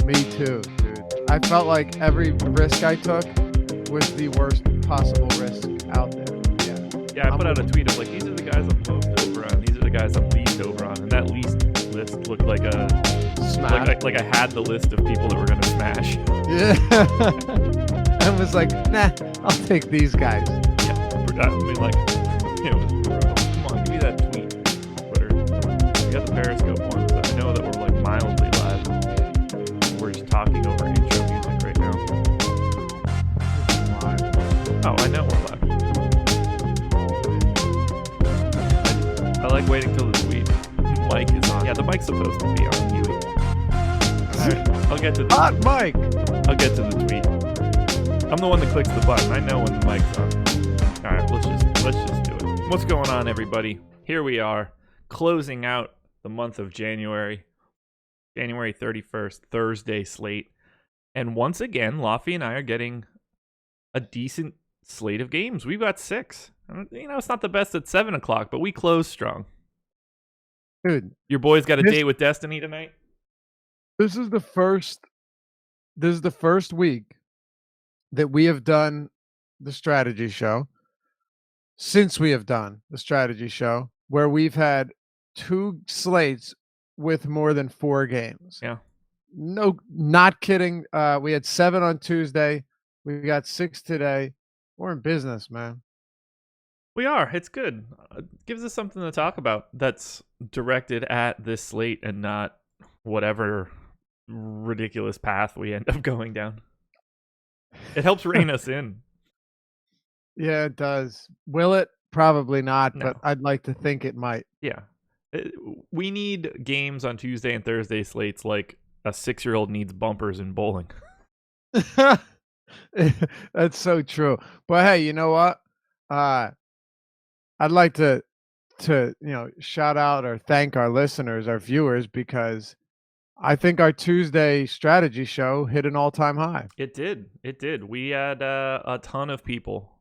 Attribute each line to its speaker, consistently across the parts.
Speaker 1: Me too, dude. I felt like every risk I took was the worst possible risk out there.
Speaker 2: Yeah, I put out a tweet of like, these are the guys I'm most over on. These are the guys I'm least over on. And that least list looked like like I had the list of people that were going to smash.
Speaker 1: Yeah. I was like, nah, I'll take these guys.
Speaker 2: Yeah, I mean, like, it was brutal. Come on, give me that tweet, Twitter. We got the Periscope one, so I know that we're like mildly live. We're just talking over intro music right now. Oh, I know we're live. I like waiting till the tweet mic is on. Yeah, the mic's supposed to be on. Alright, I'll get to the
Speaker 1: hot mic.
Speaker 2: I'll get to the tweet. I'm the one that clicks the button. I know when the mic's on. Alright, let's just do it. What's going on, everybody? Here we are, closing out the month of January. January 31st, Thursday slate. And once again, Laffy and I are getting a decent slate of games. We've got 6. You know, it's not the best at 7 o'clock, but we close strong.
Speaker 1: Dude,
Speaker 2: your boys got a date with Destiny tonight?
Speaker 1: This is the first week that we have done the strategy show since we have done the strategy show where we've had 2 slates with more than 4 games.
Speaker 2: Yeah.
Speaker 1: No, not kidding. We had 7 on Tuesday. We got 6 today. We're in business, man.
Speaker 2: We are. It's good. It gives us something to talk about that's directed at this slate and not whatever ridiculous path we end up going down. It helps rein us in.
Speaker 1: Yeah, it does. Will it? Probably not,
Speaker 2: No.
Speaker 1: but I'd like to think it might.
Speaker 2: Yeah. We need games on Tuesday and Thursday slates like a 6-year-old needs bumpers in bowling.
Speaker 1: That's so true. But hey, you know what? I'd like to shout out or thank our listeners, our viewers, because I think our Tuesday strategy show hit an all-time high.
Speaker 2: It did. We had a ton of people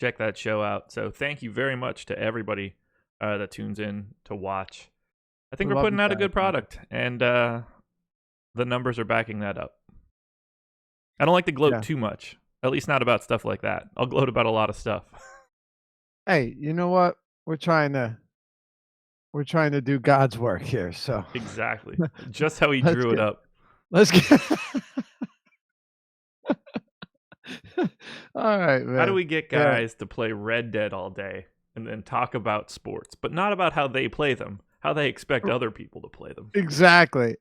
Speaker 2: check that show out. So thank you very much to everybody that tunes in to watch. I think we're putting out a good product, and the numbers are backing that up. I don't like to gloat too much, at least not about stuff like that. I'll gloat about a lot of stuff.
Speaker 1: Hey, you know what? We're trying to do God's work here, so
Speaker 2: exactly. Just how he drew it up.
Speaker 1: Let's get all right, man.
Speaker 2: How do we get guys to play Red Dead all day and then talk about sports, but not about how they play them, how they expect other people to play them?
Speaker 1: Exactly.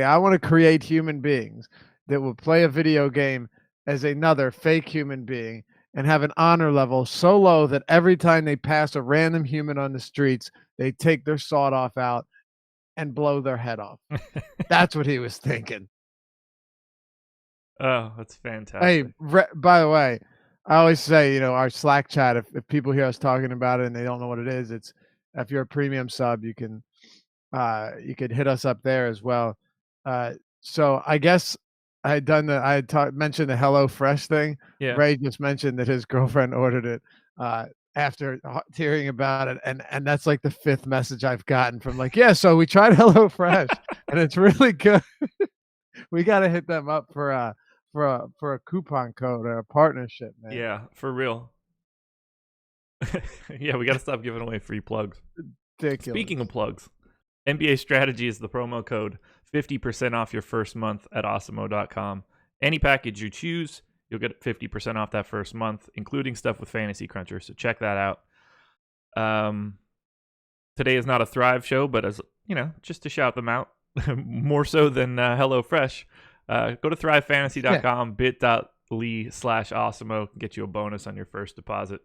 Speaker 1: I want to create human beings that will play a video game as another fake human being and have an honor level so low that every time they pass a random human on the streets, they take their sawed-off out and blow their head off. That's what he was thinking.
Speaker 2: Oh, that's fantastic.
Speaker 1: Hey, by the way, I always say, our Slack chat, if people hear us talking about it and they don't know what it is, it's if you're a premium sub, you could hit us up there as well. So I guess I had mentioned the HelloFresh thing.
Speaker 2: Yeah.
Speaker 1: Ray just mentioned that his girlfriend ordered it after hearing about it, and that's like the 5th message I've gotten from like, yeah, so we tried HelloFresh and it's really good. We got to hit them up for a coupon code or a partnership, man.
Speaker 2: Yeah, for real. Yeah, we got to stop giving away free plugs.
Speaker 1: Ridiculous.
Speaker 2: Speaking of plugs, NBA Strategy is the promo code. 50% off your first month at awesemo.com. Any package you choose, you'll get 50% off that first month, including stuff with Fantasy Cruncher. So check that out. Today is not a Thrive show, but as just to shout them out, more so than HelloFresh, go to thrivefantasy.com, bit.ly/awesemo, get you a bonus on your first deposit.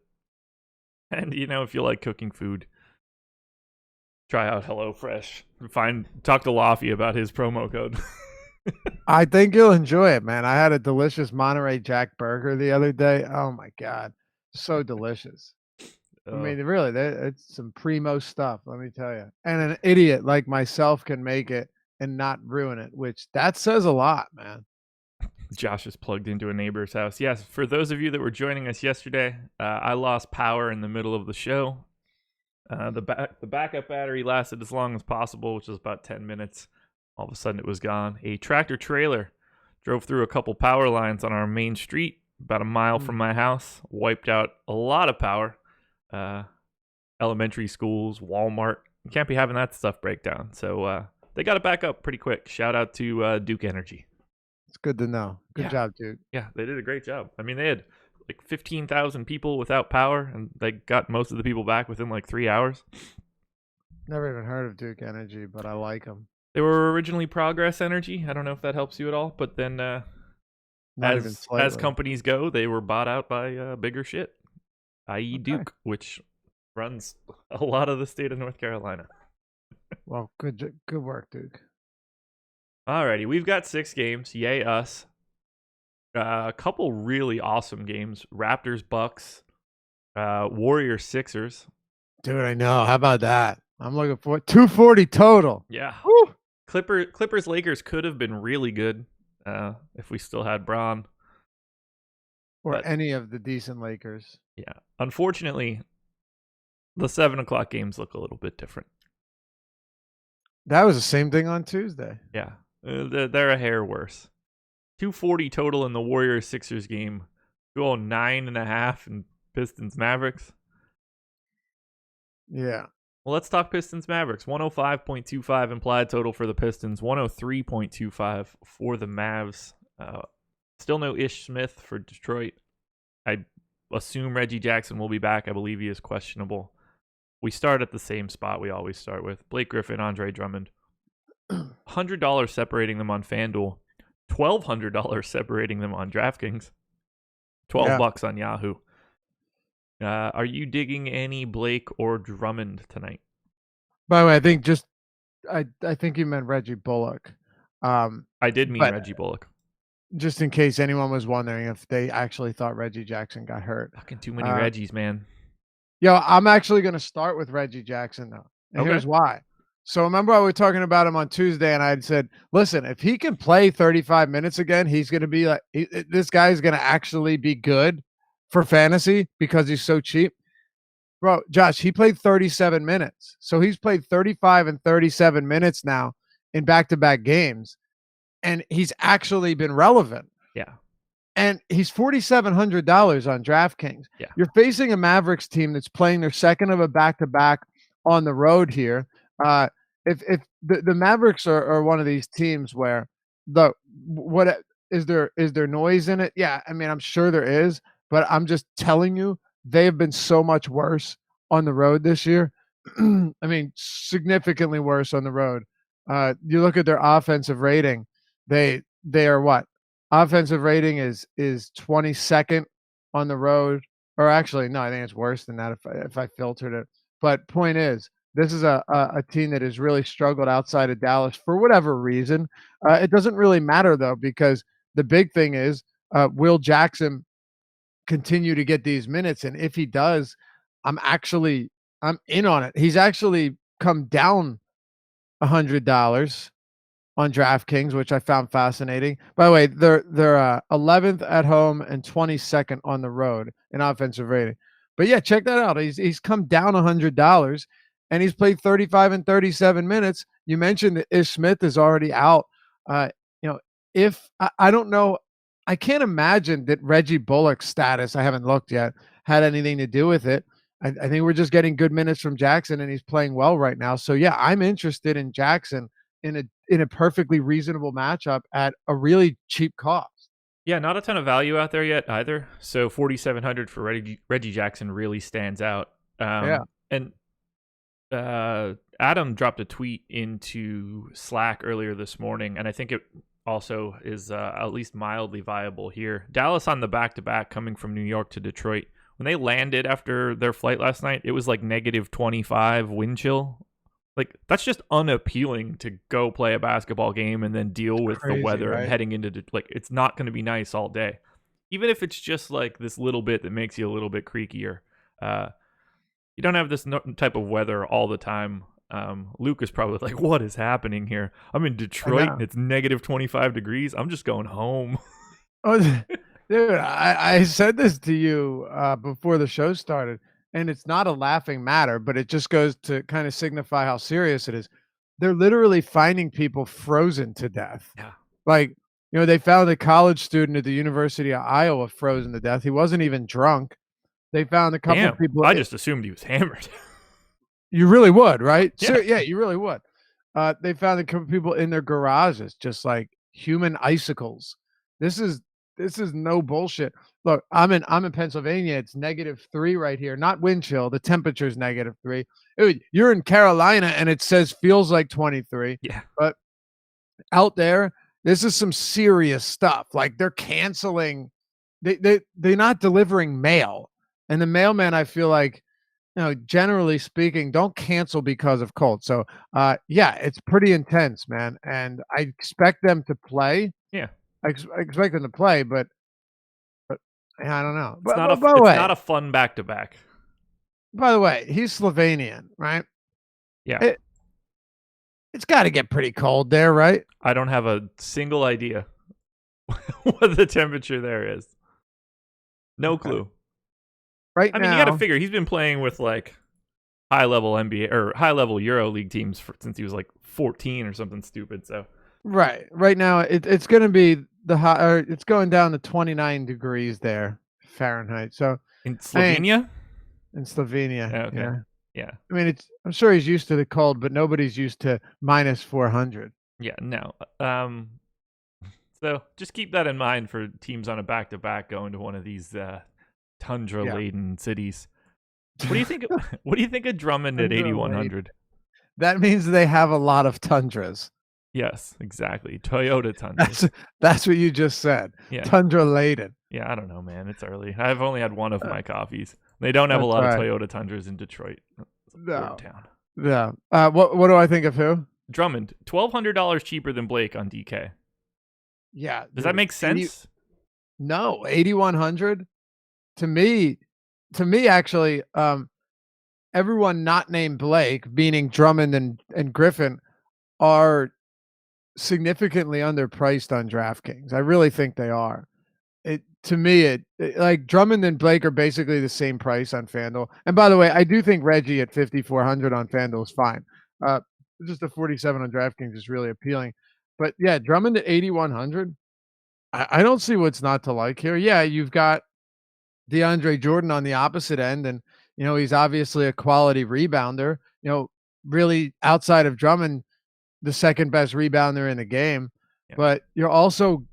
Speaker 2: And if you like cooking food, try out HelloFresh. Talk to Laffy about his promo code.
Speaker 1: I think you'll enjoy it, man. I had a delicious Monterey Jack burger the other day. Oh my God. So delicious. I mean, really, it's some primo stuff, let me tell you. And an idiot like myself can make it and not ruin it, which that says a lot, man.
Speaker 2: Josh is plugged into a neighbor's house. Yes, for those of you that were joining us yesterday, I lost power in the middle of the show. The backup battery lasted as long as possible, which was about 10 minutes. All of a sudden, it was gone. A tractor trailer Drove through a couple power lines on our main street, about a mile from my house. Wiped out a lot of power. Elementary schools, Walmart. You can't be having that stuff break down. So they got it back up pretty quick. Shout out to Duke Energy.
Speaker 1: It's good to know. Good job, Duke.
Speaker 2: Yeah, they did a great job. I mean, they had like 15,000 people without power, and they got most of the people back within like 3 hours.
Speaker 1: Never even heard of Duke Energy, but I like them.
Speaker 2: They were originally Progress Energy. I don't know if that helps you at all, but then as companies go, they were bought out by bigger shit, i.e. Duke, which runs a lot of the state of North Carolina.
Speaker 1: Well, good work, Duke.
Speaker 2: Alrighty, we've got 6 games. Yay us. A couple really awesome games. Raptors, Bucks, Warriors, Sixers.
Speaker 1: Dude, I know. How about that? I'm looking for 240 total.
Speaker 2: Yeah.
Speaker 1: Woo!
Speaker 2: Clippers, Lakers could have been really good if we still had Bron.
Speaker 1: Or any of the decent Lakers.
Speaker 2: Yeah. Unfortunately, the 7 o'clock games look a little bit different.
Speaker 1: That was the same thing on Tuesday.
Speaker 2: Yeah. They're a hair worse. 240 total in the Warriors Sixers game. 209.5 in Pistons Mavericks.
Speaker 1: Yeah.
Speaker 2: Well, let's talk Pistons Mavericks. 105.25 implied total for the Pistons. 103.25 for the Mavs. Still no Ish Smith for Detroit. I assume Reggie Jackson will be back. I believe he is questionable. We start at the same spot we always start with. Blake Griffin, Andre Drummond. $100 separating them on FanDuel. $1,200 separating them on DraftKings. $12 on Yahoo. Are you digging any Blake or Drummond tonight?
Speaker 1: By the way, I think you meant Reggie Bullock.
Speaker 2: I did mean Reggie Bullock.
Speaker 1: Just in case anyone was wondering if they actually thought Reggie Jackson got hurt.
Speaker 2: Fucking too many Reggies, man.
Speaker 1: Yo, I'm actually going to start with Reggie Jackson, though. And here's why. So remember I was talking about him on Tuesday, and I had said, listen, if he can play 35 minutes again, he's going to be like, this guy is going to actually be good for fantasy because he's so cheap. Bro, Josh, he played 37 minutes. So he's played 35 and 37 minutes now in back-to-back games, and he's actually been relevant.
Speaker 2: Yeah.
Speaker 1: And he's $4,700 on DraftKings.
Speaker 2: Yeah.
Speaker 1: You're facing a Mavericks team that's playing their second of a back-to-back on the road here. If the Mavericks are one of these teams where is there noise in it? Yeah, I mean, I'm sure there is, but I'm just telling you, they have been so much worse on the road this year. I mean, significantly worse on the road. You look at their offensive rating; they are what? Offensive rating is 22nd on the road, or actually, no, I think it's worse than that if I filtered it. But point is, this is a team that has really struggled outside of Dallas for whatever reason. It doesn't really matter, though, because the big thing is, will Jackson continue to get these minutes? And if he does, I'm in on it. He's actually come down $100 on DraftKings, which I found fascinating. By the way, they're 11th at home and 22nd on the road in offensive rating. But yeah, check that out. He's come down $100. And he's played 35 and 37 minutes. You mentioned that Ish Smith is already out. If I don't know, I can't imagine that Reggie Bullock's status, I haven't looked yet, had anything to do with it. I think we're just getting good minutes from Jackson, and he's playing well right now. So yeah, I'm interested in Jackson in a perfectly reasonable matchup at a really cheap cost.
Speaker 2: Yeah, not a ton of value out there yet either. So 4,700 for Reggie Jackson really stands out. And Adam dropped a tweet into Slack earlier this morning, and I think it also is at least mildly viable here. Dallas on the back-to-back coming from New York to Detroit. When they landed after their flight last night, it was like -25 wind chill. Like, that's just unappealing to go play a basketball game and then deal with the weather, right? And heading into, it's not going to be nice all day. Even if it's just like this little bit that makes you a little bit creakier. You don't have this type of weather all the time. Luke is probably like, what is happening here? I'm in Detroit and it's -25 degrees. I'm just going home.
Speaker 1: Oh, dude, I said this to you before the show started, and it's not a laughing matter, but it just goes to kind of signify how serious it is. They're literally finding people frozen to death.
Speaker 2: Yeah.
Speaker 1: Like, They found a college student at the University of Iowa frozen to death. He wasn't even drunk. They found a couple
Speaker 2: Damn,
Speaker 1: people.
Speaker 2: I just assumed he was hammered.
Speaker 1: You really would, right?
Speaker 2: Yeah.
Speaker 1: Yeah, you really would. They found a couple people in their garages, just like human icicles. This is no bullshit. Look, I'm in Pennsylvania. It's -3 right here. Not wind chill. The temperature's -3. Dude, you're in Carolina and it says feels like 23.
Speaker 2: Yeah.
Speaker 1: But out there, this is some serious stuff. Like they're canceling. They're not delivering mail. And the mailman, I feel like, generally speaking, don't cancel because of cold. So, yeah, it's pretty intense, man. And I expect them to play.
Speaker 2: Yeah.
Speaker 1: I expect them to play, but I don't know.
Speaker 2: It's
Speaker 1: But by the way,
Speaker 2: not a fun back-to-back.
Speaker 1: by the way, he's Slovenian, right?
Speaker 2: Yeah.
Speaker 1: It's got to get pretty cold there, right?
Speaker 2: I don't have a single idea what the temperature there is. No clue.
Speaker 1: Right
Speaker 2: I
Speaker 1: now,
Speaker 2: mean, you got to figure he's been playing with like high-level NBA or high-level EuroLeague teams since he was like 14 or something stupid. So
Speaker 1: right now, it's going to be it's going down to 29 degrees there Fahrenheit. So
Speaker 2: in Slovenia,
Speaker 1: in Slovenia,
Speaker 2: okay.
Speaker 1: yeah.
Speaker 2: Yeah.
Speaker 1: I mean, I'm sure he's used to the cold, but nobody's used to -400.
Speaker 2: Yeah, no. So just keep that in mind for teams on a back-to-back going to one of these tundra-laden cities. What do you think? What do you think of Drummond at 8,100?
Speaker 1: That means they have a lot of tundras.
Speaker 2: Yes, exactly. Toyota Tundra.
Speaker 1: That's what you just said.
Speaker 2: Yeah.
Speaker 1: Tundra laden.
Speaker 2: Yeah, I don't know, man. It's early. I've only had one of my coffees. They don't have a lot of Toyota Tundras in Detroit. It's a poor town.
Speaker 1: Yeah. What do I think of who?
Speaker 2: Drummond, $1,200 cheaper than Blake on DK.
Speaker 1: Yeah.
Speaker 2: Does that make sense?
Speaker 1: No, 8,100. To me, actually, everyone not named Blake, meaning Drummond and Griffin, are significantly underpriced on DraftKings. I really think they are. To me, like Drummond and Blake are basically the same price on FanDuel. And by the way, I do think Reggie at 5,400 on FanDuel is fine. Just a 47 on DraftKings is really appealing. But yeah, Drummond at 8,100. I don't see what's not to like here. Yeah, you've got DeAndre Jordan on the opposite end, and he's obviously a quality rebounder. Really outside of Drummond, the second best rebounder in the game. Yeah. But you're also,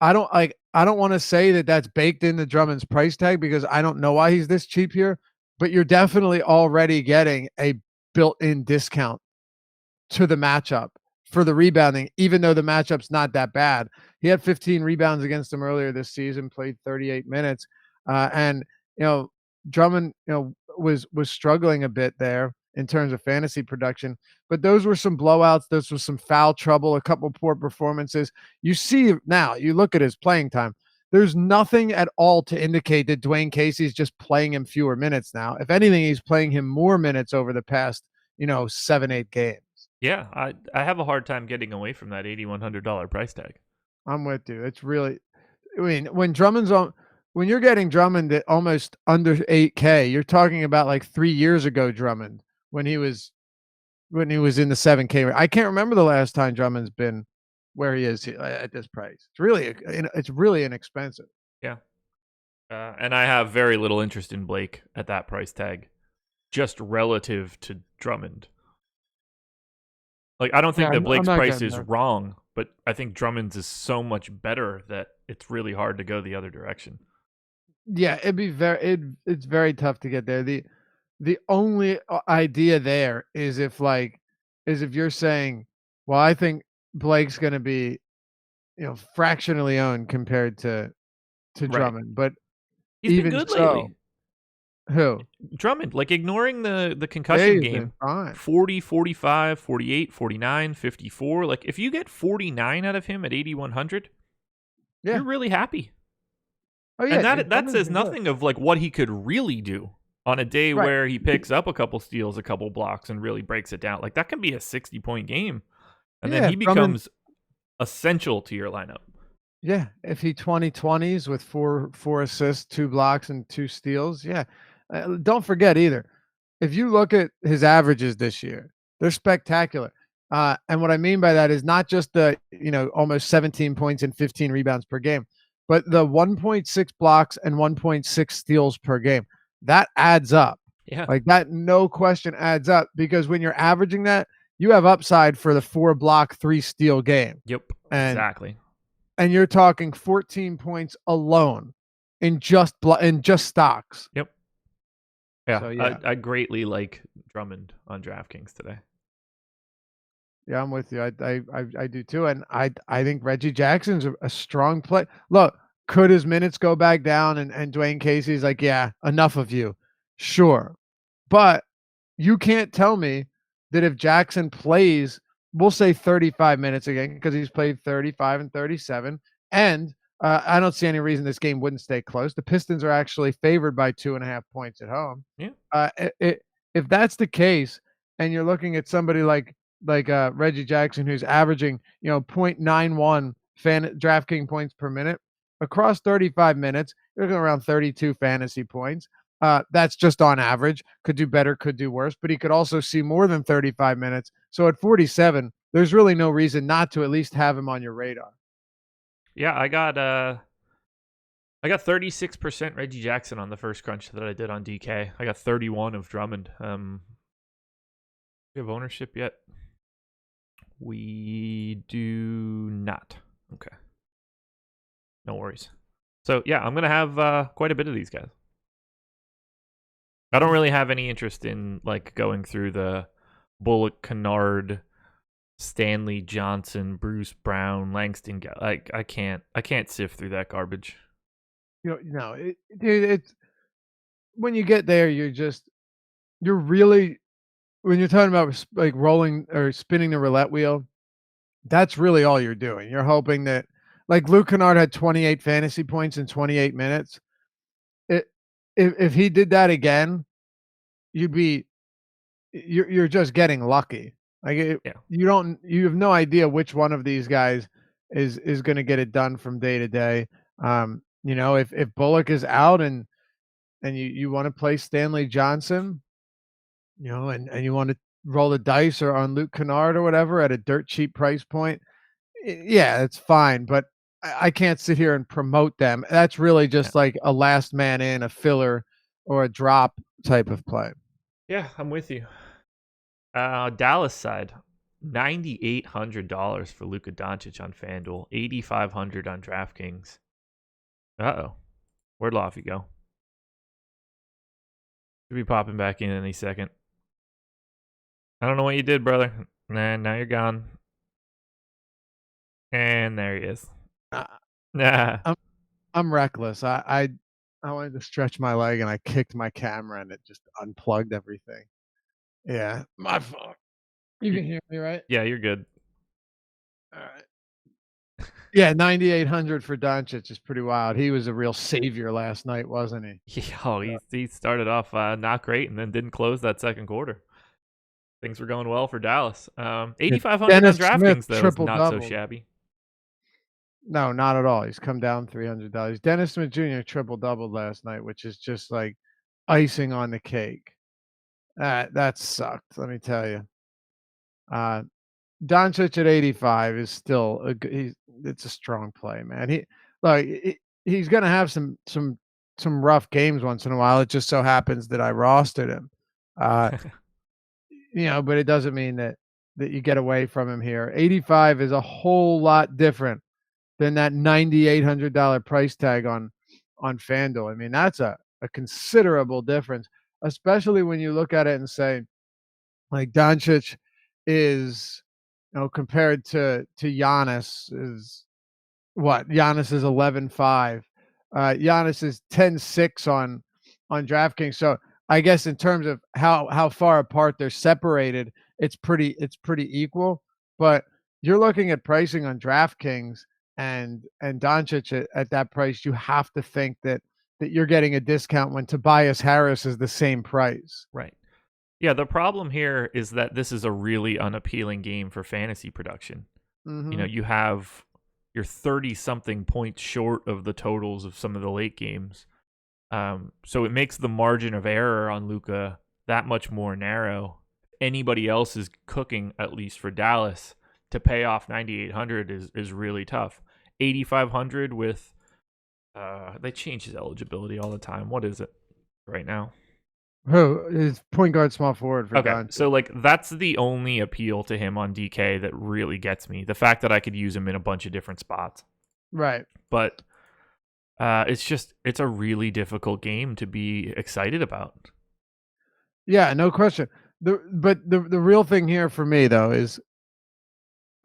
Speaker 1: I don't want to say that that's baked into Drummond's price tag because I don't know why he's this cheap here, but you're definitely already getting a built-in discount to the matchup for the rebounding, even though the matchup's not that bad. He had 15 rebounds against him earlier this season, played 38 minutes. And Drummond, was struggling a bit there in terms of fantasy production, but those were some blowouts. Those was some foul trouble, a couple poor performances. You see now, you look at his playing time. There's nothing at all to indicate that Dwayne Casey's just playing him fewer minutes now. If anything, he's playing him more minutes over the past, 7-8 games.
Speaker 2: Yeah, I have a hard time getting away from that $8,100 price tag.
Speaker 1: I'm with you. It's really, I mean, when you're getting Drummond at almost under 8K, you're talking about like 3 years ago Drummond when he was in the 7K. I can't remember the last time Drummond's been where he is at this price. It's really inexpensive.
Speaker 2: Yeah. And I have very little interest in Blake at that price tag, just relative to Drummond. Like, I don't think that Blake's price is wrong, but I think Drummond's is so much better that it's really hard to go the other direction.
Speaker 1: Yeah, it's very tough to get there. The only idea there is if you're saying, well, I think Blake's going to be, fractionally owned compared to Drummond, but
Speaker 2: he's
Speaker 1: even
Speaker 2: been good
Speaker 1: so,
Speaker 2: lately.
Speaker 1: Who?
Speaker 2: Drummond, like ignoring the concussion game, 40, 45, 48, 49, 54. Like if you get 49 out of him at 8,100, you're really happy. Oh yeah, and that says nothing of like what he could really do on a day where he picks up a couple steals, a couple blocks, and really breaks it down. Like that can be a 60-point game, and then he becomes essential to your lineup.
Speaker 1: Yeah, if he 20-20s with four assists, 2 blocks, and 2 steals, yeah. Don't forget either, if you look at his averages this year, they're spectacular. And what I mean by that is not just the, almost 17 points and 15 rebounds per game, but the 1.6 blocks and 1.6 steals per game. That adds up.
Speaker 2: Yeah.
Speaker 1: Like that, no question adds up, because when you're averaging that, you have upside for the 4 block, 3 steal game.
Speaker 2: Yep.
Speaker 1: And
Speaker 2: Exactly.
Speaker 1: and you're talking 14 points alone in just stocks.
Speaker 2: Yep. Yeah.
Speaker 1: So, yeah.
Speaker 2: I greatly like Drummond on DraftKings today.
Speaker 1: Yeah, I'm with you. I do too, and I think Reggie Jackson's a strong play. Look, could his minutes go back down? And Dwayne Casey's like, yeah, enough of you, sure, but you can't tell me that if Jackson plays, we'll say 35 minutes again, because he's played 35 and 37, and I don't see any reason this game wouldn't stay close. The Pistons are actually favored by 2.5 points at home.
Speaker 2: Yeah.
Speaker 1: If that's the case, and you're looking at somebody like Reggie Jackson, who's averaging 0.91 DraftKings points per minute across 35 minutes, you're looking around 32 fantasy points. That's just on average. Could do better, could do worse, but he could also see more than 35 minutes. So at 47, there's really no reason not to at least have him on your radar.
Speaker 2: Yeah, I got 36% Reggie Jackson on the first crunch that I did on DK. I got 31 of Drummond. We have ownership yet? We do not. Okay. No worries. So yeah, I'm gonna have quite a bit of these guys. I don't really have any interest in like going through the Bullock, Kennard, Stanley, Johnson, Bruce Brown, Langston. Like I can't sift through that garbage.
Speaker 1: Dude, it's when you get there, you're really, when you're talking about like rolling or spinning the roulette wheel, that's really all you're doing. You're hoping that, like, Luke Kennard had 28 fantasy points in 28 minutes. If he did that again, you're just getting lucky. Like, you have no idea which one of these guys is going to get it done from day to day. If Bullock is out and you want to play Stanley Johnson, and you want to roll the dice or on Luke Kennard or whatever at a dirt cheap price point, yeah, it's fine. But I can't sit here and promote them. That's really just like a last man in, a filler, or a drop type of play.
Speaker 2: Yeah, I'm with you. Dallas side, $9,800 for Luka Doncic on FanDuel, $8,500 on DraftKings. Where'd Lofty go? Should be popping back in any second. I don't know what you did, brother. Nah, now you're gone. And there he is. Nah.
Speaker 1: I'm reckless. I wanted to stretch my leg and I kicked my camera and it just unplugged everything. Yeah, my fault. You can hear me, right?
Speaker 2: Yeah, you're good.
Speaker 1: All right. Yeah, 9,800 for Doncic is pretty wild. He was a real savior last night, wasn't he?
Speaker 2: Yeah, he started off not great and then didn't close that second quarter. Things were going well for Dallas. 8,500 on DraftKings, though, is not so shabby.
Speaker 1: No, not at all. He's come down $300. Dennis Smith Jr. triple-doubled last night, which is just like icing on the cake. That sucked, let me tell you. Doncic at 85 is still it's a strong play, man. He's going to have some rough games once in a while. It just so happens that I rostered him. But it doesn't mean that you get away from him here. 85 is a whole lot different than that $9,800 price tag on FanDuel. I mean, that's a considerable difference, especially when you look at it and say, like, Doncic is, compared to Giannis is what? Giannis is 11.5. Giannis is 10.6 on DraftKings. So I guess in terms of how far apart they're separated, it's pretty equal. But you're looking at pricing on DraftKings and Doncic at that price, you have to think that you're getting a discount when Tobias Harris is the same price.
Speaker 2: Right. Yeah, the problem here is that this is a really unappealing game for fantasy production.
Speaker 1: Mm-hmm.
Speaker 2: You have your 30-something points short of the totals of some of the late games. So it makes the margin of error on Luka that much more narrow. anybody else is cooking, at least for Dallas, to pay off 9,800 is really tough. 8,500 with they change his eligibility all the time. What is it right now?
Speaker 1: Who is point guard, small forward for
Speaker 2: Okay,
Speaker 1: Doncic.
Speaker 2: so like that's the only appeal to him on DK that really gets me. The fact that I could use him in a bunch of different spots.
Speaker 1: Right.
Speaker 2: But it's a really difficult game to be excited about.
Speaker 1: Yeah, no question. The real thing here for me though is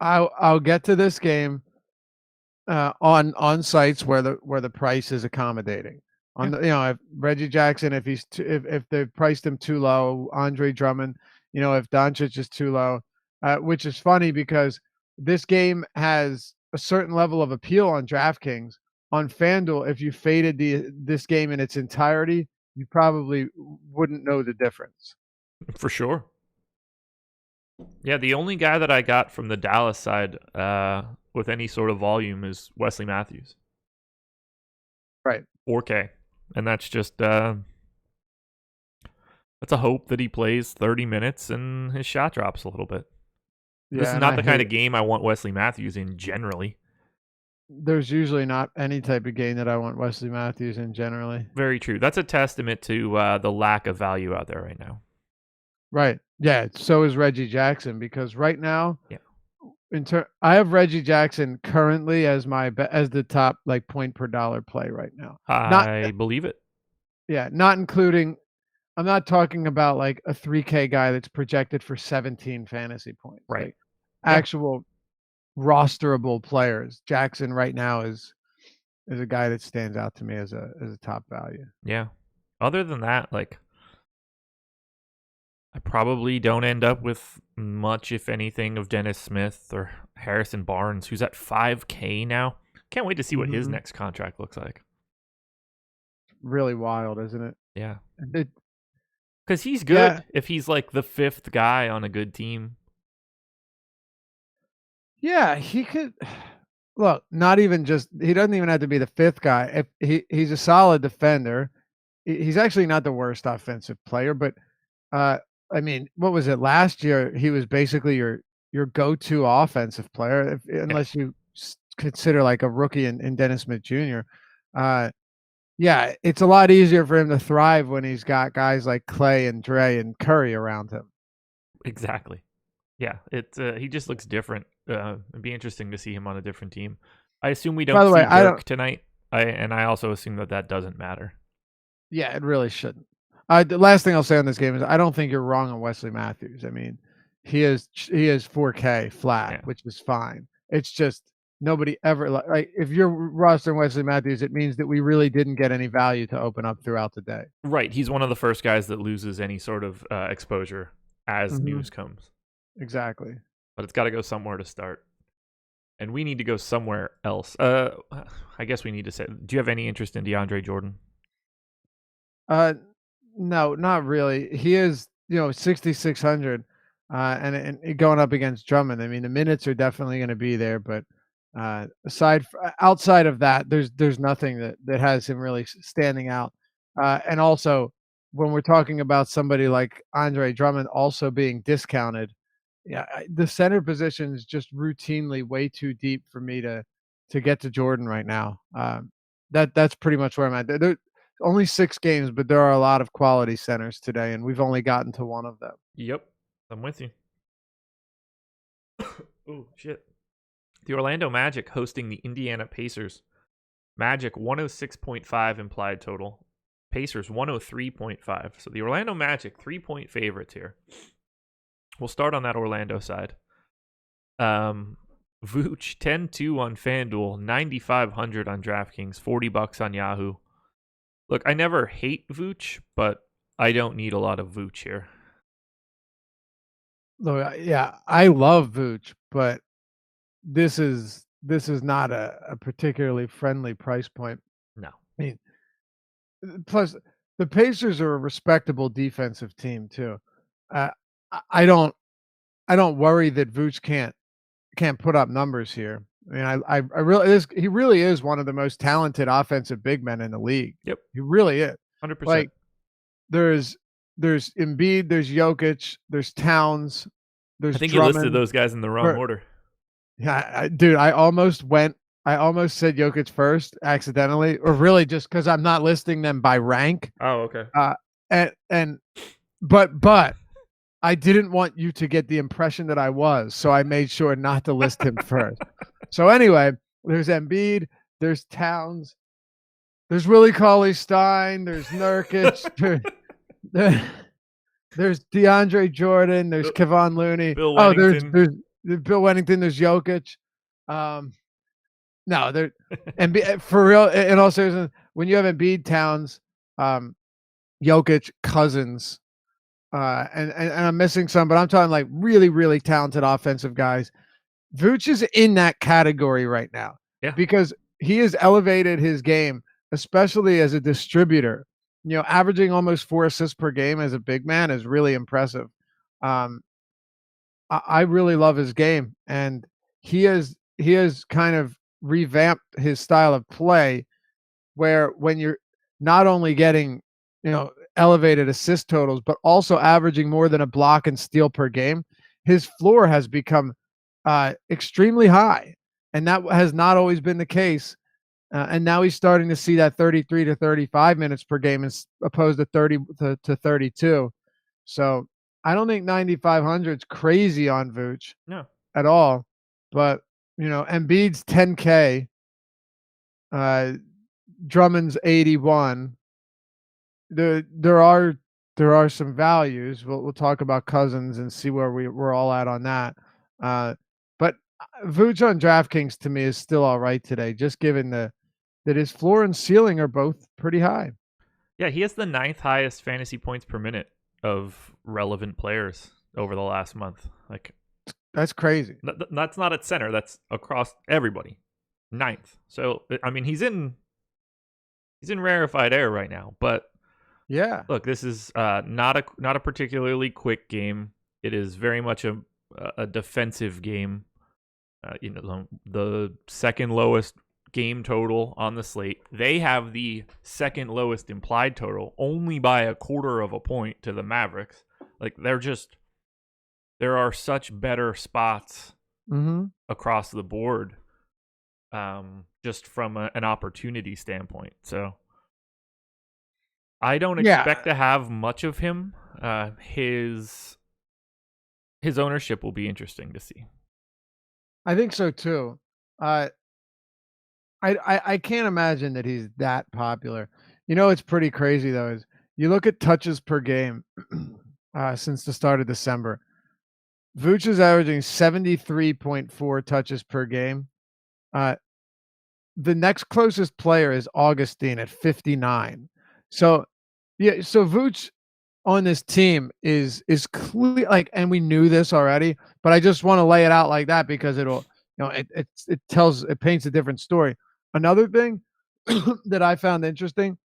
Speaker 1: I'll get to this game on sites where the price is accommodating. On the, if Reggie Jackson, if he's if they priced him too low, Andre Drummond, if Doncic is too low, which is funny because this game has a certain level of appeal on DraftKings. On FanDuel, if you faded this game in its entirety, you probably wouldn't know the difference.
Speaker 2: For sure. Yeah, the only guy that I got from the Dallas side with any sort of volume is Wesley Matthews.
Speaker 1: Right.
Speaker 2: 4K. And that's just that's a hope that he plays 30 minutes and his shot drops a little bit.
Speaker 1: Yeah,
Speaker 2: this is not the kind of game I want Wesley Matthews in generally.
Speaker 1: There's usually not any type of game that I want Wesley Matthews in generally.
Speaker 2: Very true. That's a testament to the lack of value out there right now.
Speaker 1: Right. Yeah. So is Reggie Jackson because right now,
Speaker 2: yeah,
Speaker 1: I have Reggie Jackson currently as as the top like point per dollar play right now.
Speaker 2: I believe it.
Speaker 1: Yeah, not including. I'm not talking about like a 3K guy that's projected for 17 fantasy points.
Speaker 2: Right.
Speaker 1: Like actual rosterable players. Jackson right now is a guy that stands out to me as a top value.
Speaker 2: Yeah. Other than that, like I probably don't end up with much, if anything, of Dennis Smith or Harrison Barnes, who's at 5K now. Can't wait to see what his next contract looks like.
Speaker 1: Really wild, isn't it?
Speaker 2: Yeah. Because he's good if he's like the 5th guy on a good team.
Speaker 1: Yeah, he could. Look, not even just he doesn't even have to be the 5th guy. If he's a solid defender, he's actually not the worst offensive player. But I mean, what was it last year? He was basically your go-to offensive player, unless you consider like a rookie in Dennis Smith Jr. Yeah, it's a lot easier for him to thrive when he's got guys like Clay and Dre and Curry around him.
Speaker 2: Exactly. Yeah, he just looks different. It'd be interesting to see him on a different team. I assume we don't see Dirk tonight. I also assume that doesn't matter.
Speaker 1: Yeah, it really shouldn't. The last thing I'll say on this game is I don't think you're wrong on Wesley Matthews. I mean, he is 4K flat, which is fine. It's just nobody ever like if you're rostering Wesley Matthews, it means that we really didn't get any value to open up throughout the day.
Speaker 2: Right. He's one of the first guys that loses any sort of exposure as news comes.
Speaker 1: Exactly.
Speaker 2: But it's got to go somewhere to start. And we need to go somewhere else. I guess we need to say, do you have any interest in DeAndre Jordan?
Speaker 1: No, not really. He is, 6,600 and going up against Drummond. I mean, the minutes are definitely going to be there, but outside of that, there's nothing that has him really standing out. And also, when we're talking about somebody like Andre Drummond also being discounted, the center position is just routinely way too deep for me to get to Jordan right now. That's pretty much where I'm at. There's only 6 games, but there are a lot of quality centers today, and we've only gotten to one of them.
Speaker 2: Yep, I'm with you. Oh, shit. The Orlando Magic hosting the Indiana Pacers. Magic 106.5 implied total. Pacers 103.5. So the Orlando Magic 3-point favorites here. We'll start on that Orlando side. Vooch 10-2 on FanDuel, 9,500 on DraftKings, $40 on Yahoo. Look, I never hate Vooch, but I don't need a lot of Vooch here.
Speaker 1: Look, yeah, I love Vooch, but this is not a particularly friendly price point.
Speaker 2: No.
Speaker 1: I mean, plus the Pacers are a respectable defensive team too. I don't worry that Vooch can't put up numbers here. I mean, I really he really is one of the most talented offensive big men in the league.
Speaker 2: Yep,
Speaker 1: he really is.
Speaker 2: 100%.
Speaker 1: Like there's there's Embiid, there's Jokic, there's Towns,
Speaker 2: I
Speaker 1: there's
Speaker 2: think you listed
Speaker 1: Drummond.
Speaker 2: those guys in the wrong order.
Speaker 1: Yeah, dude, I almost said Jokic first accidentally, or really just because I'm not listing them by rank.
Speaker 2: Oh, okay.
Speaker 1: But I didn't want you to get the impression that I was, so I made sure not to list him first. So anyway, there's Embiid, there's Towns, there's Willie Cauley-Stein, there's Nurkic, there's DeAndre Jordan, there's Kevon Looney.
Speaker 2: Bill
Speaker 1: there's
Speaker 2: Wennington.
Speaker 1: Bill Wennington, there's Jokic. No, they're Embiid, for real. In all seriousness, when you have Embiid, Towns, Jokic, Cousins, and I'm missing some, but I'm talking like really, really talented offensive guys. Vooch is in that category right now, because he has elevated his game, especially as a distributor. You know, averaging almost 4 assists per game as a big man is really impressive. I really love his game, and he has kind of revamped his style of play, where when you're not only getting, elevated assist totals, but also averaging more than a block and steal per game, his floor has become extremely high, and that has not always been the case. And now he's starting to see that 33 to 35 minutes per game as opposed to 30 to 32. So I don't think 9,500 is crazy on Vooch at all. But, Embiid's 10K, Drummond's 81. There are some values. We'll talk about Cousins and see where we're all at on that. But Vooch on DraftKings to me is still all right today, just given that his floor and ceiling are both pretty high.
Speaker 2: Yeah, he has the 9th highest fantasy points per minute of relevant players over the last month. Like,
Speaker 1: that's crazy.
Speaker 2: That's not at center. That's across everybody. 9th. So I mean, he's in rarefied air right now. But
Speaker 1: yeah,
Speaker 2: look, this is not a particularly quick game. It is very much a defensive game. The second lowest game total on the slate. They have the second lowest implied total, only by a quarter of a point to the Mavericks. Like, there are such better spots across the board, just from an opportunity standpoint. So I don't expect to have much of him. His ownership will be interesting to see.
Speaker 1: I think so too. I can't imagine that he's that popular. It's pretty crazy though, is you look at touches per game since the start of December. Vooch is averaging 73.4 touches per game. The next closest player is Augustine at 59. So Vooch on this team is clear, like, and we knew this already, but I just want to lay it out like that because it'll, it paints a different story. Another thing that I found interesting,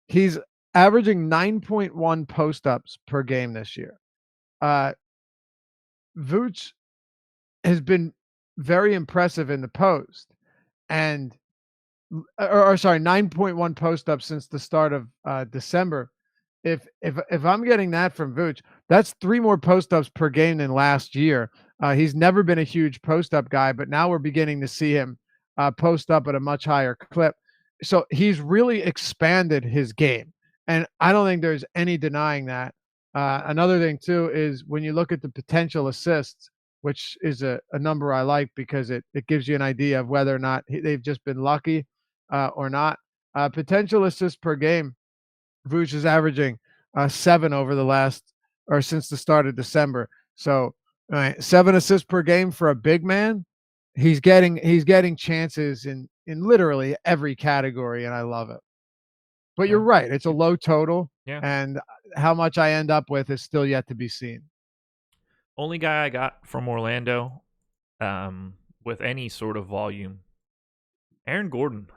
Speaker 1: he's averaging 9.1 post-ups per game this year. Vooch has been very impressive in the post, and 9.1 post-ups since the start of December. If I'm getting that from Vooch, that's 3 more post-ups per game than last year. He's never been a huge post-up guy, but now we're beginning to see him post up at a much higher clip. So he's really expanded his game, and I don't think there's any denying that. Another thing too is when you look at the potential assists, which is a number I like because it gives you an idea of whether or not they've just been lucky or not. Potential assists per game, Vooch is averaging 7 over the last, or since the start of December. So 7 assists per game for a big man. He's getting chances in literally every category, and I love it. But you're right; it's a low total, and how much I end up with is still yet to be seen.
Speaker 2: Only guy I got from Orlando, with any sort of volume, Aaron Gordon,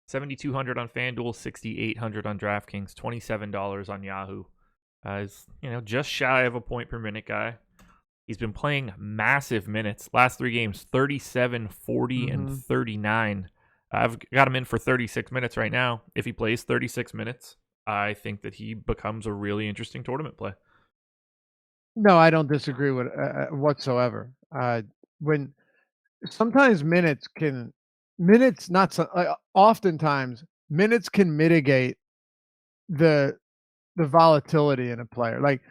Speaker 2: 7,200 on FanDuel, 6,800 on DraftKings, $27 on Yahoo. Is just shy of a point per minute guy. He's been playing massive minutes. Last 3 games, 37, 40, and 39. I've got him in for 36 minutes right now. If he plays 36 minutes, I think that he becomes a really interesting tournament play.
Speaker 1: No, I don't disagree with whatsoever. When sometimes minutes not so, oftentimes minutes can mitigate the volatility in a player. Like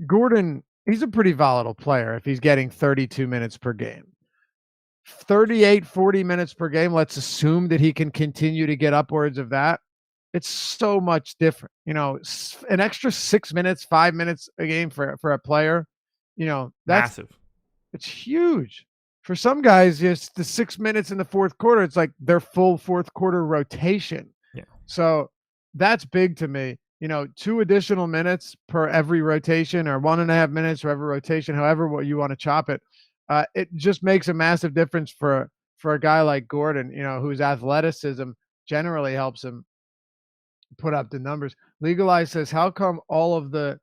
Speaker 1: Gordon, he's a pretty volatile player if he's getting 32 minutes per game. 38, 40 minutes per game, let's assume that he can continue to get upwards of that. It's so much different. An extra 6 minutes, 5 minutes a game for a player, that's
Speaker 2: Massive.
Speaker 1: it's huge. For some guys, just the 6 minutes in the fourth quarter, it's like their full fourth quarter rotation.
Speaker 2: Yeah.
Speaker 1: So that's big to me. 2 additional minutes per every rotation, or 1.5 minutes for every rotation, however what you want to chop it. It just makes a massive difference for a guy like Gordon, whose athleticism generally helps him put up the numbers. Legalize says, how come all of the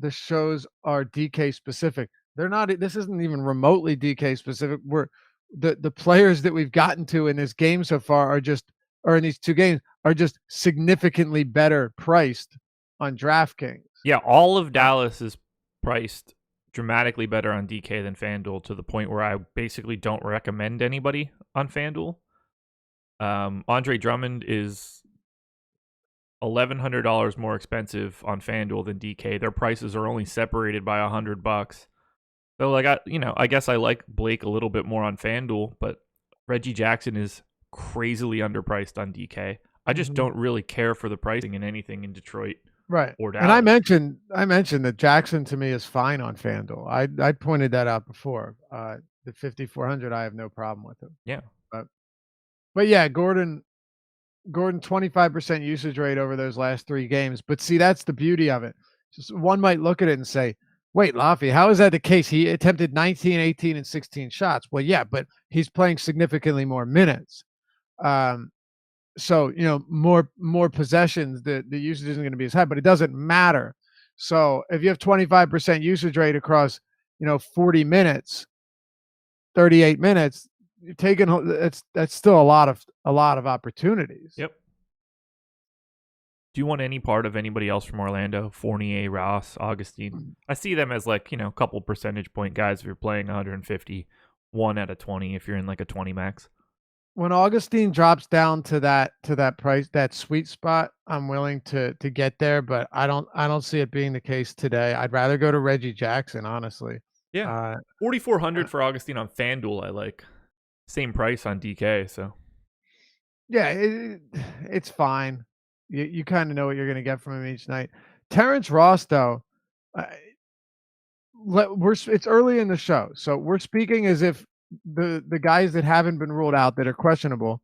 Speaker 1: shows are DK specific? They're not. This isn't even remotely DK specific. We're the players that we've gotten to in this game so far or in these 2 games are just significantly better priced on DraftKings.
Speaker 2: Yeah, all of Dallas is priced dramatically better on DK than FanDuel, to the point where I basically don't recommend anybody on FanDuel. Andre Drummond is $1,100 more expensive on FanDuel than DK. Their prices are only separated by $100. So, like, I guess I like Blake a little bit more on FanDuel, but Reggie Jackson is crazily underpriced on DK. I just don't really care for the pricing in anything in Detroit,
Speaker 1: right?
Speaker 2: Or Dallas.
Speaker 1: And I mentioned that Jackson to me is fine on FanDuel. I pointed that out before. The 5,400, I have no problem with him.
Speaker 2: Yeah,
Speaker 1: but yeah, Gordon 25% usage rate over those last 3 games. But see, that's the beauty of it. Just one might look at it and say, wait, Laffy, how is that the case? He attempted 19, 18, and 16 shots. Well, yeah, but he's playing significantly more minutes. So, more possessions, the usage isn't going to be as high, but it doesn't matter. So if you have 25% usage rate across, 40 minutes, 38 minutes, you're taking that's still a lot of opportunities.
Speaker 2: Yep. Do you want any part of anybody else from Orlando? Fournier, Ross, Augustine? I see them as like, a couple percentage point guys if you're playing 150, 1 out of 20 if you're in like a 20 max.
Speaker 1: When Augustine drops down to that price, that sweet spot, I'm willing to get there, but I don't see it being the case today. I'd rather go to Reggie Jackson, honestly.
Speaker 2: Yeah. 4,400 for Augustine on FanDuel, I like. Same price on DK, so.
Speaker 1: Yeah, it's fine. You kind of know what you're going to get from him each night. Terrence Ross, though, it's early in the show, so we're speaking as if the guys that haven't been ruled out, that are questionable,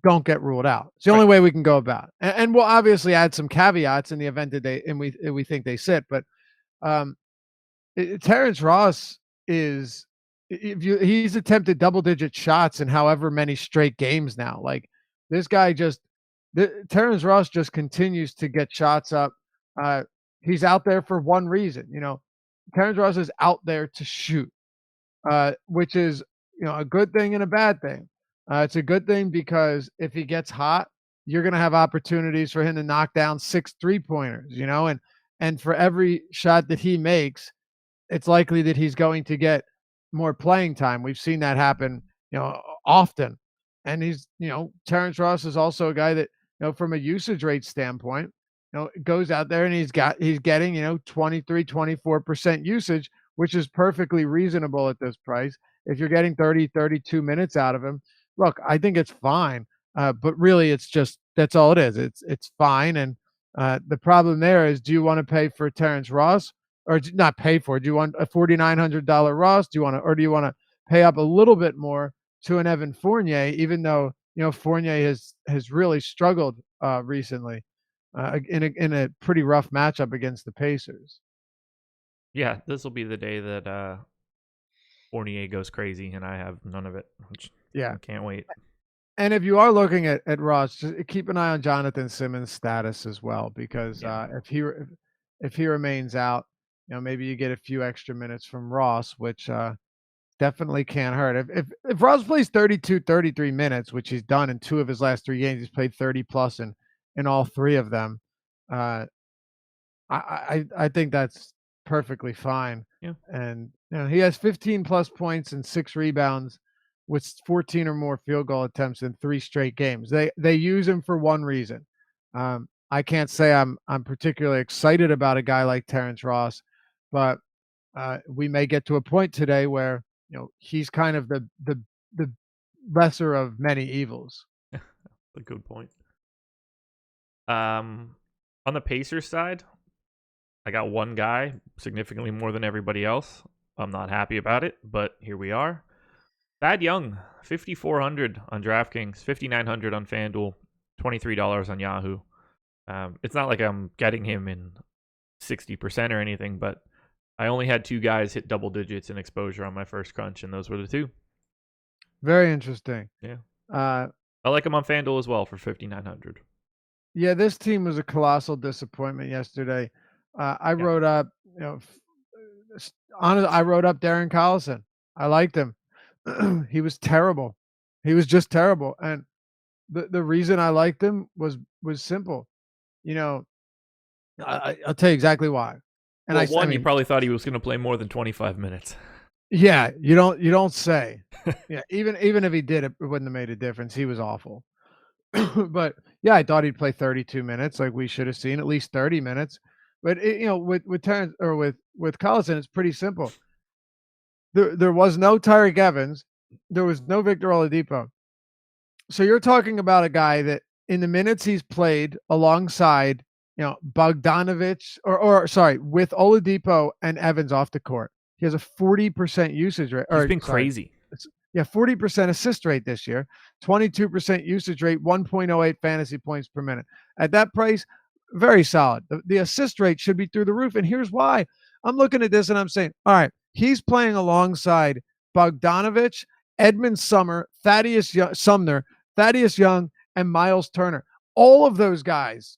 Speaker 1: don't get ruled out. It's the only way we can go about it. And we'll obviously add some caveats in the event that we think they sit. But Terrence Ross he's attempted double-digit shots in however many straight games now. Like, this guy Terrence Ross just continues to get shots up. He's out there for one reason. Terrence Ross is out there to shoot, which is, a good thing and a bad thing. It's a good thing because if he gets hot, you're going to have opportunities for him to knock down 6 3-pointers, and for every shot that he makes, it's likely that he's going to get more playing time. We've seen that happen, often. And Terrence Ross is also a guy that, from a usage rate standpoint, goes out there and he's getting, 23, 24% usage, which is perfectly reasonable at this price. If you're getting 30, 32 minutes out of him, look, I think it's fine. But really, it's just, that's all it is. It's fine. And the problem there is, do you want to pay for Terrence Ross, or not pay for it? Do you want a $4,900 Ross? Do you want to pay up a little bit more to an Evan Fournier, even though, Fournier has really struggled recently in a pretty rough matchup against the Pacers.
Speaker 2: Yeah, this will be the day that Fournier goes crazy, and I have none of it. I can't wait.
Speaker 1: And if you are looking at Ross, just keep an eye on Jonathan Simmons' status as well, because if he remains out, maybe you get a few extra minutes from Ross, which definitely can't hurt. If Ross plays 32, 33 minutes, which he's done in 2 of his last 3 games, he's played 30 plus in all 3 of them. I think that's perfectly fine.
Speaker 2: Yeah.
Speaker 1: And he has 15 plus points and 6 rebounds with 14 or more field goal attempts in 3 straight games. They use him for one reason. I can't say I'm particularly excited about a guy like Terrence Ross, but we may get to a point today where he's kind of the lesser of many evils.
Speaker 2: A good point. On the Pacers side, I got one guy, significantly more than everybody else. I'm not happy about it, but here we are. Thad Young, 5,400 on DraftKings, 5,900 on FanDuel, $23 on Yahoo. It's not like I'm getting him in 60% or anything, but I only had 2 guys hit double digits in exposure on my first crunch, and those were the 2.
Speaker 1: Very interesting.
Speaker 2: Yeah.
Speaker 1: Uh,
Speaker 2: I like him on FanDuel as well for 5,900.
Speaker 1: Yeah, this team was a colossal disappointment yesterday. I
Speaker 2: Yeah.
Speaker 1: wrote up, I wrote up Darren Collison. I liked him. He was terrible. He was just terrible. And the reason I liked him was simple. You know, I'll tell you exactly why. And
Speaker 2: Well,
Speaker 1: I
Speaker 2: you
Speaker 1: mean,
Speaker 2: probably thought he was going to play more than 25 minutes.
Speaker 1: yeah, you don't say. Yeah, even if he did, it wouldn't have made a difference. He was awful. But yeah, I thought he'd play 32 minutes, like we should have seen at least 30 minutes. But with Terrence or with Collison, it's pretty simple. There was no Tyreek Evans, there was no Victor Oladipo. So you're talking about a guy that in the minutes he's played alongside, Bogdanovich or sorry, with Oladipo and Evans off the court, he has a 40% usage rate.
Speaker 2: He's
Speaker 1: Or
Speaker 2: been
Speaker 1: sorry,
Speaker 2: crazy.
Speaker 1: yeah, 40% assist rate this year, 22% usage rate, 1.08 fantasy points per minute. At that price, very solid. The assist rate should be through the roof. And here's why. I'm looking at this and I'm saying, all right, he's playing alongside Bogdanovich, Edmund Sumner, Thaddeus Young, and Miles Turner. All of those guys,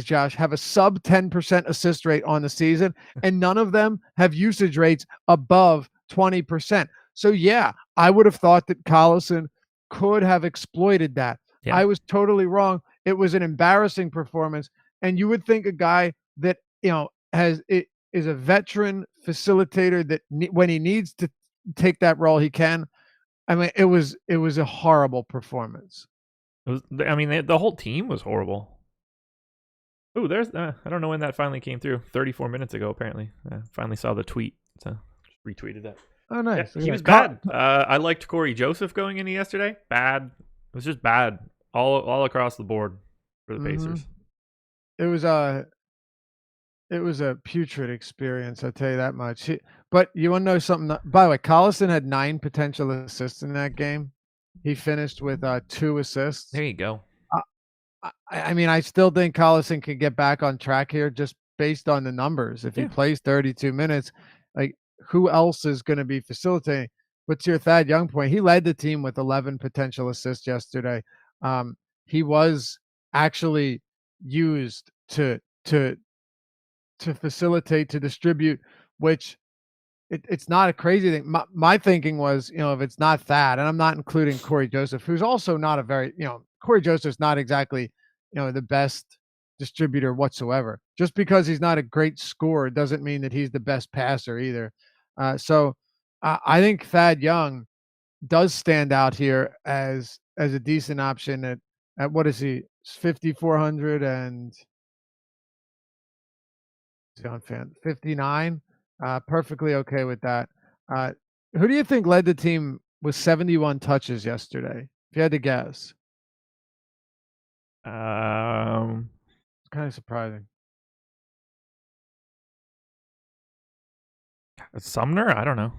Speaker 1: Josh, have a sub 10% assist rate on the season, and none of them have usage rates above 20%. So, yeah, I would have thought that Collison could have exploited that.
Speaker 2: Yeah.
Speaker 1: I was totally wrong. It was an embarrassing performance. And you would think a guy that, is a veteran facilitator that when he needs to take that role, he can. I mean, it was a horrible performance.
Speaker 2: The whole team was horrible. Oh, there's I don't know when that finally came through. 34 minutes ago, apparently. Finally saw the tweet, so just retweeted that.
Speaker 1: Oh, nice.
Speaker 2: Yeah, he was bad. I liked Corey Joseph going into yesterday. Bad. It was just bad all across the board for the Pacers.
Speaker 1: It was a putrid experience, I'll tell you that much. But you want to know something? By the way, Collison had 9 potential assists in that game. He finished with 2 assists.
Speaker 2: There you go.
Speaker 1: I mean, I still think Collison can get back on track here just based on the numbers. If he plays 32 minutes, like who else is going to be facilitating? But to your Thad Young point, he led the team with 11 potential assists yesterday. He was actually used to facilitate, to distribute, which it's not a crazy thing. My thinking was, if it's not Thad, and I'm not including Corey Joseph, who's also not a very, Corey Joseph's not exactly, the best distributor whatsoever. Just because he's not a great scorer doesn't mean that he's the best passer either. So I think Thad Young does stand out here as a decent option at what is he, 5,400 and on fan 59. Perfectly okay with that. Who do you think led the team with 71 touches yesterday? If you had to guess.
Speaker 2: It's
Speaker 1: kind of surprising.
Speaker 2: Sumner? I don't know.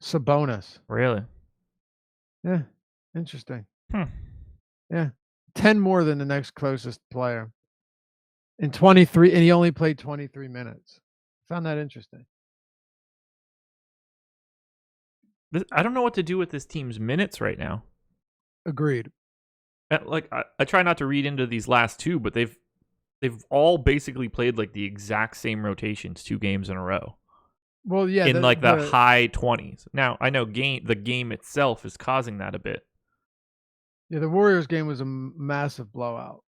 Speaker 1: Sabonis.
Speaker 2: Really?
Speaker 1: Yeah. Interesting.
Speaker 2: Yeah.
Speaker 1: 10 more than the next closest player. In 23, and he only played 23 minutes. Found that interesting.
Speaker 2: I don't know what to do with this team's minutes right now.
Speaker 1: Agreed.
Speaker 2: I try not to read into these last 2, but they've all basically played like the exact same rotations 2 games in a row.
Speaker 1: Well, yeah,
Speaker 2: in the high 20s. Now I know the game itself is causing that a bit.
Speaker 1: Yeah, the Warriors game was a massive blowout.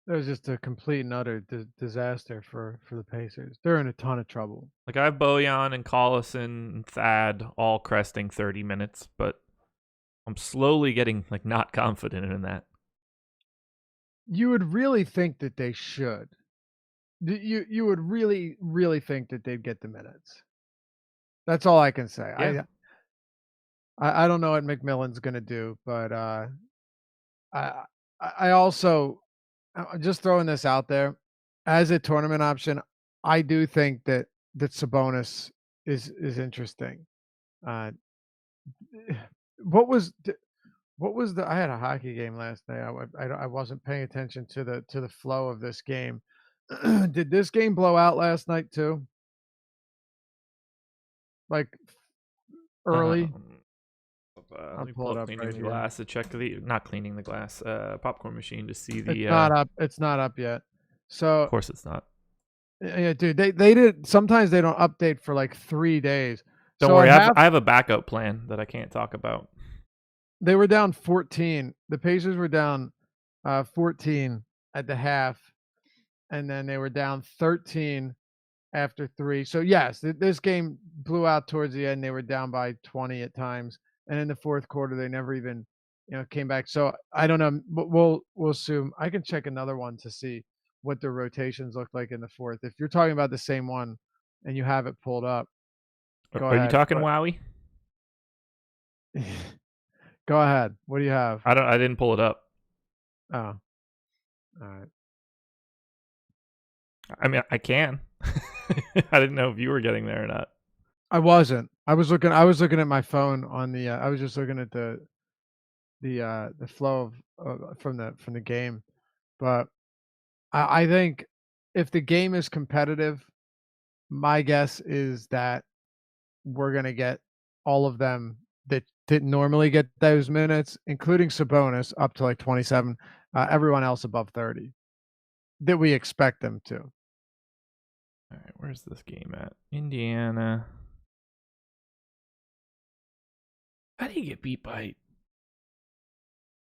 Speaker 1: It was just a complete and utter disaster for the Pacers. They're in a ton of trouble.
Speaker 2: Like I have Bojan and Collison and Thad all cresting 30 minutes, but I'm slowly getting like not confident in that.
Speaker 1: You would really think that they should. You would really think that they'd get the minutes. That's all I can say.
Speaker 2: Yeah.
Speaker 1: I don't know what McMillan's gonna do, but I also just throwing this out there as a tournament option. I do think that Sabonis is interesting. Uh, what was the? I had a hockey game last night. I wasn't paying attention to the flow of this game. Did this game blow out last night too? Like early?
Speaker 2: Let me pull up cleaning the glass to check not cleaning the glass, popcorn machine to see the.
Speaker 1: It's not up. It's not up yet. So
Speaker 2: of course it's not.
Speaker 1: Yeah, dude. They did. Sometimes they don't update for like 3 days.
Speaker 2: Don't worry. I have a backup plan that I can't talk about.
Speaker 1: They were down 14. The Pacers were down 14 at the half, and then they were down 13 after 3. So yes, this game blew out towards the end. They were down by 20 at times, and in the fourth quarter, they never even came back. So I don't know. But we'll assume. I can check another one to see what the rotations look like in the fourth. If you're talking about the same one and you have it pulled up, go ahead.
Speaker 2: Are you talking Wowie?
Speaker 1: Go ahead. What do you have?
Speaker 2: I didn't pull it up.
Speaker 1: Oh. All right.
Speaker 2: I mean, I can. I didn't know if you were getting there or not.
Speaker 1: I wasn't. I was looking at my phone on the I was just looking at the flow of from the game. But I think if the game is competitive, my guess is that we're going to get all of them that didn't normally get those minutes, including Sabonis, up to like 27. Everyone else above 30 that we expect them to.
Speaker 2: All right, where's this game at? Indiana. How do you get beat by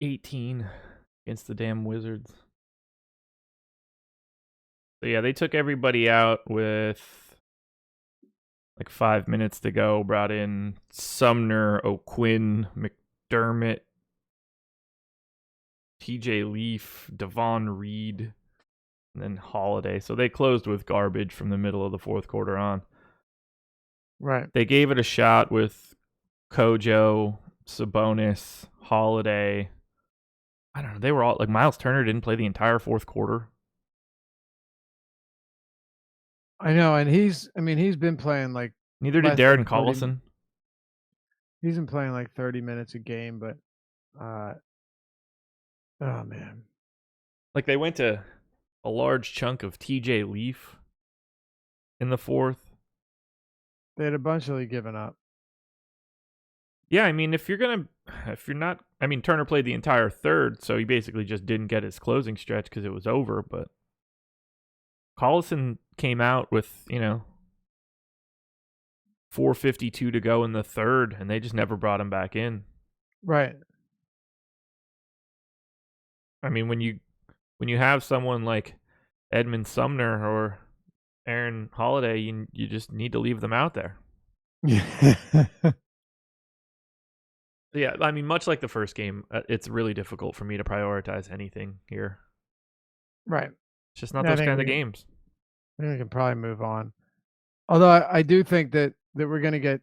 Speaker 2: 18 against the damn Wizards? So yeah, they took everybody out with like 5 minutes to go. Brought in Sumner, O'Quinn, McDermott, TJ Leaf, Devon Reed, and then Holiday. So they closed with garbage from the middle of the fourth quarter on.
Speaker 1: Right.
Speaker 2: They gave it a shot with Kojo, Sabonis, Holiday. I don't know. They were all like Miles Turner didn't play the entire fourth quarter.
Speaker 1: I know, and he's been playing like
Speaker 2: neither did Darren Collison.
Speaker 1: He's been playing like 30 minutes a game, but oh man.
Speaker 2: Like they went to a large chunk of TJ Leaf in the fourth.
Speaker 1: They had a bunch of given up.
Speaker 2: Yeah, I mean, Turner played the entire third, so he basically just didn't get his closing stretch because it was over, but Collison came out with, 4:52 to go in the third, and they just never brought him back in.
Speaker 1: Right.
Speaker 2: I mean, when you have someone like Edmund Sumner or Aaron Holiday, you just need to leave them out there. Yeah, I mean, much like the first game, it's really difficult for me to prioritize anything here.
Speaker 1: Right.
Speaker 2: It's just not those kind of games.
Speaker 1: I think we can probably move on. Although I do think that we're gonna get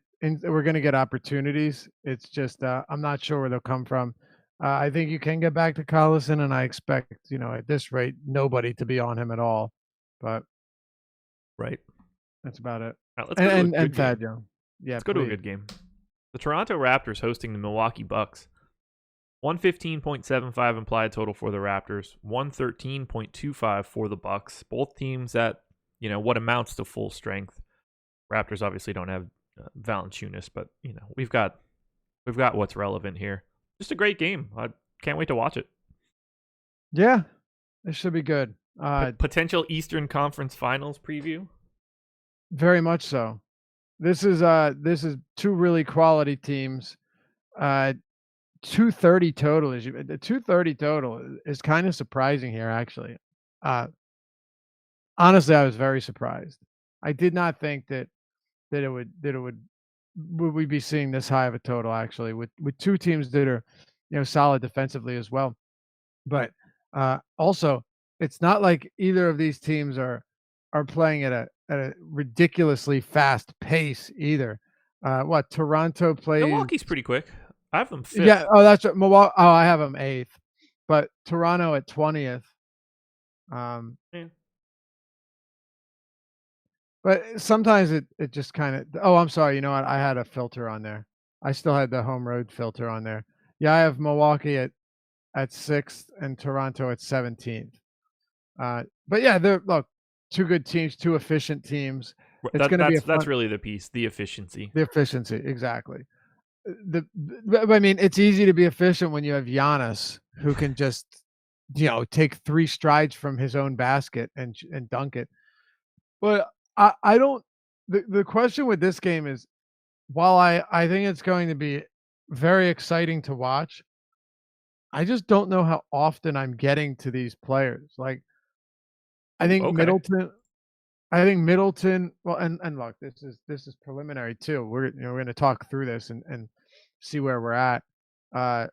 Speaker 1: opportunities. It's just I'm not sure where they'll come from. I think you can get back to Collison, and I expect at this rate nobody to be on him at all. But
Speaker 2: right,
Speaker 1: that's about it.
Speaker 2: Right, let's go
Speaker 1: and Thad Young. Yeah,
Speaker 2: let's go to a good game. The Toronto Raptors hosting the Milwaukee Bucks. 115.75 implied total for the Raptors, 113.25 for the Bucks. Both teams at what amounts to full strength. Raptors obviously don't have Valanciunas, but we've got what's relevant here. Just a great game. I can't wait to watch it.
Speaker 1: Yeah, it should be good.
Speaker 2: Potential Eastern Conference Finals preview.
Speaker 1: Very much so. This is two really quality teams. 230 total is 230 total is kind of surprising here, actually. Uh, honestly, I was very surprised. I did not think that it would we be seeing this high of a total actually with two teams that are, solid defensively as well. But also, it's not like either of these teams are playing at a ridiculously fast pace either. What Toronto plays?
Speaker 2: Milwaukee's pretty quick. I have them
Speaker 1: Yeah.
Speaker 2: fifth.
Speaker 1: Oh, that's what Milwaukee. Oh, I have them eighth, but Toronto at 20th. Um,
Speaker 2: Yeah.
Speaker 1: but sometimes it just kind of. Oh, I'm sorry. You know what? I had a filter on there. I still had the home road filter on there. Yeah, I have Milwaukee at sixth and Toronto at 17th. But yeah, they're look, two good teams, two efficient teams. It's
Speaker 2: That
Speaker 1: going to be a
Speaker 2: that's
Speaker 1: fun
Speaker 2: really the piece, the efficiency.
Speaker 1: the efficiency, exactly. I mean, it's easy to be efficient when you have Giannis who can just, take 3 strides from his own basket and dunk it. But I don't the question with this game is while I think it's going to be very exciting to watch, I just don't know how often I'm getting to these players. Like I
Speaker 2: Ooh,
Speaker 1: think
Speaker 2: okay.
Speaker 1: Middleton, well, and look, this is preliminary too. We're gonna talk through this and see where we're at, uh,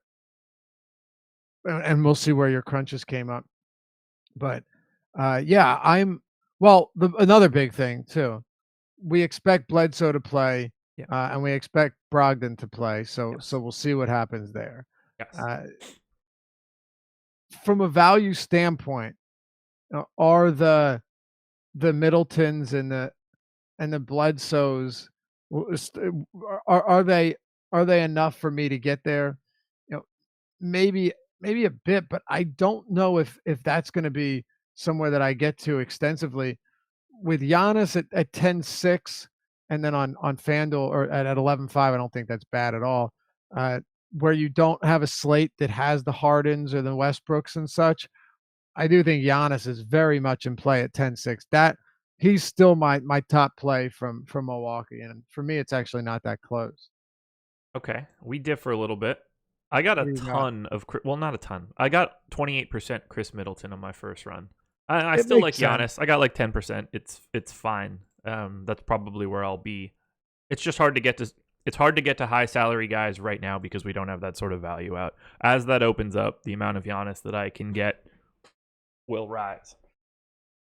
Speaker 1: and we'll see where your crunches came up. But yeah, another big thing too. We expect Bledsoe to play,
Speaker 2: Yeah.
Speaker 1: and we expect Brogdon to play. So
Speaker 2: Yes.
Speaker 1: we'll see what happens there.
Speaker 2: Yes.
Speaker 1: Uh, from a value standpoint, are the Middletons and the Bledsoes, are they enough for me to get there? You know, maybe a bit, but I don't know if that's gonna be somewhere that I get to extensively. With Giannis at 10.6 and then on FanDuel or at 11.5, I don't think that's bad at all. Uh, where you don't have a slate that has the Hardens or the Westbrooks and such, I do think Giannis is very much in play at 10.6. That he's still my top play from Milwaukee, and for me, it's actually not that close.
Speaker 2: Okay. We differ a little bit. I got a
Speaker 1: What do you got?
Speaker 2: ton of well, not a ton. I got 28% Chris Middleton on my first run. I
Speaker 1: It
Speaker 2: still like
Speaker 1: makes sense.
Speaker 2: Giannis. I got like 10%. It's fine. That's probably where I'll be. It's just hard to get to. It's hard to get to high salary guys right now because we don't have that sort of value out. As that opens up, the amount of Giannis that I can get will rise.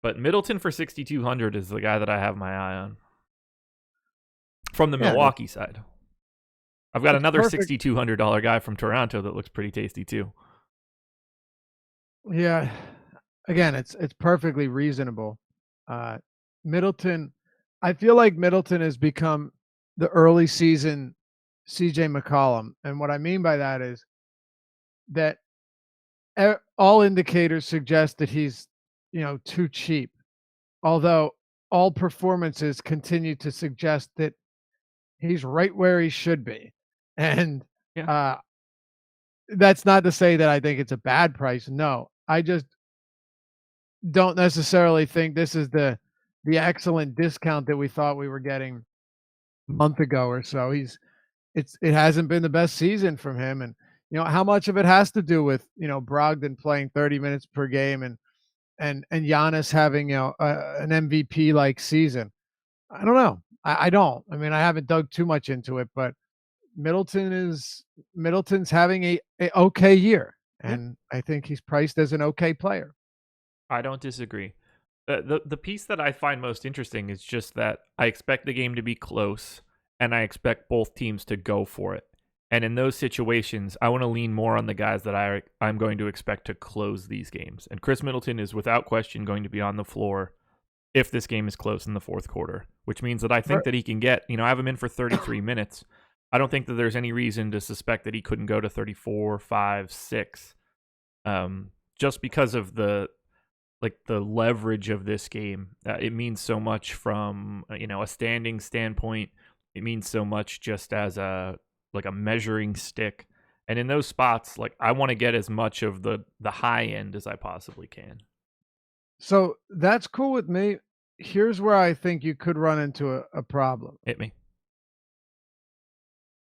Speaker 2: But Middleton for 6,200 is the guy that I have my eye on from the
Speaker 1: Yeah,
Speaker 2: Milwaukee side. I've got
Speaker 1: it's
Speaker 2: another
Speaker 1: perfect.
Speaker 2: $6,200 guy from Toronto that looks pretty tasty too.
Speaker 1: Yeah. Again, it's perfectly reasonable. Uh, Middleton, I feel like Middleton has become the early season CJ McCollum, and what I mean by that is that all indicators suggest that he's, too cheap. Although all performances continue to suggest that he's right where he should be, and
Speaker 2: Yeah.
Speaker 1: uh, that's not to say that I think it's a bad price. No, I just don't necessarily think this is the excellent discount that we thought we were getting a month ago or so. It hasn't been the best season from him, and how much of it has to do with Brogdon playing 30 minutes per game and Giannis having an MVP like season. I don't know. I don't. I mean, I haven't dug too much into it, but Middleton's having a okay year,
Speaker 2: Yeah.
Speaker 1: and I think he's priced as an okay player.
Speaker 2: I don't disagree. The piece that I find most interesting is just that I expect the game to be close and I expect both teams to go for it. And in those situations, I want to lean more on the guys that I'm going to expect to close these games. And Chris Middleton is without question going to be on the floor if this game is close in the fourth quarter, which means that I think that he can get, I have him in for 33 minutes. I don't think that there's any reason to suspect that he couldn't go to 34, 5, 6. Just because of the leverage of this game. It means so much from a standing standpoint. It means so much just as a measuring stick. And in those spots, I want to get as much of the high end as I possibly can.
Speaker 1: So that's cool with me. Here's where I think you could run into a problem.
Speaker 2: Hit me.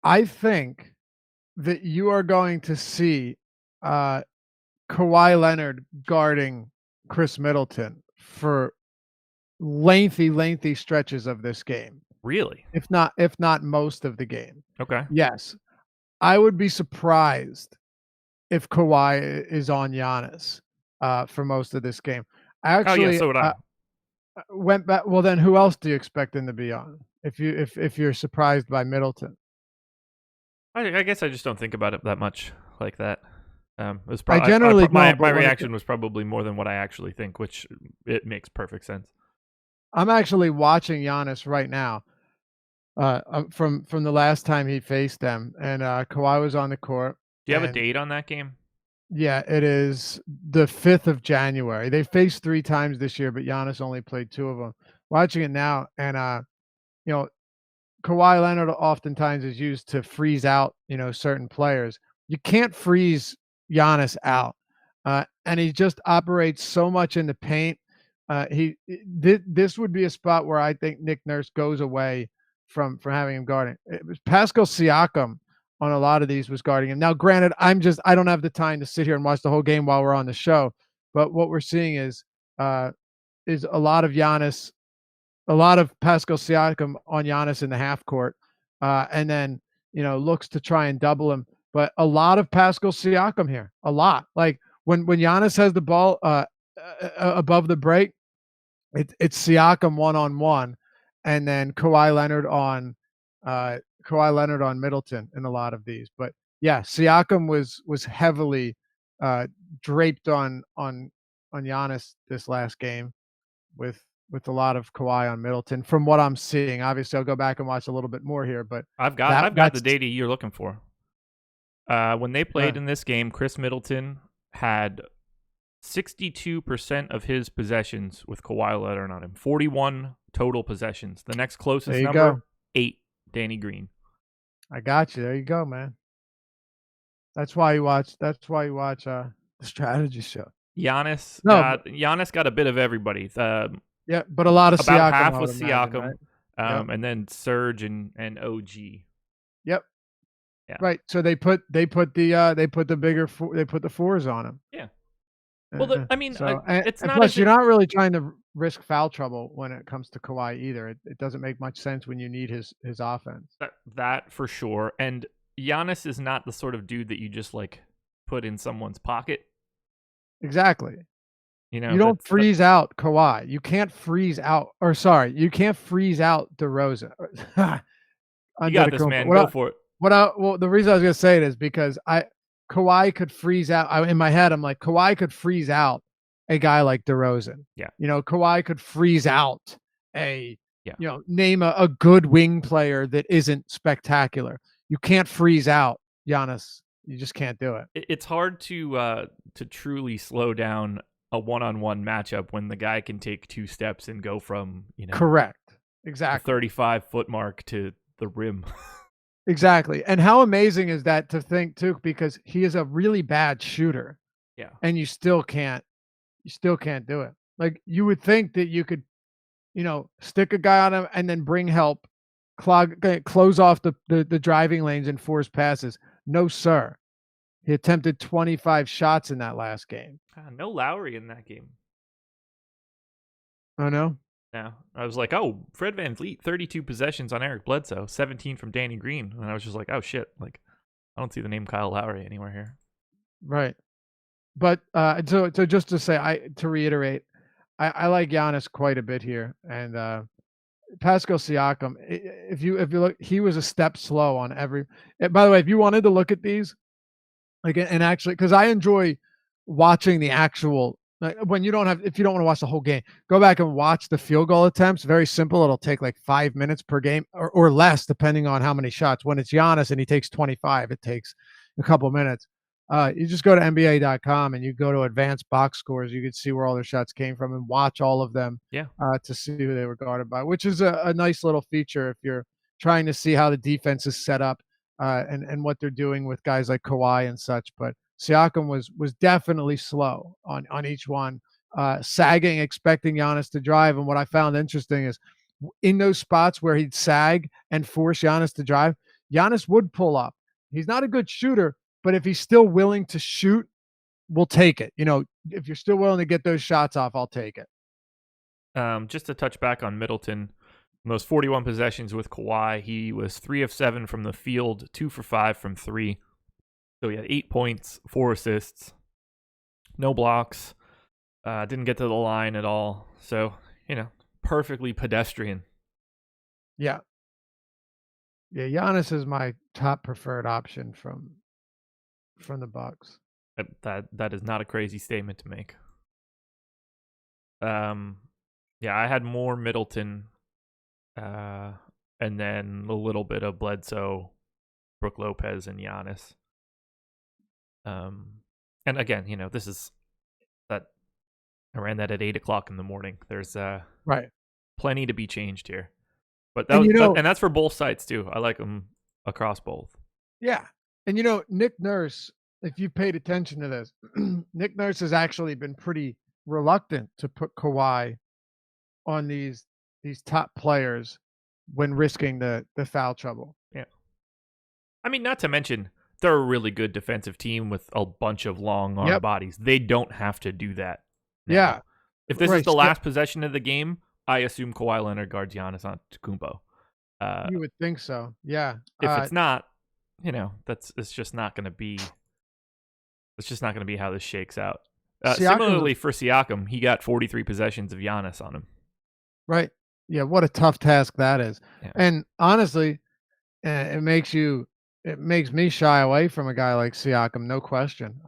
Speaker 1: I think that you are going to see Kawhi Leonard guarding Chris Middleton for lengthy stretches of this game,
Speaker 2: Really?
Speaker 1: if not most of the game.
Speaker 2: Okay.
Speaker 1: Yes, I would be surprised if Kawhi is on Giannis for most of this game. I
Speaker 2: Oh yeah,
Speaker 1: actually
Speaker 2: so would I.
Speaker 1: went back. Well, then who else do you expect him to be on? If you're surprised by Middleton,
Speaker 2: I guess I just don't think about it that much like that. It was
Speaker 1: I generally
Speaker 2: my
Speaker 1: don't. But when
Speaker 2: reaction was probably more than what I actually think, which it makes perfect sense.
Speaker 1: I'm actually watching Giannis right now, from the last time he faced them, and Kawhi was on the court.
Speaker 2: Do you have a
Speaker 1: And
Speaker 2: date on that game?
Speaker 1: yeah, it is the 5th of January. They faced 3 times this year, but Giannis only played 2 of them. Watching it now, and you know, Kawhi Leonard oftentimes is used to freeze out, certain players. You can't freeze Giannis out, and he just operates so much in the paint. This would be a spot where I think Nick Nurse goes away from having him guarding. It was Pascal Siakam on a lot of these was guarding him. Now, granted, I don't have the time to sit here and watch the whole game while we're on the show, but what we're seeing is a lot of Giannis, a lot of Pascal Siakam on Giannis in the half court, and then looks to try and double him. But a lot of Pascal Siakam here, a lot. Like when Giannis has the ball above the break, it's Siakam 1-on-1, and then Kawhi Leonard on Middleton in a lot of these. But yeah, Siakam was heavily draped on Giannis this last game with a lot of Kawhi on Middleton from what I'm seeing. Obviously, I'll go back and watch a little bit more here, but
Speaker 2: I've got the data you're looking for. When they played in this game, Chris Middleton had 62% of his possessions with Kawhi Leonard on him. 41 total possessions. The next closest number, 8, Danny Green.
Speaker 1: I got you. There you go, man. That's why you watch the strategy show.
Speaker 2: Giannis got a bit of everybody.
Speaker 1: Yeah, but a lot of
Speaker 2: about
Speaker 1: Siakam,
Speaker 2: half was Siakam,
Speaker 1: right?
Speaker 2: and then Serge and OG.
Speaker 1: Yep.
Speaker 2: Yeah.
Speaker 1: Right. So they put the fours on him.
Speaker 2: Yeah. Well, I mean, it's not.
Speaker 1: Plus, you're not really trying to risk foul trouble when it comes to Kawhi either. It doesn't make much sense when you need his offense.
Speaker 2: That for sure. And Giannis is not the sort of dude that you just like put in someone's pocket.
Speaker 1: Exactly.
Speaker 2: You
Speaker 1: don't freeze out Kawhi. You can't freeze out, you can't freeze out DeRozan.
Speaker 2: You got this, man. Go for it.
Speaker 1: Well, the reason I was going to say it is because Kawhi could freeze out. In my head, I'm like, Kawhi could freeze out a guy like DeRozan.
Speaker 2: Yeah.
Speaker 1: Kawhi could freeze out name a good wing player that isn't spectacular. You can't freeze out Giannis. You just can't do it.
Speaker 2: It's hard to truly slow down a one-on-one matchup when the guy can take 2 steps and go from,
Speaker 1: correct. Exactly.
Speaker 2: 35-foot mark to the rim.
Speaker 1: Exactly. And how amazing is that to think too, because he is a really bad shooter.
Speaker 2: Yeah.
Speaker 1: And you still can't do it. Like you would think that you could, stick a guy on him and then bring help, close off the driving lanes and force passes. No, sir. He attempted 25 shots in that last game.
Speaker 2: No Lowry in that game.
Speaker 1: Oh, no?
Speaker 2: No. I was like, oh, Fred VanVleet, 32 possessions on Eric Bledsoe, 17 from Danny Green. And I was just like, oh, shit. Like, I don't see the name Kyle Lowry anywhere here.
Speaker 1: Right. But so just to reiterate, I like Giannis quite a bit here. And Pascal Siakam, if you look, he was a step slow on every. By the way, if you wanted to look at these, like, and actually, because I enjoy watching the actual. If you don't want to watch the whole game, go back and watch the field goal attempts. Very simple. It'll take like 5 minutes per game or less, depending on how many shots. When it's Giannis and he takes 25, it takes a couple minutes. You just go to NBA.com and you go to advanced box scores. You can see where all their shots came from and watch all of them.
Speaker 2: Yeah.
Speaker 1: To see who they were guarded by, which is a nice little feature if you're trying to see how the defense is set up and what they're doing with guys like Kawhi and such. But Siakam was definitely slow on each one, sagging, expecting Giannis to drive. And what I found interesting is in those spots where he'd sag and force Giannis to drive, Giannis would pull up. He's not a good shooter, but if he's still willing to shoot, we'll take it. if you're still willing to get those shots off, I'll take it.
Speaker 2: Just to touch back on Middleton, those 41 possessions with Kawhi, he was 3 of 7 from the field, 2 for 5 from 3. So he had 8 points, 4 assists, no blocks, didn't get to the line at all. So, perfectly pedestrian.
Speaker 1: Yeah. Yeah, Giannis is my top preferred option from the Bucks.
Speaker 2: That is not a crazy statement to make. Yeah, I had more Middleton, and then a little bit of Bledsoe, Brook Lopez, and Giannis. And again, this is that I ran that at 8:00 in the morning. There's
Speaker 1: Right.
Speaker 2: plenty to be changed here, but
Speaker 1: And
Speaker 2: that's for both sides too. I like them across both.
Speaker 1: Yeah. And Nick Nurse, if you paid attention to this, Nick Nurse has actually been pretty reluctant to put Kawhi on these top players when risking the foul trouble.
Speaker 2: Yeah. I mean, not to mention they're a really good defensive team with a bunch of long arm bodies. They don't have to do that now.
Speaker 1: Yeah.
Speaker 2: If this is the last possession of the game, I assume Kawhi Leonard guards Giannis Antetokounmpo.
Speaker 1: You would think so. Yeah.
Speaker 2: If it's not, it's just not going to be. It's just not going to be how this shakes out. Similarly for Siakam, he got 43 possessions of Giannis on him.
Speaker 1: Right. Yeah. What a tough task that is. Yeah. And honestly, it makes me shy away from a guy like Siakam, no question.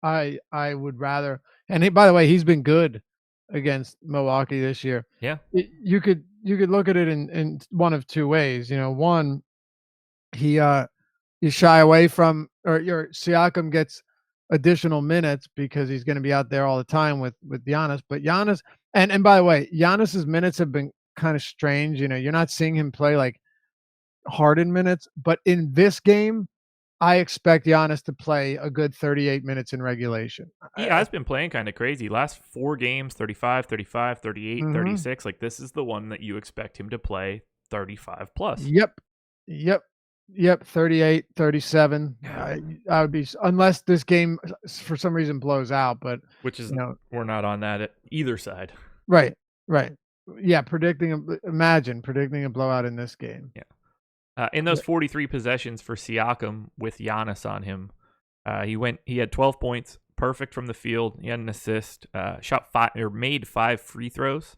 Speaker 1: I would rather. And by the way, he's been good against Milwaukee this year.
Speaker 2: Yeah.
Speaker 1: You could look at it in one of two ways. One, you shy away from, or your Siakam gets additional minutes because he's going to be out there all the time with Giannis. But Giannis, and by the way, Giannis's minutes have been kind of strange. You're not seeing him play like Harden minutes, but in this game, I expect Giannis to play a good 38 minutes in regulation.
Speaker 2: He has been playing kind of crazy. Last 4 games, 35, 35, 38, 36. Like, this is the one that you expect him to play 35 plus.
Speaker 1: Yep. 38, 37. I would be, unless this game for some reason blows out, but
Speaker 2: which is, we're not on that at either side.
Speaker 1: Right. Yeah. Imagine predicting a blowout in this game.
Speaker 2: Yeah. In those 43 possessions for Siakam with Giannis on him, he had 12 points, perfect from the field. He had an assist, made 5 free throws.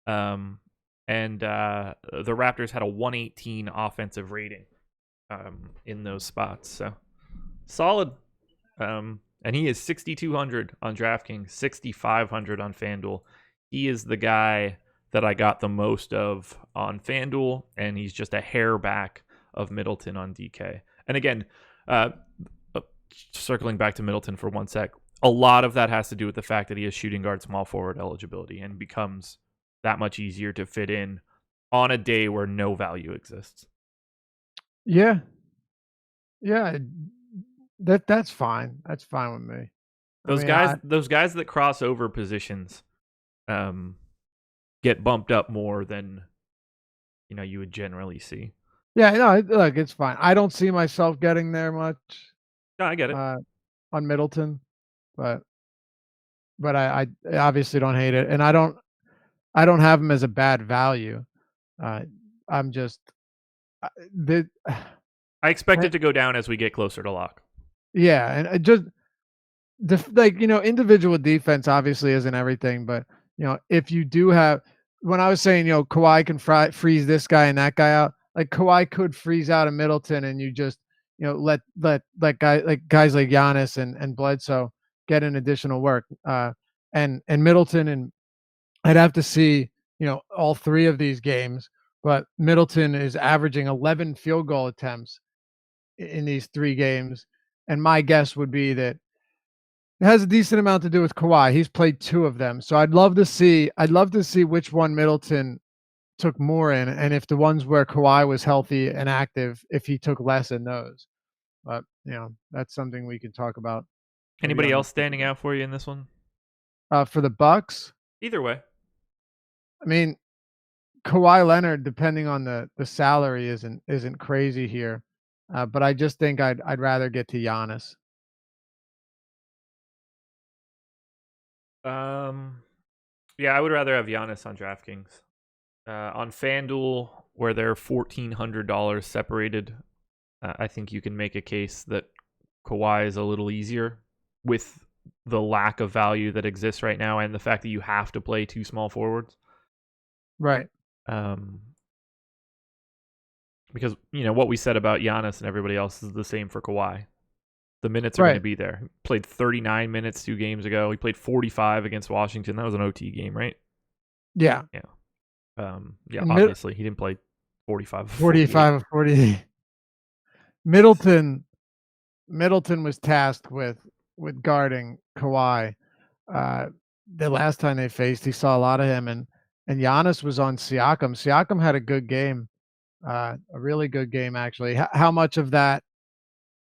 Speaker 2: And the Raptors had a 118 offensive rating in those spots. So solid. And he is 6,200 on DraftKings, 6,500 on FanDuel. He is the guy that I got the most of on FanDuel, and he's just a hair back of Middleton on DK. And again, circling back to Middleton for 1 sec, a lot of that has to do with the fact that he has shooting guard, small forward eligibility, and becomes that much easier to fit in on a day where no value exists.
Speaker 1: Yeah. That's fine. That's fine with me.
Speaker 2: Those guys that cross over positions, get bumped up more than you would generally see.
Speaker 1: Yeah, no, look, it's fine. I don't see myself getting there much.
Speaker 2: No, I get it.
Speaker 1: On Middleton, but I obviously don't hate it, and I don't have him as a bad value. I'm just
Speaker 2: I expect it to go down as we get closer to lock.
Speaker 1: Yeah, and just individual defense obviously isn't everything, but if you do have, when I was saying, Kawhi can freeze this guy and that guy out, like Kawhi could freeze out a Middleton, and you just, let guys like Giannis and Bledsoe get an additional work. And Middleton, and I'd have to see, all 3 of these games, but Middleton is averaging 11 field goal attempts in these 3 games. And my guess would be that it has a decent amount to do with Kawhi. He's played 2 of them. So I'd love to see which one Middleton took more in, and if the ones where Kawhi was healthy and active, if he took less in those. But, that's something we can talk about.
Speaker 2: Anybody else standing out for you in this one?
Speaker 1: For the Bucks?
Speaker 2: Either way.
Speaker 1: I mean, Kawhi Leonard, depending on the salary, isn't crazy here. But I just think I'd rather get to Giannis.
Speaker 2: Yeah, I would rather have Giannis on DraftKings. On FanDuel, where they're $1,400 separated, I think you can make a case that Kawhi is a little easier with the lack of value that exists right now and the fact that you have to play two small forwards.
Speaker 1: Right.
Speaker 2: Because, what we said about Giannis and everybody else is the same for Kawhi. The minutes are going to be there. He played 39 minutes 2 games ago. He played 45 against Washington. That was an OT game, right?
Speaker 1: Yeah.
Speaker 2: Yeah. Obviously, he didn't play 45
Speaker 1: of 48. Middleton was tasked with guarding Kawhi. The last time they faced, he saw a lot of him, and Giannis was on Siakam. Siakam had a good game, a really good game actually. How much of that,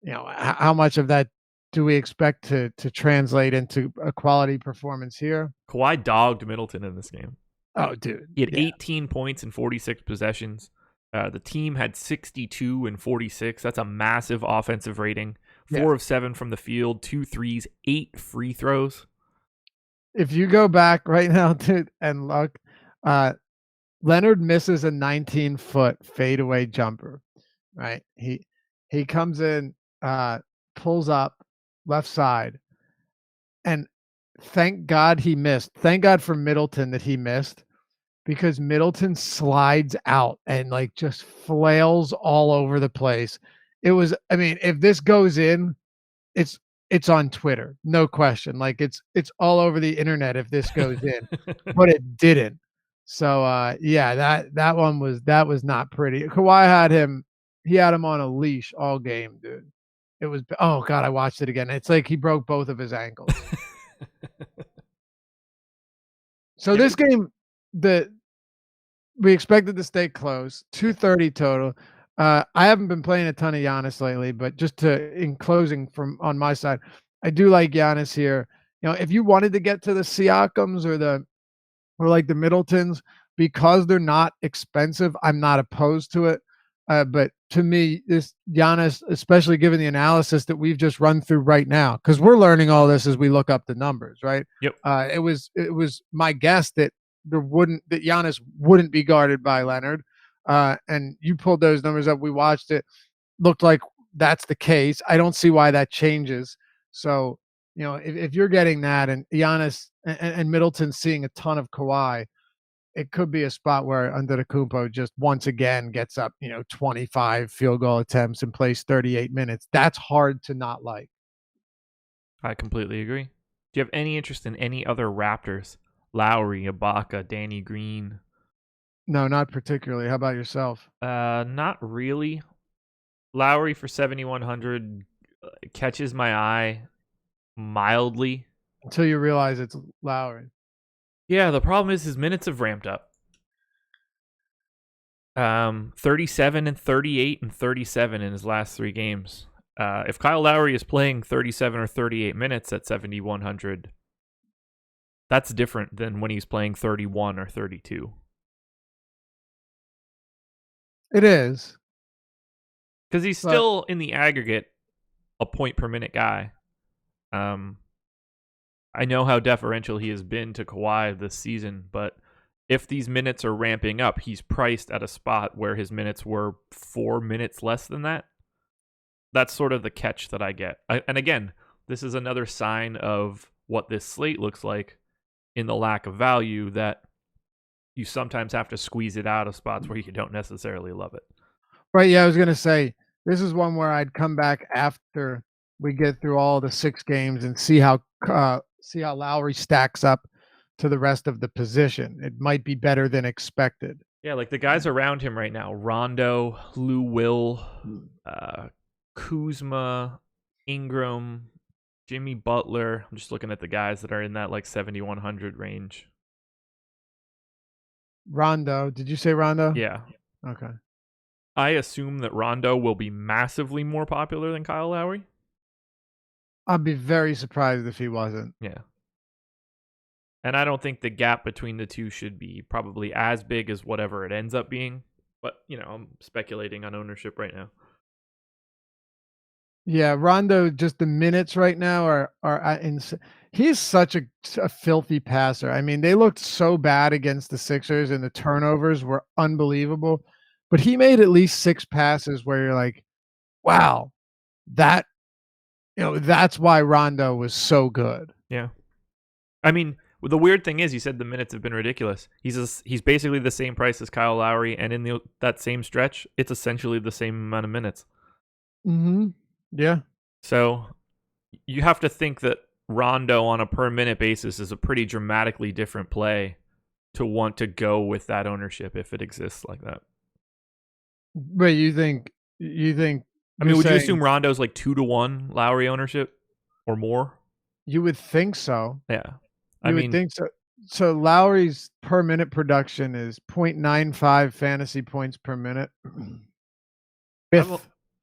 Speaker 1: how much of that do we expect to translate into a quality performance here?
Speaker 2: Kawhi dogged Middleton in this game.
Speaker 1: Oh, dude.
Speaker 2: He had 18 points in 46 possessions. The team had 62 and 46. That's a massive offensive rating. 4 of 7 from the field, 2 threes, 8 free throws.
Speaker 1: If you go back right now, dude, and look, Leonard misses a 19-foot fadeaway jumper, right? He comes in, pulls up left side, and thank God he missed. Thank God for Middleton that he missed, because Middleton slides out and like just flails all over the place. It was, I mean, if this goes in, it's on Twitter, no question. Like it's all over the internet if this goes in, but it didn't. So that one was not pretty. Kawhi had him, he had him on a leash all game, dude. It was, oh God, I watched it again. It's like he broke both of his ankles. So this game, we expected to stay close, 230 total. I haven't been playing a ton of Giannis lately, but just in closing from on my side, I do like Giannis here. If you wanted to get to the Siakams or like the Middletons, because they're not expensive, I'm not opposed to it. But to me, this Giannis, especially given the analysis that we've just run through right now, because we're learning all this as we look up the numbers, right?
Speaker 2: Yep.
Speaker 1: It was my guess that Giannis wouldn't be guarded by Leonard. And you pulled those numbers up. We watched it. Looked like that's the case. I don't see why that changes. So, if you're getting that and Giannis and Middleton seeing a ton of Kawhi, it could be a spot where Antetokounmpo just once again gets up, 25 field goal attempts and plays 38 minutes. That's hard to not like.
Speaker 2: I completely agree. Do you have any interest in any other Raptors? Lowry, Ibaka, Danny Green?
Speaker 1: No, not particularly. How about yourself?
Speaker 2: Not really. Lowry for 7,100 catches my eye mildly.
Speaker 1: Until you realize it's Lowry.
Speaker 2: Yeah, the problem is his minutes have ramped up. 37 and 38 and 37 in his last 3 games. If Kyle Lowry is playing 37 or 38 minutes at 7,100, that's different than when he's playing 31 or 32.
Speaker 1: It is.
Speaker 2: Because he's still, in the aggregate, a point per minute guy. I know how deferential he has been to Kawhi this season, but if these minutes are ramping up, he's priced at a spot where his minutes were 4 minutes less than that. That's sort of the catch that I get. And again, this is another sign of what this slate looks like in the lack of value, that you sometimes have to squeeze it out of spots where you don't necessarily love it.
Speaker 1: Right, yeah, I was going to say, this is one where I'd come back after we get through all the 6 games and see how Lowry stacks up to the rest of the position. It might be better than expected.
Speaker 2: Yeah, like the guys around him right now, Rondo, Lou Will, Kuzma, Ingram, Jimmy Butler. I'm just looking at the guys that are in that like 7,100 range.
Speaker 1: Rondo. Did you say Rondo?
Speaker 2: Yeah.
Speaker 1: Okay.
Speaker 2: I assume that Rondo will be massively more popular than Kyle Lowry.
Speaker 1: I'd be very surprised if he wasn't.
Speaker 2: Yeah. And I don't think the gap between the two should be probably as big as whatever it ends up being. But, I'm speculating on ownership right now.
Speaker 1: Yeah, Rondo, just the minutes right now are He's such a filthy passer. I mean, they looked so bad against the Sixers, and the turnovers were unbelievable. But he made at least 6 passes where you're like, wow, that that's why Rondo was so good.
Speaker 2: Yeah. I mean, the weird thing is, you said the minutes have been ridiculous. He's basically the same price as Kyle Lowry, and in that same stretch, it's essentially the same amount of minutes.
Speaker 1: Mm-hmm. Yeah.
Speaker 2: So you have to think that Rondo on a per minute basis is a pretty dramatically different play to want to go with that ownership if it exists like that.
Speaker 1: But you think
Speaker 2: I mean, would you assume Rondo's like 2-to-1 Lowry ownership or more?
Speaker 1: You would think so.
Speaker 2: Yeah.
Speaker 1: I would think so. So Lowry's per minute production is 0.95 fantasy points per minute.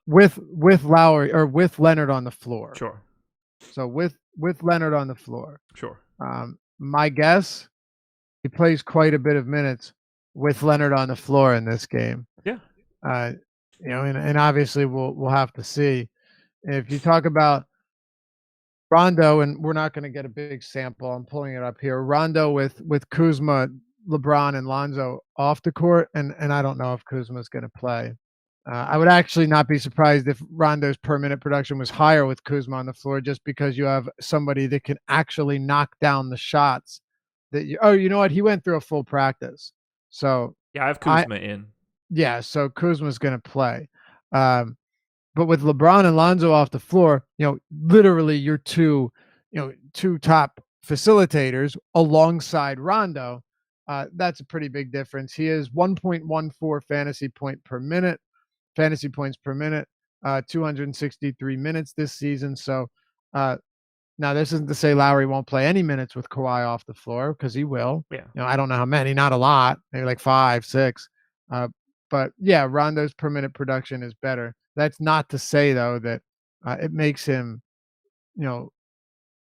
Speaker 1: With Lowry or with Leonard on the floor.
Speaker 2: Sure.
Speaker 1: So with Leonard on the floor.
Speaker 2: Sure.
Speaker 1: My guess, he plays quite a bit of minutes with Leonard on the floor in this game.
Speaker 2: Yeah.
Speaker 1: And obviously we'll have to see. If you talk about Rondo, and we're not going to get a big sample. I'm pulling it up here. Rondo with Kuzma, LeBron, and Lonzo off the court, and I don't know if Kuzma's going to play. I would actually not be surprised if Rondo's per minute production was higher with Kuzma on the floor, just because you have somebody that can actually knock down the shots. You know what? He went through a full practice, so
Speaker 2: yeah, I have Kuzma in.
Speaker 1: Yeah, so Kuzma's going to play. But with LeBron and Lonzo off the floor, literally your two top facilitators alongside Rondo, that's a pretty big difference. He is 1.14 fantasy points per minute, 263 minutes this season. So now this isn't to say Lowry won't play any minutes with Kawhi off the floor, because he will.
Speaker 2: Yeah.
Speaker 1: I don't know how many, not a lot, maybe like 5, 6. But yeah, Rondo's per minute production is better. That's not to say, though, that it makes him,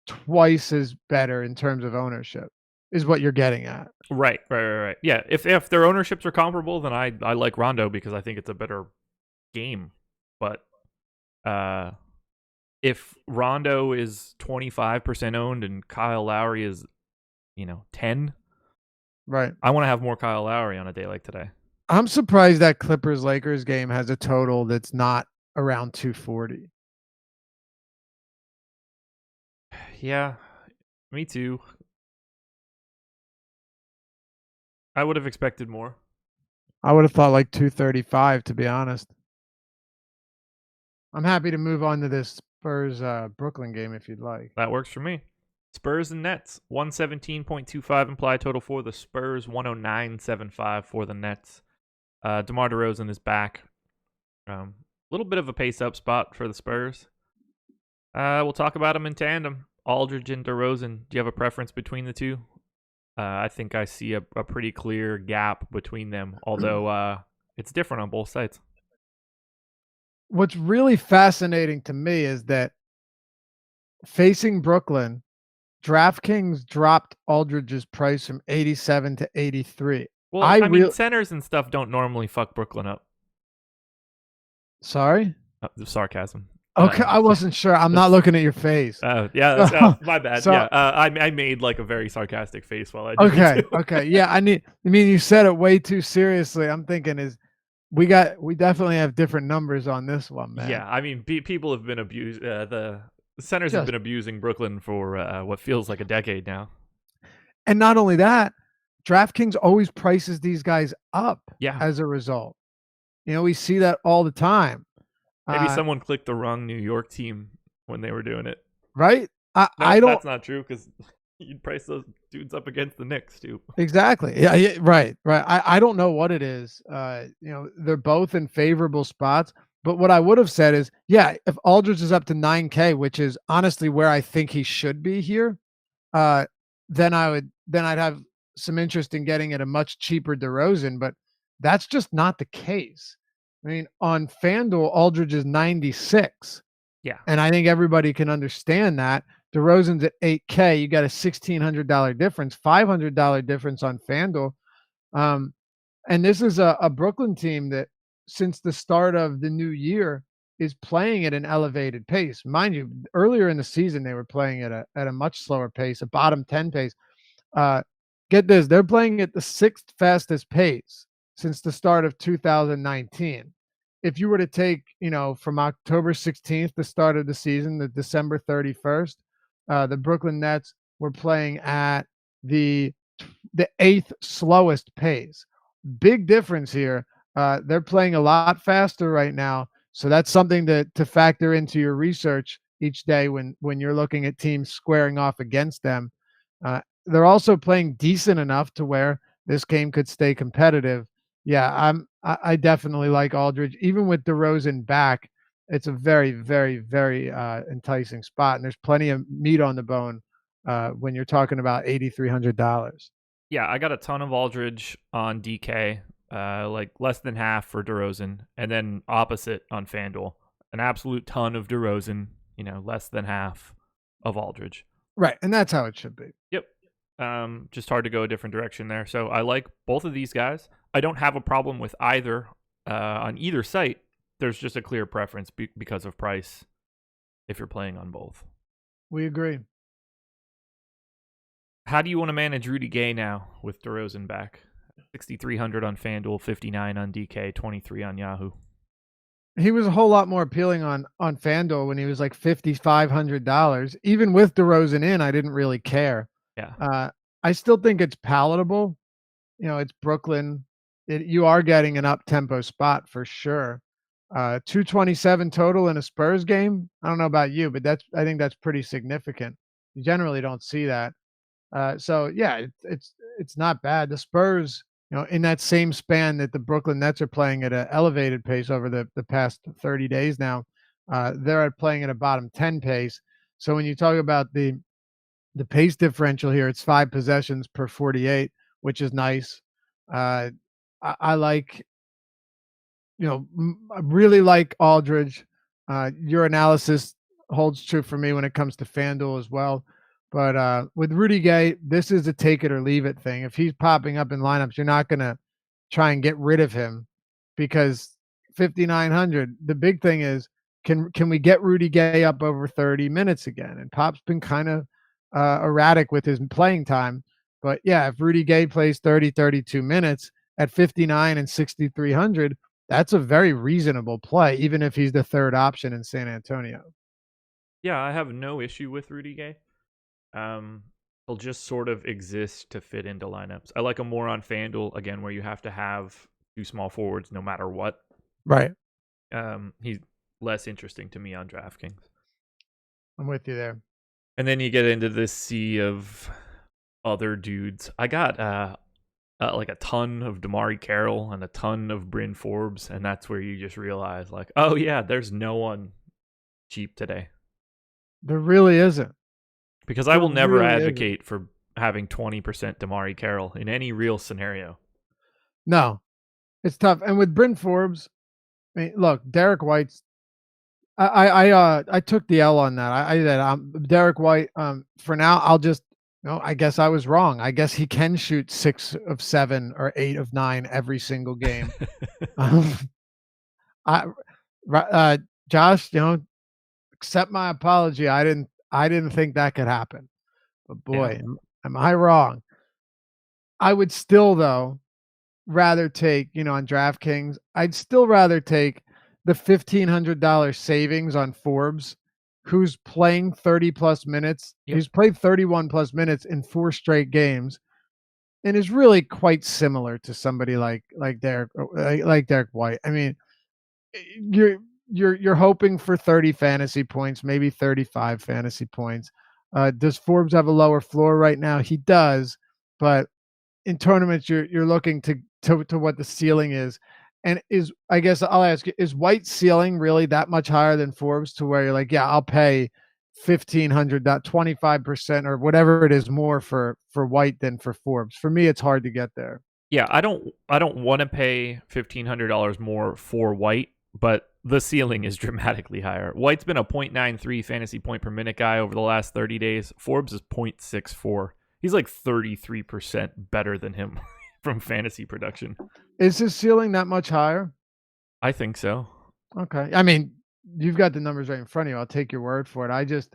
Speaker 1: twice as better in terms of ownership, is what you're getting at.
Speaker 2: Right. Yeah, if their ownerships are comparable, then I like Rondo because I think it's a better game. But if Rondo is 25% owned and Kyle Lowry is, 10,
Speaker 1: right,
Speaker 2: I want to have more Kyle Lowry on a day like today.
Speaker 1: I'm surprised that Clippers-Lakers game has a total that's not around 240.
Speaker 2: Yeah, me too. I would have expected more.
Speaker 1: I would have thought like 235, to be honest. I'm happy to move on to this Spurs Brooklyn game if you'd like.
Speaker 2: That works for me. Spurs and Nets, 117.25 implied total for the Spurs, 109.75 for the Nets. DeMar DeRozan is back. A little bit of a pace-up spot for the Spurs. We'll talk about them in tandem. Aldridge and DeRozan, do you have a preference between the two? I think I see a pretty clear gap between them, although it's different on both sides.
Speaker 1: What's really fascinating to me is that facing Brooklyn, DraftKings dropped Aldridge's price from 87 to 83.
Speaker 2: Well, I mean, centers and stuff don't normally fuck Brooklyn up.
Speaker 1: Sorry?
Speaker 2: Sarcasm.
Speaker 1: Okay, I wasn't sure. I'm not looking at your face.
Speaker 2: Yeah, my bad. So, yeah, I made like a very sarcastic face while I did it.
Speaker 1: Okay. Yeah, you said it way too seriously. I'm thinking we definitely have different numbers on this one, man.
Speaker 2: Yeah, I mean, people have been abused. The centers have been abusing Brooklyn for what feels like a decade now.
Speaker 1: And not only that, DraftKings always prices these guys up.
Speaker 2: Yeah.
Speaker 1: As a result, we see that all the time.
Speaker 2: Maybe someone clicked the wrong New York team when they were doing it.
Speaker 1: Right?
Speaker 2: That's not true, because you'd price those dudes up against the Knicks too.
Speaker 1: Exactly. Yeah. Right. I don't know what it is. They're both in favorable spots. But what I would have said is, yeah, if Aldridge is up to 9K, which is honestly where I think he should be here, then I'd have some interest in getting at a much cheaper DeRozan. But that's just not the case. I mean, on FanDuel, Aldridge is 96.
Speaker 2: Yeah. And
Speaker 1: I think everybody can understand that. DeRozan's at 8K. You got a $1,600 difference, $500 difference on FanDuel. And this is a Brooklyn team that, since the start of the new year, is playing at an elevated pace. Mind you, earlier in the season, they were playing at a much slower pace, a bottom 10 pace. Uh, get this, they're playing at the 6th fastest pace since the start of 2019. If you were to take, from October 16th, the start of the season, to December 31st, the Brooklyn Nets were playing at the 8th slowest pace. Big difference here. They're playing a lot faster right now, so that's something to factor into your research each day when you're looking at teams squaring off against them. They're also playing decent enough to where this game could stay competitive. Yeah, I definitely like Aldridge. Even with DeRozan back, it's a very, very, very enticing spot, and there's plenty of meat on the bone when you're talking about $8,300.
Speaker 2: Yeah, I got a ton of Aldridge on DK, like less than half for DeRozan, and then opposite on FanDuel, an absolute ton of DeRozan, less than half of Aldridge.
Speaker 1: Right, and that's how it should be.
Speaker 2: Yep. Just hard to go a different direction there. So I like both of these guys. I don't have a problem with either on either site. There's just a clear preference because of price if you're playing on both.
Speaker 1: We agree.
Speaker 2: How do you want to manage Rudy Gay now with DeRozan back? 6,300 on FanDuel, 59 on DK, 23 on Yahoo.
Speaker 1: He was a whole lot more appealing on FanDuel when he was like $5,500. Even with DeRozan in, I didn't really care.
Speaker 2: Yeah.
Speaker 1: I still think it's palatable. It's Brooklyn. You are getting an up-tempo spot for sure. 227 total in a Spurs game. I don't know about you, but I think that's pretty significant. You generally don't see that. So yeah, it's not bad. The Spurs, in that same span that the Brooklyn Nets are playing at an elevated pace over the past 30 days now, they're playing at a bottom 10 pace. So when you talk about the pace differential here, it's 5 possessions per 48, which is nice. I like, I really like Aldridge. Your analysis holds true for me when it comes to FanDuel as well. But with Rudy Gay, this is a take it or leave it thing. If he's popping up in lineups, you're not going to try and get rid of him because 5,900. The big thing is, can we get Rudy Gay up over 30 minutes again? And Pop's been kind of erratic with his playing time. But yeah, if Rudy Gay plays 32 minutes at 59 and 6,300, that's a very reasonable play, even if he's the third option in San Antonio.
Speaker 2: Yeah, I have no issue with Rudy Gay. He'll just sort of exist to fit into lineups. I like him more on FanDuel, again, where you have to have 2 small forwards no matter what.
Speaker 1: Right.
Speaker 2: He's less interesting to me on DraftKings.
Speaker 1: I'm with you there.
Speaker 2: And then you get into this sea of other dudes. I got like a ton of Damari Carroll and a ton of Bryn Forbes, and that's where you just realize, like, oh yeah, there's no one cheap today.
Speaker 1: There really isn't.
Speaker 2: Because I will never advocate for having 20% Damari Carroll in any real scenario.
Speaker 1: No, it's tough. And with Bryn Forbes, I mean, look, Derek White's. I took the L on that. I said Derek White. For now, I'll just. I guess I was wrong. I guess he can shoot 6 of 7 or 8 of 9 every single game. Josh, accept my apology. I didn't think that could happen. But boy, yeah. Am I wrong? I would still, though, rather take, on DraftKings, I'd still rather take the $1,500 savings on Forbes, who's playing 30-plus minutes. Yep. He's played 31-plus minutes in 4 straight games and is really quite similar to somebody like Derek White. I mean, you're hoping for 30 fantasy points, maybe 35 fantasy points. Does Forbes have a lower floor right now? He does, but in tournaments you're looking to what the ceiling is. And I guess I'll ask you, is White's ceiling really that much higher than Forbes to where you're like, yeah, I'll pay 1,500, 25% or whatever it is more for White than for Forbes? For me, it's hard to get there.
Speaker 2: Yeah, I don't want to pay $1,500 more for White, but the ceiling is dramatically higher. White's been a 0.93 fantasy point per minute guy over the last 30 days. Forbes is 0.64. He's like 33% better than him from fantasy production.
Speaker 1: Is his ceiling that much higher?
Speaker 2: I think so.
Speaker 1: Okay. I mean, you've got the numbers right in front of you. I'll take your word for it.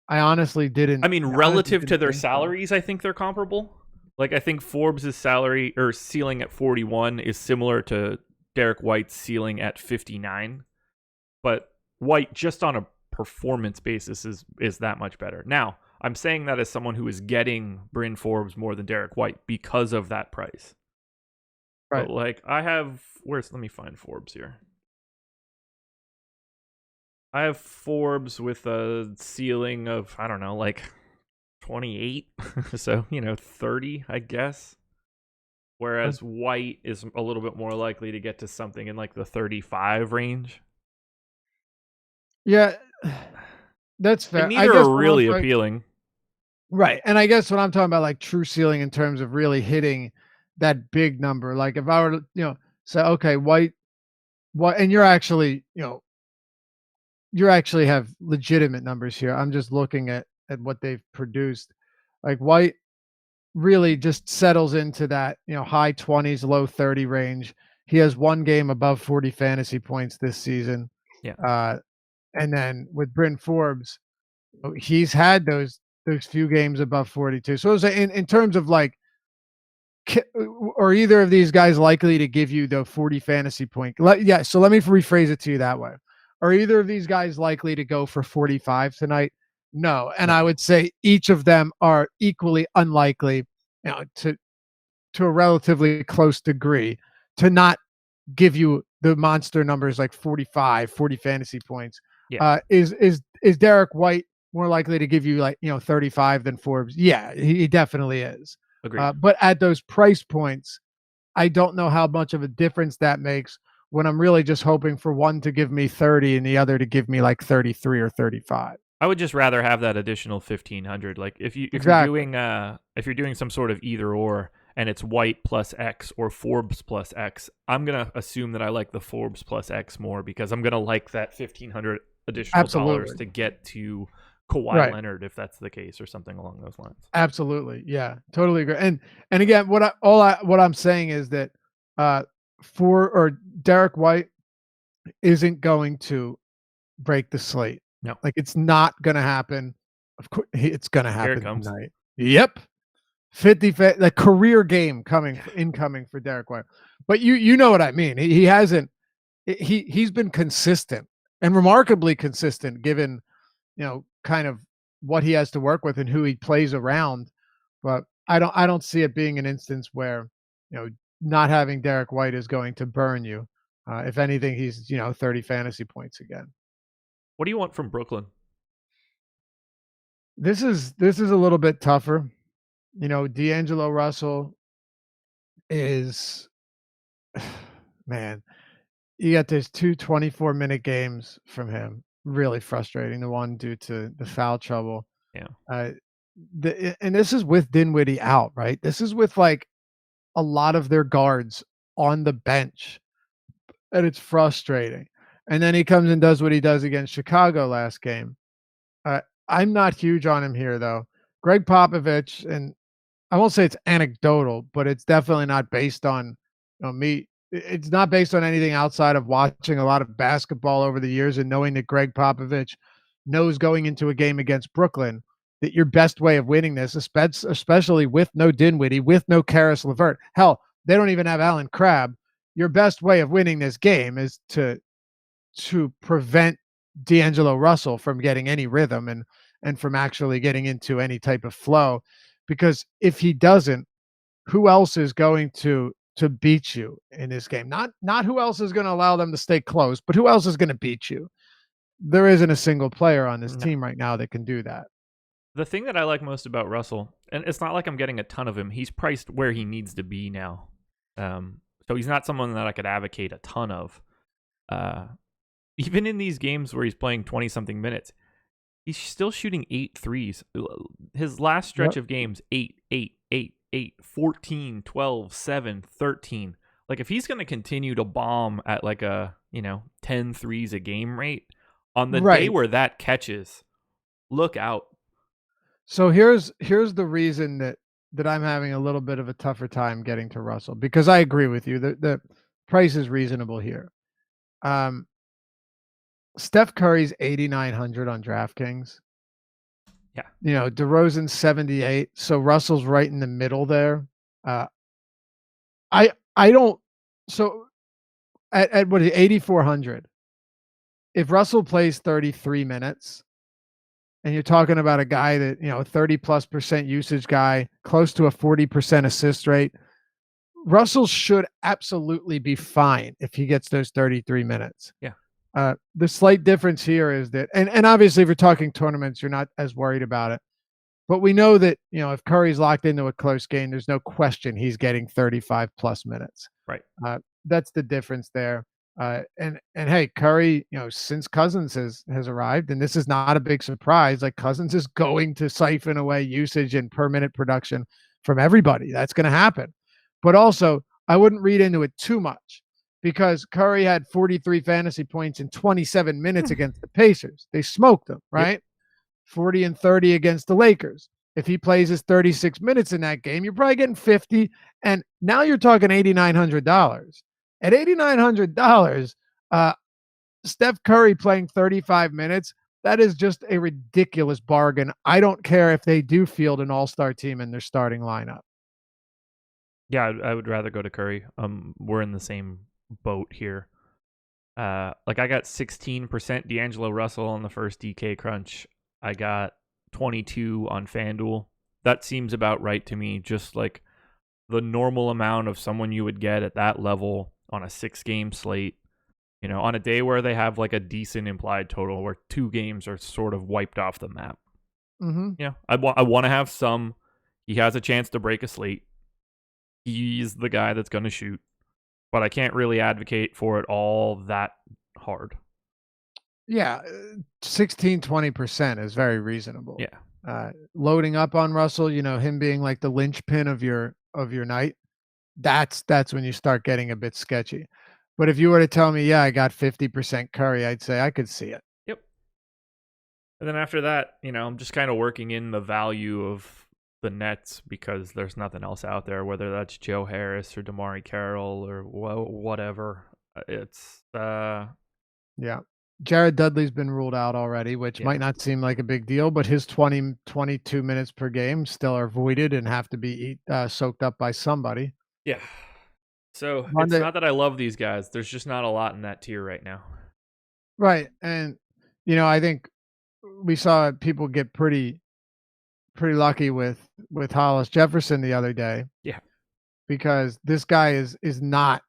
Speaker 1: I honestly didn't.
Speaker 2: I mean,
Speaker 1: I honestly
Speaker 2: relative to
Speaker 1: didn't
Speaker 2: their
Speaker 1: think so.
Speaker 2: salaries, I think they're comparable. Like, I think Forbes' salary or ceiling at 41 is similar to Derek White's ceiling at 59. But White, just on a performance basis, is that much better. Now, I'm saying that as someone who is getting Bryn Forbes more than Derek White because of that price.
Speaker 1: Right.
Speaker 2: But like, I have let me find Forbes here. I have Forbes with a ceiling of, I don't know, like 28. So, 30, I guess. Whereas White is a little bit more likely to get to something in like the 35 range.
Speaker 1: Yeah, that's fair.
Speaker 2: And
Speaker 1: I
Speaker 2: neither
Speaker 1: guess
Speaker 2: are
Speaker 1: what I'm
Speaker 2: really
Speaker 1: talking
Speaker 2: appealing.
Speaker 1: right, and I guess what I'm talking about, like, true ceiling in terms of really hitting that big number, like, if I were to, say, "Okay, White," and you actually have legitimate numbers here. I'm just looking at what they've produced. Like, White really just settles into that, high 20s, low 30 range. He has 1 game above 40 fantasy points this season,
Speaker 2: Yeah.
Speaker 1: uh, and then with Bryn Forbes, he's had those few games above 42. So in terms of like, are either of these guys likely to give you the 40 fantasy point? Yeah. So let me rephrase it to you that way. Are either of these guys likely to go for 45 tonight? No. And
Speaker 2: No.
Speaker 1: I would say each of them are equally unlikely, to a relatively close degree, to not give you the monster numbers like 45, 40 fantasy points.
Speaker 2: Yeah.
Speaker 1: Is Derek White more likely to give you like 35 than Forbes? Yeah, he definitely is.
Speaker 2: Agreed.
Speaker 1: But at those price points, I don't know how much of a difference that makes when I'm really just hoping for one to give me 30 and the other to give me like 33 or 35.
Speaker 2: I would just rather have that additional 1,500. Like, if you're
Speaker 1: Exactly.
Speaker 2: doing some sort of either or, and it's White plus X or Forbes plus X, I'm gonna assume that I like the Forbes plus X more because I'm gonna like that 1,500 additional dollars
Speaker 1: Absolutely.
Speaker 2: to get to Kawhi
Speaker 1: Right.
Speaker 2: Leonard if that's the case or something along those lines.
Speaker 1: Absolutely. Yeah. Totally agree. And again, what I'm saying is that uh Derek White isn't going to break the slate.
Speaker 2: No,
Speaker 1: Like, it's not gonna happen. Of course, it's gonna
Speaker 2: here it
Speaker 1: happen
Speaker 2: comes.
Speaker 1: tonight. Yep. 50 the career game incoming for Derek White. But you know what I mean. He hasn't he's been consistent and remarkably consistent given, kind of what he has to work with and who he plays around. But I don't see it being an instance where, not having Derek White is going to burn you. If anything, he's, 30 fantasy points again.
Speaker 2: What do you want from Brooklyn?
Speaker 1: This is a little bit tougher. D'Angelo Russell is man, you got those 2 24-minute games from him. Really frustrating. The one due to the foul trouble.
Speaker 2: Yeah.
Speaker 1: Uh, and this is with Dinwiddie out, right? This is with like a lot of their guards on the bench, and it's frustrating. And then he comes and does what he does against Chicago last game. Uh, I'm not huge on him here, though. Greg Popovich, and I won't say it's anecdotal, but it's definitely not based on, me. It's not based on anything outside of watching a lot of basketball over the years and knowing that Greg Popovich knows going into a game against Brooklyn that your best way of winning this, especially with no Dinwiddie, with no Karis LeVert, hell, they don't even have Alan Crabb. Your best way of winning this game is to prevent D'Angelo Russell from getting any rhythm and from actually getting into any type of flow. Because if he doesn't, who else is going to beat you in this game? Not who else is going to allow them to stay close, but who else is going to beat you? There isn't a single player on this
Speaker 2: No.
Speaker 1: team right now that can do that.
Speaker 2: The thing that I like most about Russell, and it's not like I'm getting a ton of him, he's priced where he needs to be now. So he's not someone that I could advocate a ton of. Even in these games where he's playing 20-something minutes, he's still shooting 8 threes. His last stretch of games, 8, 8, 8, 8, 14, 12, 7, 13. Like, if he's going to continue to bomb at like a, 10 threes a game rate, on the day where that catches, look out.
Speaker 1: So here's the reason that I'm having a little bit of a tougher time getting to Russell, because I agree with you. The price is reasonable here. Steph Curry's 8,900 on DraftKings.
Speaker 2: Yeah.
Speaker 1: DeRozan's 78, so Russell's right in the middle there. Uh, I don't. So at what is it, 8,400? If Russell plays 33 minutes, and you're talking about a guy that, 30+% usage guy, close to a 40% assist rate, Russell should absolutely be fine if he gets those 33 minutes.
Speaker 2: Yeah.
Speaker 1: The slight difference here is that, and obviously if you're talking tournaments, you're not as worried about it. But we know that, if Curry's locked into a close game, there's no question he's getting 35 plus minutes.
Speaker 2: Right.
Speaker 1: That's the difference there. And hey, Curry, since Cousins has arrived, and this is not a big surprise, like Cousins is going to siphon away usage and per minute production from everybody. That's going to happen. But also, I wouldn't read into it too much because Curry had 43 fantasy points in 27 minutes against the Pacers. They smoked them, right? Yep. 40 and 30 against the Lakers. If he plays his 36 minutes in that game, you're probably getting 50. And now you're talking $8,900. At $8,900, Steph Curry playing 35 minutes, that is just a ridiculous bargain. I don't care if they do field an all-star team in their starting lineup.
Speaker 2: Yeah, I would rather go to Curry. We're in the same boat here. I got 16% D'Angelo Russell on the first DK crunch. I got 22 on FanDuel. That seems about right to me. Just like the normal amount of someone you would get at that level on a 6-game slate. On a day where they have like a decent implied total where 2 games are sort of wiped off the map.
Speaker 1: Mm-hmm.
Speaker 2: Yeah, I want to have some. He has a chance to break a slate. He's the guy that's going to shoot. But I can't really advocate for it all that hard.
Speaker 1: Yeah, 16-20% is very reasonable.
Speaker 2: Yeah.
Speaker 1: Loading up on Russell, him being like the linchpin of your night, that's when you start getting a bit sketchy. But if you were to tell me, yeah, I got 50% Curry, I'd say I could see it.
Speaker 2: Yep. And then after that, I'm just kind of working in the value of the Nets because there's nothing else out there, whether that's Joe Harris or DeMarre Carroll or whatever. It's
Speaker 1: yeah. Jared Dudley's been ruled out already, which might not seem like a big deal, but his 22 minutes per game still are voided and have to be soaked up by somebody.
Speaker 2: Yeah. So it's not that I love these guys. There's just not a lot in that tier right now.
Speaker 1: Right. And, I think we saw people get pretty lucky with Hollis Jefferson the other day.
Speaker 2: Yeah.
Speaker 1: Because this guy is not,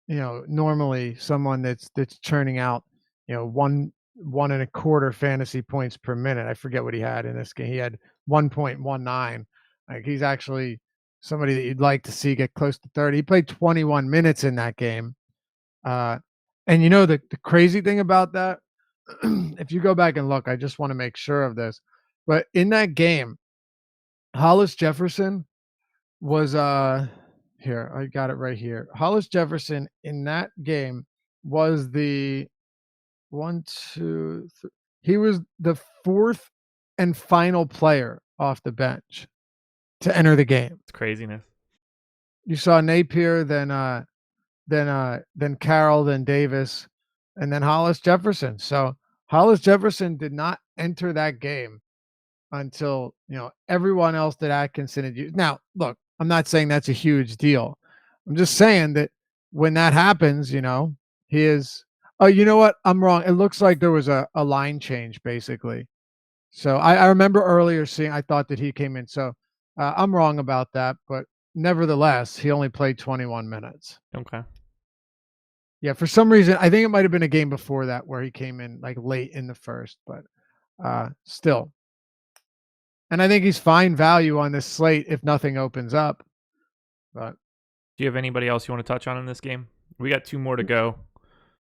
Speaker 1: normally someone that's churning out, 1.25 fantasy points per minute. I forget what he had in this game. He had 1.19. Like he's actually somebody that you'd like to see get close to 30. He played 21 minutes in that game. And the crazy thing about that, if you go back and look, I just want to make sure of this, but in that game, Hollis Jefferson was here, I got it right here. Hollis Jefferson in that game was the 1, 2, 3. He was the 4th and final player off the bench to enter the game.
Speaker 2: It's craziness.
Speaker 1: You saw Napier, then Carroll, then Davis, and then Hollis Jefferson. So Hollis Jefferson did not enter that game until everyone else that Atkinson had used. Now, look, I'm not saying that's a huge deal. I'm just saying that when that happens, he is. Oh, you know what? I'm wrong. It looks like there was a line change basically. So I remember earlier seeing. I thought that he came in. So I'm wrong about that, but nevertheless, he only played 21 minutes.
Speaker 2: Okay.
Speaker 1: Yeah, for some reason, I think it might have been a game before that where he came in like late in the first, but still. And I think he's fine value on this slate if nothing opens up. But
Speaker 2: do you have anybody else you want to touch on in this game? We got 2 more to go.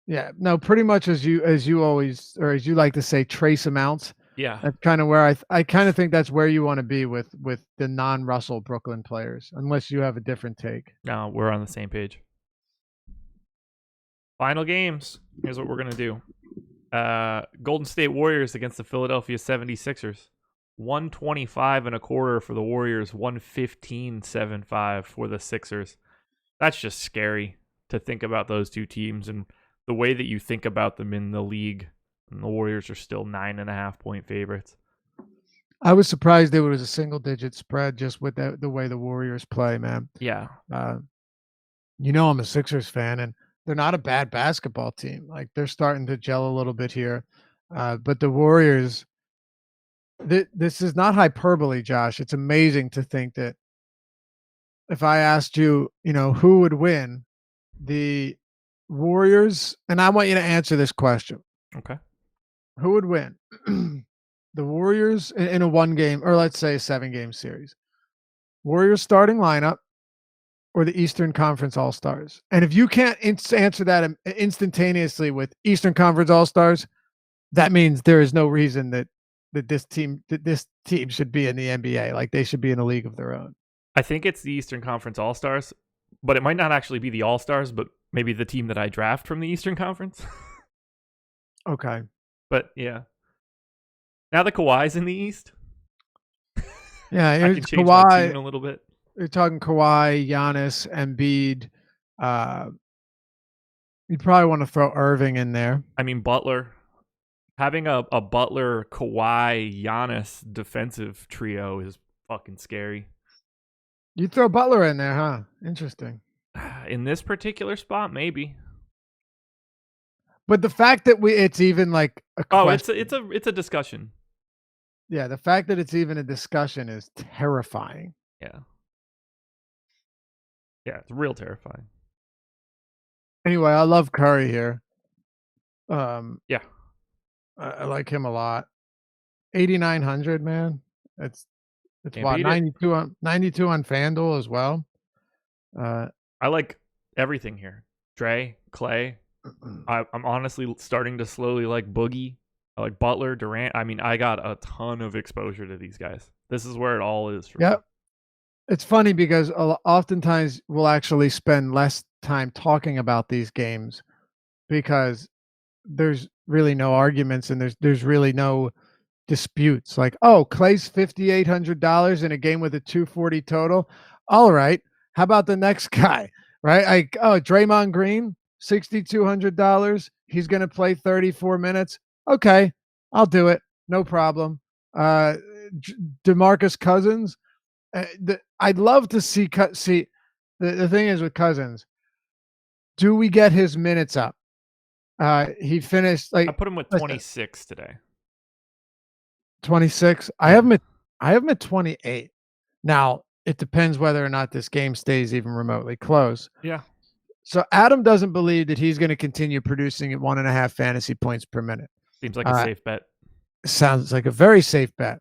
Speaker 1: Yeah, no, pretty much as you always, or as you like to say, trace amounts.
Speaker 2: Yeah,
Speaker 1: that's kind of where I kind of think that's where you want to be with the non-Russell Brooklyn players, unless you have a different take.
Speaker 2: No, we're on the same page. Final games. Here's what we're gonna do. Golden State Warriors against the Philadelphia 76ers. 125.25 for the Warriors, 115.75 for the Sixers. That's just scary to think about those two teams and the way that you think about them in the league. and the Warriors are still 9.5-point favorites.
Speaker 1: I was surprised it was a single-digit spread just with the way the Warriors play, man.
Speaker 2: Yeah.
Speaker 1: I'm a Sixers fan, and they're not a bad basketball team. Like, they're starting to gel a little bit here. But the Warriors, this is not hyperbole, Josh. It's amazing to think that if I asked you, who would win, the Warriors, and I want you to answer this question.
Speaker 2: Okay.
Speaker 1: Who would win? The Warriors in a 1-game, or let's say a 7-game series. Warriors starting lineup or the Eastern Conference All-Stars? And if you can't answer that instantaneously with Eastern Conference All-Stars, that means there is no reason that this team should be in the NBA. Like, they should be in a league of their own.
Speaker 2: I think it's the Eastern Conference All-Stars, but it might not actually be the All-Stars, but maybe the team that I draft from the Eastern Conference.
Speaker 1: Okay.
Speaker 2: But yeah. Now that Kawhi's in the East,
Speaker 1: yeah,
Speaker 2: I can change my team a little bit.
Speaker 1: You're talking Kawhi, Giannis, Embiid. You'd probably want to throw Irving in there.
Speaker 2: I mean, Butler. Having a Butler, Kawhi, Giannis defensive trio is fucking scary.
Speaker 1: You throw Butler in there, huh? Interesting.
Speaker 2: In this particular spot, maybe.
Speaker 1: But the fact that it's even like a question.
Speaker 2: It's a discussion.
Speaker 1: Yeah, the fact that it's even a discussion is terrifying.
Speaker 2: Yeah. Yeah, it's real terrifying. Anyway,
Speaker 1: I love Curry here.
Speaker 2: Yeah.
Speaker 1: I like him a lot. 8,900, man. It's what, 92 on FanDuel as well.
Speaker 2: I like everything here. Dre, Clay. I'm honestly starting to slowly like Boogie. I like Butler, Durant. I mean, I got a ton of exposure to these guys. This is where it all is for me.
Speaker 1: It's funny because oftentimes we'll actually spend less time talking about these games because there's really no arguments and there's really no disputes. Like, oh, Clay's $5,800 in a game with a 240 total. All right. How about the next guy? Right? Like, oh, Draymond Green, $6,200. He's going to play 34 minutes. Okay, I'll do it. No problem. DeMarcus Cousins. I'd love to see. The thing is with Cousins, do we get his minutes up? He finished like
Speaker 2: I put him with 26 today.
Speaker 1: 26. I have him at 28. Now it depends whether or not this game stays even remotely close.
Speaker 2: Yeah.
Speaker 1: So Adam doesn't believe that he's going to continue producing at 1.5 fantasy points per minute.
Speaker 2: Seems like a safe bet.
Speaker 1: Sounds like a very safe bet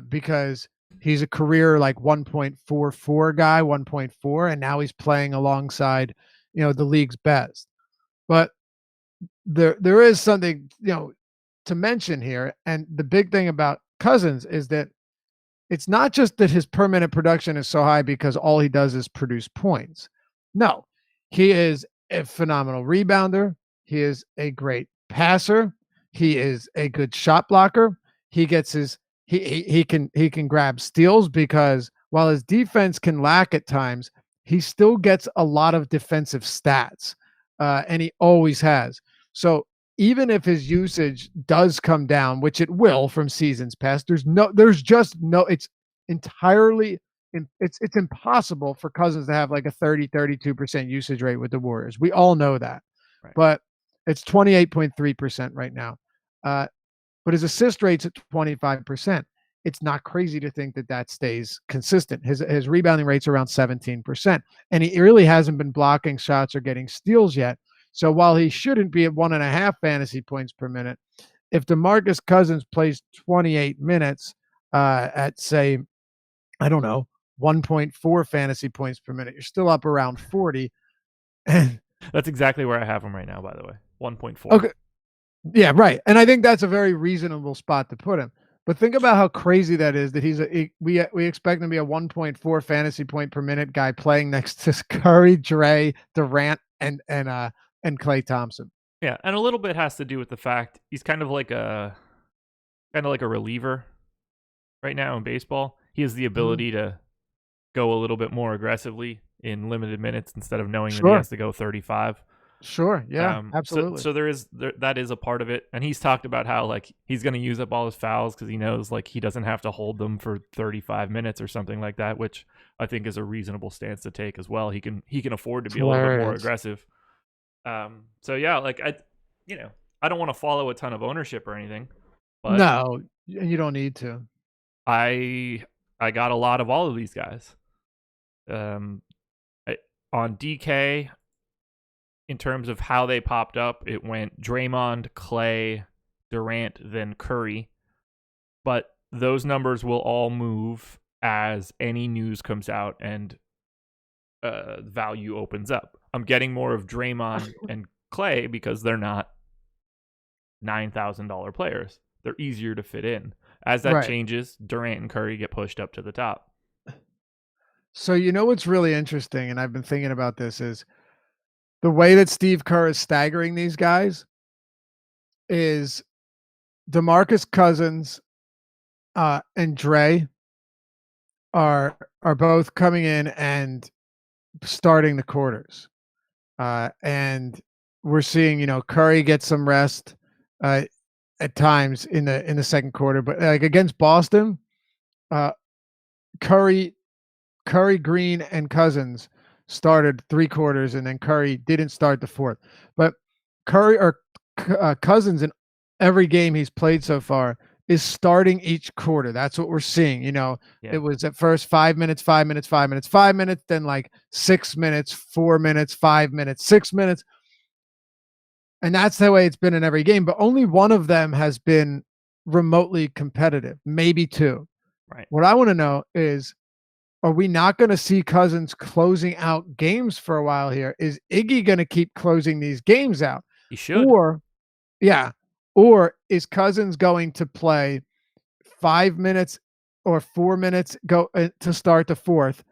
Speaker 1: because he's a career like 1.44 guy, 1.4, and now he's playing alongside, the league's best. But there is something, to mention here. And the big thing about Cousins is that it's not just that his per minute production is so high because all he does is produce points. No, he is a phenomenal rebounder. He is a great passer. He is a good shot blocker. He gets he can grab steals because while his defense can lack at times, he still gets a lot of defensive stats, and he always has. So even if his usage does come down, which it will from seasons past, it's impossible for Cousins to have like a 32% usage rate with the Warriors. We all know that, right. But it's 28.3% right now. But his assist rate's at 25%. It's not crazy to think that stays consistent. His rebounding rate's around 17%, and he really hasn't been blocking shots or getting steals yet. So while he shouldn't be at 1.5 fantasy points per minute, if DeMarcus Cousins plays 28 minutes at, say, I don't know, 1.4 fantasy points per minute, you're still up around 40.
Speaker 2: That's exactly where I have him right now, by the way. 1.4.
Speaker 1: Okay. Yeah, right. And I think that's a very reasonable spot to put him. But think about how crazy that is that we expect him to be a 1.4 fantasy point per minute guy playing next to Curry, Dre, Durant, and Klay Thompson.
Speaker 2: Yeah, and a little bit has to do with the fact he's kind of like a reliever right now in baseball. He has the ability to go a little bit more aggressively in limited minutes instead of knowing that he has to go 35.
Speaker 1: Sure. Yeah,
Speaker 2: So
Speaker 1: absolutely.
Speaker 2: that is a part of it, and he's talked about how like he's going to use up all his fouls because he knows like he doesn't have to hold them for 35 minutes or something like that, which I think is a reasonable stance to take as well. He can afford to
Speaker 1: It's
Speaker 2: be a little bit more
Speaker 1: hilarious.
Speaker 2: aggressive. So yeah, like I don't want to follow a ton of ownership or anything, but
Speaker 1: No, you don't need to.
Speaker 2: I got a lot of all of these guys. Um, on DK, in terms of how they popped up, it went Draymond, Clay, Durant, then Curry. But those numbers will all move as any news comes out and value opens up. I'm getting more of Draymond and Clay because they're not $9,000 players. They're easier to fit in. As that
Speaker 1: Right.
Speaker 2: changes, Durant and Curry get pushed up to the top.
Speaker 1: So you know what's really interesting, and I've been thinking about this, is the way that Steve Kerr is staggering these guys is DeMarcus Cousins and Dre are both coming in and starting the quarters. And we're seeing, Curry get some rest uh, at times in the second quarter, but like against Boston, uh, Curry, Green, and Cousins started 3 quarters, and then Curry didn't start the fourth. But Curry or Cousins in every game he's played so far is starting each quarter. That's what we're seeing. It was at first 5 minutes, 5 minutes, 5 minutes, 5 minutes, then like 6 minutes, 4 minutes, 5 minutes, 6 minutes. And that's the way it's been in every game, but only one of them has been remotely competitive, maybe 2.
Speaker 2: Right.
Speaker 1: What I want to know is, are we not going to see Cousins closing out games for a while here? Is Iggy going to keep closing these games out?
Speaker 2: He should.
Speaker 1: Or is Cousins going to play 5 minutes or 4 minutes to start the fourth,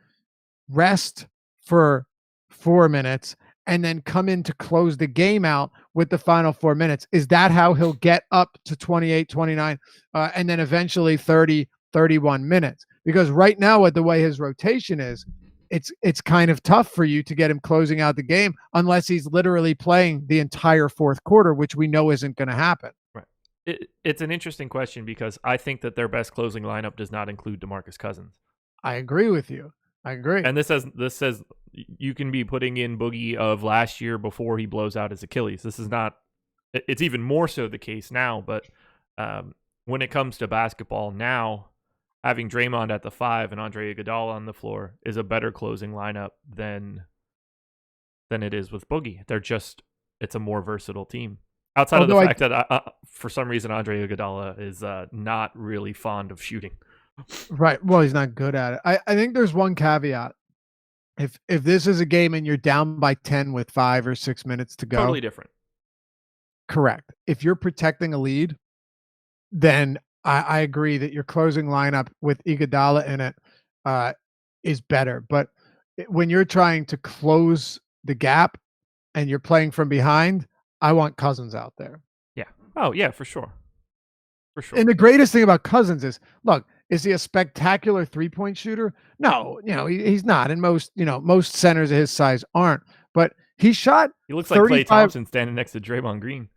Speaker 1: rest for 4 minutes, and then come in to close the game out with the final 4 minutes? Is that how he'll get up to 28, 29, and then eventually 30, 31 minutes? Because right now, with the way his rotation is, it's kind of tough for you to get him closing out the game unless he's literally playing the entire fourth quarter, which we know isn't going to happen.
Speaker 2: Right. It's an interesting question because I think that their best closing lineup does not include DeMarcus Cousins.
Speaker 1: I agree with you. I agree.
Speaker 2: And this says you can be putting in Boogie of last year before he blows out his Achilles. This is not. It's even more so the case now. But when it comes to basketball now, having Draymond at the 5 and Andre Iguodala on the floor is a better closing lineup than it is with Boogie. It's a more versatile team. Outside of the fact that for some reason Andre Iguodala is not really fond of shooting.
Speaker 1: Right. Well, he's not good at it. I think there's one caveat. If this is a game and you're down by 10 with 5 or 6 minutes to go,
Speaker 2: totally different.
Speaker 1: Correct. If you're protecting a lead, then I agree that your closing lineup with Iguodala in it is better. But when you're trying to close the gap and you're playing from behind, I want Cousins out there.
Speaker 2: Yeah. Oh, yeah, for sure. For sure.
Speaker 1: And the greatest thing about Cousins is, look, is he a spectacular three-point shooter? No, he's not. And most centers of his size aren't. But he shot.
Speaker 2: He looks like Klay Thompson standing next to Draymond Green.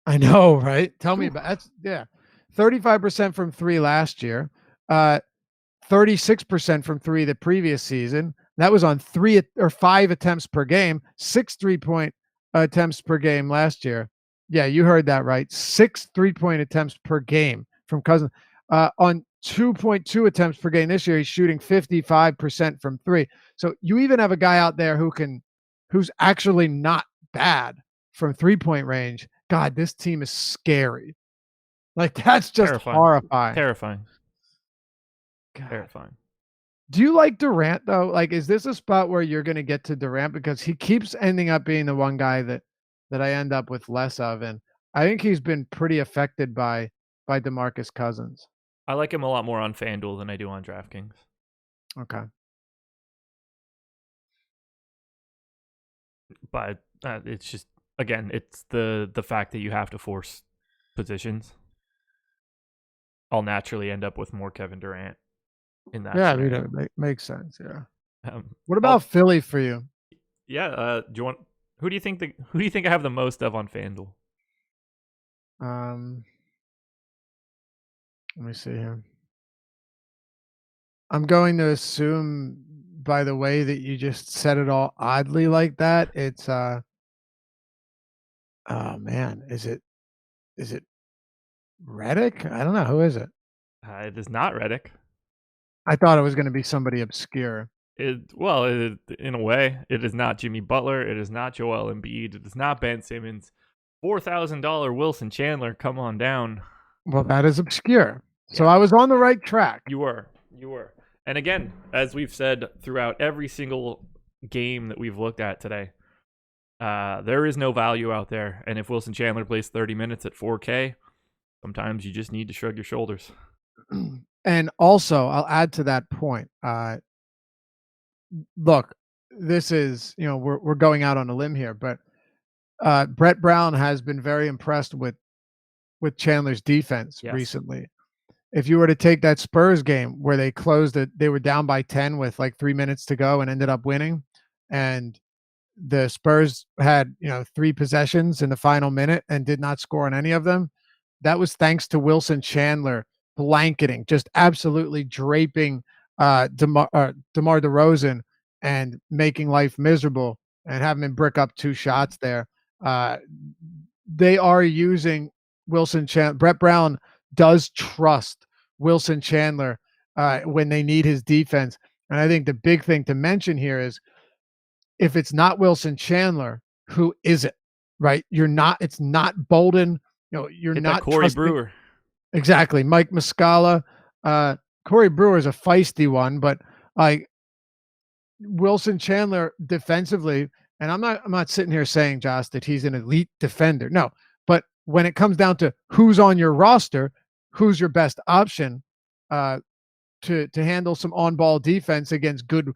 Speaker 1: I know, right? Tell me about that's 35% from 3 last year, 36% from 3 the previous season. That was on 3 or 5 attempts per game, 6 3-point attempts per game last year. Yeah, you heard that right. 6 3-point attempts per game from Cousins. On 2.2 attempts per game this year, he's shooting 55% from 3. So you even have a guy out there who's actually not bad from 3-point range. God, this team is scary. Like, that's just horrifying.
Speaker 2: Terrifying.
Speaker 1: God.
Speaker 2: Terrifying.
Speaker 1: Do you like Durant, though? Like, is this a spot where you're going to get to Durant? Because he keeps ending up being the one guy that I end up with less of. And I think he's been pretty affected by DeMarcus Cousins.
Speaker 2: I like him a lot more on FanDuel than I do on DraftKings.
Speaker 1: Okay.
Speaker 2: But it's just, again, it's the fact that you have to force positions. I'll naturally end up with more Kevin Durant in that.
Speaker 1: Yeah, it makes sense. Yeah. What about Philly for you?
Speaker 2: Yeah. Do you want Who do you think I have the most of on FanDuel?
Speaker 1: Let me see here. I'm going to assume by the way that you just said it all oddly like that, it's oh man, is it Reddick? I don't know. Who is it?
Speaker 2: It is not Redick.
Speaker 1: I thought it was gonna be somebody obscure.
Speaker 2: In a way, it is not Jimmy Butler. It is not Joel Embiid. It is not Ben Simmons. $4,000 Wilson Chandler. Come on down.
Speaker 1: Well, that is obscure. So
Speaker 2: Yeah.
Speaker 1: I was on the right track.
Speaker 2: You were. And again, as we've said throughout every single game that we've looked at today, there is no value out there. And if Wilson Chandler plays 30 minutes at 4K, sometimes you just need to shrug your shoulders.
Speaker 1: And also, I'll add to that point. Look, this is, we're going out on a limb here, but Brett Brown has been very impressed with Chandler's defense
Speaker 2: Yes.
Speaker 1: recently. If you were to take that Spurs game where they closed it, they were down by 10 with like 3 minutes to go and ended up winning. And the Spurs had, 3 possessions in the final minute and did not score on any of them. That was thanks to Wilson Chandler blanketing, just absolutely draping DeMar DeRozan and making life miserable and having him brick up 2 shots there. They are using Wilson Chandler. Brett Brown does trust Wilson Chandler when they need his defense. And I think the big thing to mention here is if it's not Wilson Chandler, who is it? Right? It's not Bolden. You're
Speaker 2: Hit
Speaker 1: not
Speaker 2: that Corey
Speaker 1: trusting,
Speaker 2: Brewer.
Speaker 1: exactly, Mike Muscala. Corey Brewer is a feisty one, but like Wilson Chandler defensively, and I'm not sitting here saying, Josh, that he's an elite defender. No, but when it comes down to who's on your roster, who's your best option to handle some on-ball defense against good,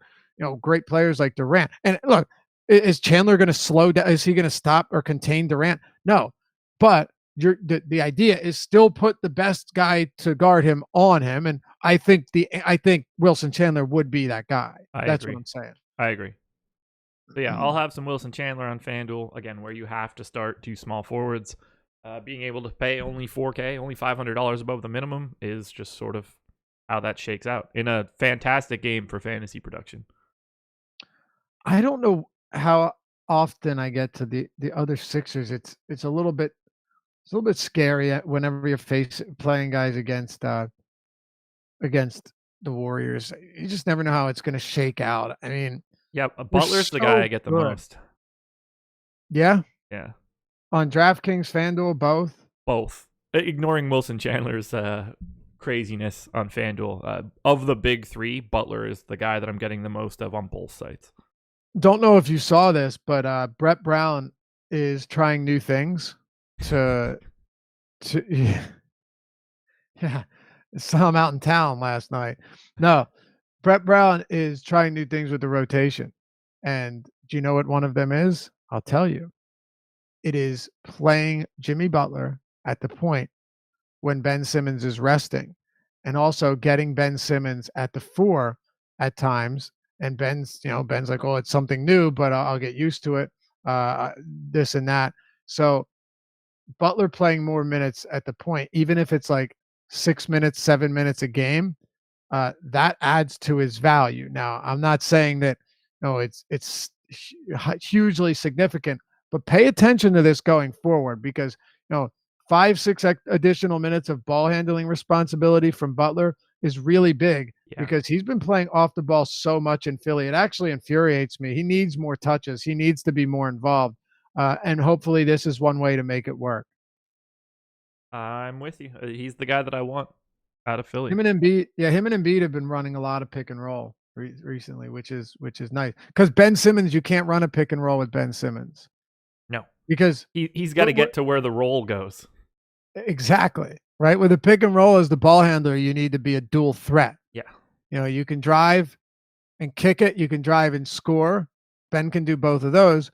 Speaker 1: great players like Durant. And look, is Chandler going to slow down? Is he going to stop or contain Durant? No, but the idea is still put the best guy to guard him on him, and I think Wilson Chandler would be that guy. That's
Speaker 2: agree.
Speaker 1: what I'm saying.
Speaker 2: I agree. But yeah, I'll have some Wilson Chandler on FanDuel again, where you have to start 2 small forwards. Being able to pay only $4K, only $500 above the minimum, is just sort of how that shakes out in a fantastic game for fantasy production.
Speaker 1: I don't know how often I get to the other Sixers. It's a little bit scary whenever you're playing guys against the Warriors. You just never know how it's going to shake out. I mean,
Speaker 2: yeah, Butler's the guy I get the most.
Speaker 1: Yeah.
Speaker 2: Yeah.
Speaker 1: On DraftKings, FanDuel,
Speaker 2: both. Ignoring Wilson Chandler's craziness on FanDuel, of the big 3, Butler is the guy that I'm getting the most of on both sites.
Speaker 1: Don't know if you saw this, but Brett Brown is trying new things to yeah. Saw him out in town last night. No, Brett Brown is trying new things with the rotation. And do you know what one of them is? I'll tell you. It is playing Jimmy Butler at the point when Ben Simmons is resting, and also getting Ben Simmons at the 4 at times. And Ben's like, oh, it's something new, but I'll get used to it. This and that. So Butler playing more minutes at the point, even if it's like 6 minutes, 7 minutes a game, that adds to his value. Now, I'm not saying that it's hugely significant, but pay attention to this going forward because 5-6 additional minutes of ball handling responsibility from Butler is really big because he's been playing off the ball so much in Philly. It actually infuriates me. He needs more touches. He needs to be more involved. And hopefully this is one way to make it work.
Speaker 2: I'm with you. He's the guy that I want out of Philly.
Speaker 1: Him and Embiid have been running a lot of pick and roll recently, which is nice. Because Ben Simmons, you can't run a pick and roll with Ben Simmons.
Speaker 2: No.
Speaker 1: Because
Speaker 2: he's got to get to where the roll goes.
Speaker 1: Exactly. Right? With a pick and roll as the ball handler, you need to be a dual threat.
Speaker 2: Yeah.
Speaker 1: You can drive and kick it. You can drive and score. Ben can do both of those.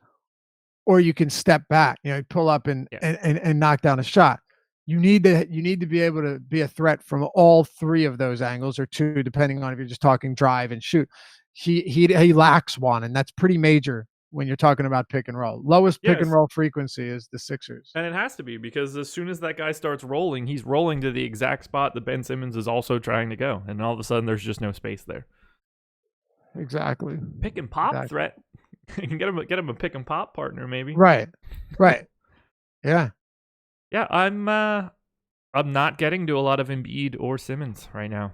Speaker 1: Or you can step back, pull up and knock down a shot. You need to be able to be a threat from all 3 of those angles, or 2, depending on if you're just talking drive and shoot. He lacks one, and that's pretty major when you're talking about pick and roll. Lowest pick and
Speaker 2: Yes.
Speaker 1: roll frequency is the Sixers.
Speaker 2: And it has to be, because as soon as that guy starts rolling, he's rolling to the exact spot that Ben Simmons is also trying to go. And all of a sudden, there's just no space there.
Speaker 1: Exactly.
Speaker 2: Pick and pop
Speaker 1: Exactly.
Speaker 2: threat. You can get him a pick and pop partner, maybe.
Speaker 1: Right. Yeah.
Speaker 2: Yeah, I'm not getting to a lot of Embiid or Simmons right now.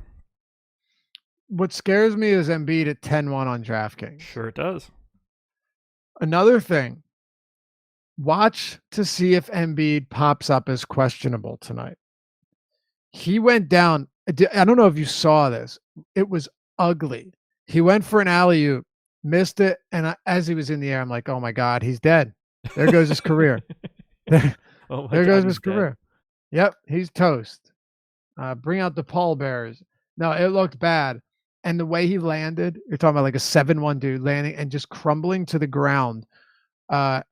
Speaker 1: What scares me is Embiid at 10-1 on DraftKings.
Speaker 2: Sure it does.
Speaker 1: Another thing, watch to see if Embiid pops up as questionable tonight. He went down. I don't know if you saw this. It was ugly. He went for an alley-oop, missed it, and as he was in the air, I'm like, oh my God, he's dead. There goes his career. There goes his career. Yep, he's toast. Bring out the pallbearers. No, it looked bad. And the way he landed, you're talking about like a 7-1 dude landing and just crumbling to the ground. And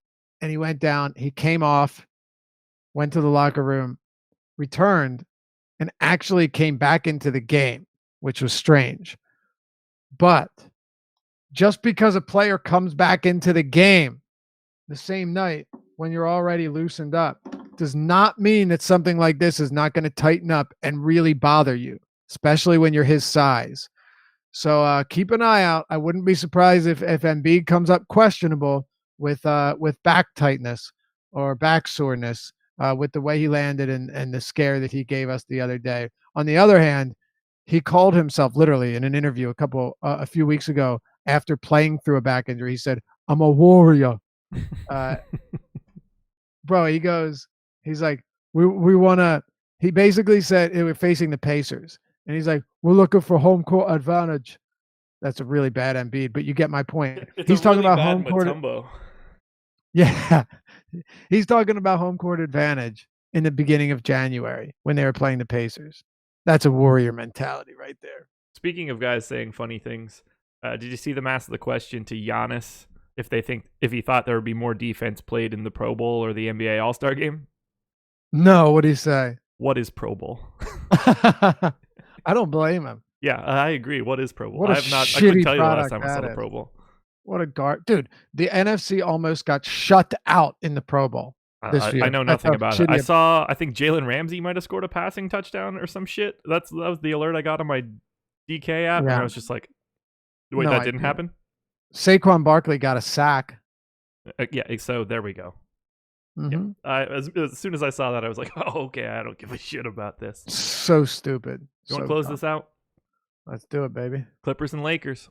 Speaker 1: he went down. He came off, went to the locker room, returned, and actually came back into the game, which was strange. But just because a player comes back into the game the same night when you're already loosened up does not mean that something like this is not going to tighten up and really bother you, especially when you're his size. So keep an eye out. I wouldn't be surprised if Embiid comes up questionable with back tightness or back soreness with the way he landed and the scare that he gave us the other day. On the other hand, he called himself literally in an interview a few weeks ago after playing through a back injury. He said, "I'm a warrior." Bro, he's like, we want to. He basically said we're facing the Pacers, and he's like, we're looking for home court advantage. That's a really bad Embiid, but you get my point. He's talking about home court. Yeah, he's talking about home court advantage in the beginning of January when they were playing the Pacers. That's a warrior mentality right there.
Speaker 2: Speaking of guys saying funny things, did you see them ask the question to Giannis if he thought there would be more defense played in the Pro Bowl or the NBA All-Star game?
Speaker 1: No, what did he say?
Speaker 2: What is Pro Bowl?
Speaker 1: I don't blame him.
Speaker 2: Yeah, I agree. What is Pro Bowl?
Speaker 1: I couldn't tell you the last time I saw the Pro Bowl. What a guard. Dude, the NFC almost got shut out in the Pro Bowl this year.
Speaker 2: I know nothing about it. I think Jalen Ramsey might have scored a passing touchdown or some shit. That was the alert I got on my DK app, and I was just like, wait, that didn't happen?
Speaker 1: Saquon Barkley got a sack.
Speaker 2: Yeah, so there we go.
Speaker 1: Mm-hmm.
Speaker 2: Yeah, as soon as I saw that, I was like, oh, okay, I don't give a shit about this.
Speaker 1: So stupid.
Speaker 2: You want to close this out?
Speaker 1: Let's do it, baby.
Speaker 2: Clippers and Lakers.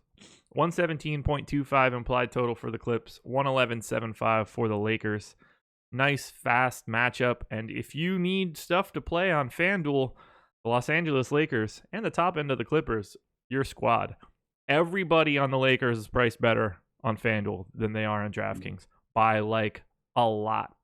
Speaker 2: 117.25 implied total for the Clips. 111.75 for the Lakers. Nice, fast matchup. And if you need stuff to play on FanDuel, the Los Angeles Lakers and the top end of the Clippers, your squad. Everybody on the Lakers is priced better on FanDuel than they are on DraftKings by like a lot.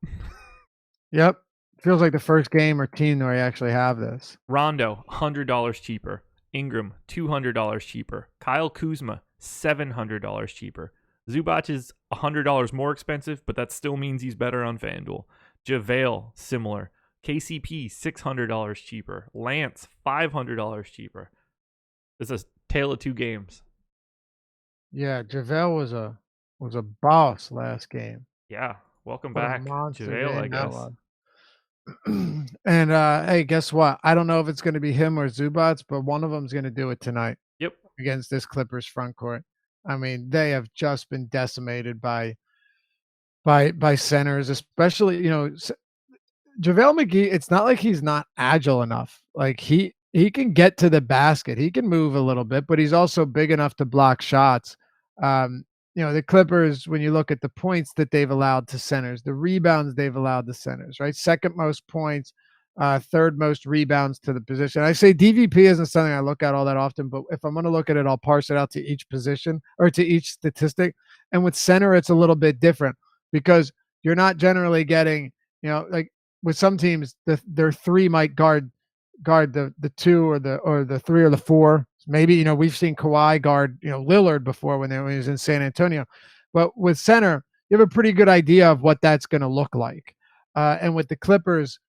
Speaker 1: Yep. Feels like the first game or team where you actually have this.
Speaker 2: Rondo, $100 cheaper. Ingram, $200 cheaper. Kyle Kuzma, $700 cheaper. Zubac is $100 more expensive, but that still means he's better on FanDuel. JaVale, similar. KCP, $600 cheaper. Lance, $500 cheaper. It's a tale of two games.
Speaker 1: Yeah, JaVale was a boss last game.
Speaker 2: Yeah, welcome back, JaVale, I guess.
Speaker 1: And hey, guess what? I don't know if it's going to be him or Zubac, but one of them's going to do it tonight.
Speaker 2: Yep.
Speaker 1: Against this Clippers front court. I mean, they have just been decimated by centers, especially, JaVale McGee. It's not like he's not agile enough. Like he can get to the basket. He can move a little bit, but he's also big enough to block shots. The Clippers, when you look at the points that they've allowed to centers, the rebounds they've allowed to centers, right? Second most points, third most rebounds to the position. I say DVP isn't something I look at all that often, but if I'm going to look at it, I'll parse it out to each position or to each statistic. And with center, it's a little bit different because you're not generally getting, like with some teams, their three might guard the two or the three or the four. Maybe, we've seen Kawhi guard, Lillard before when he was in San Antonio. But with center, you have a pretty good idea of what that's going to look like. And with the Clippers,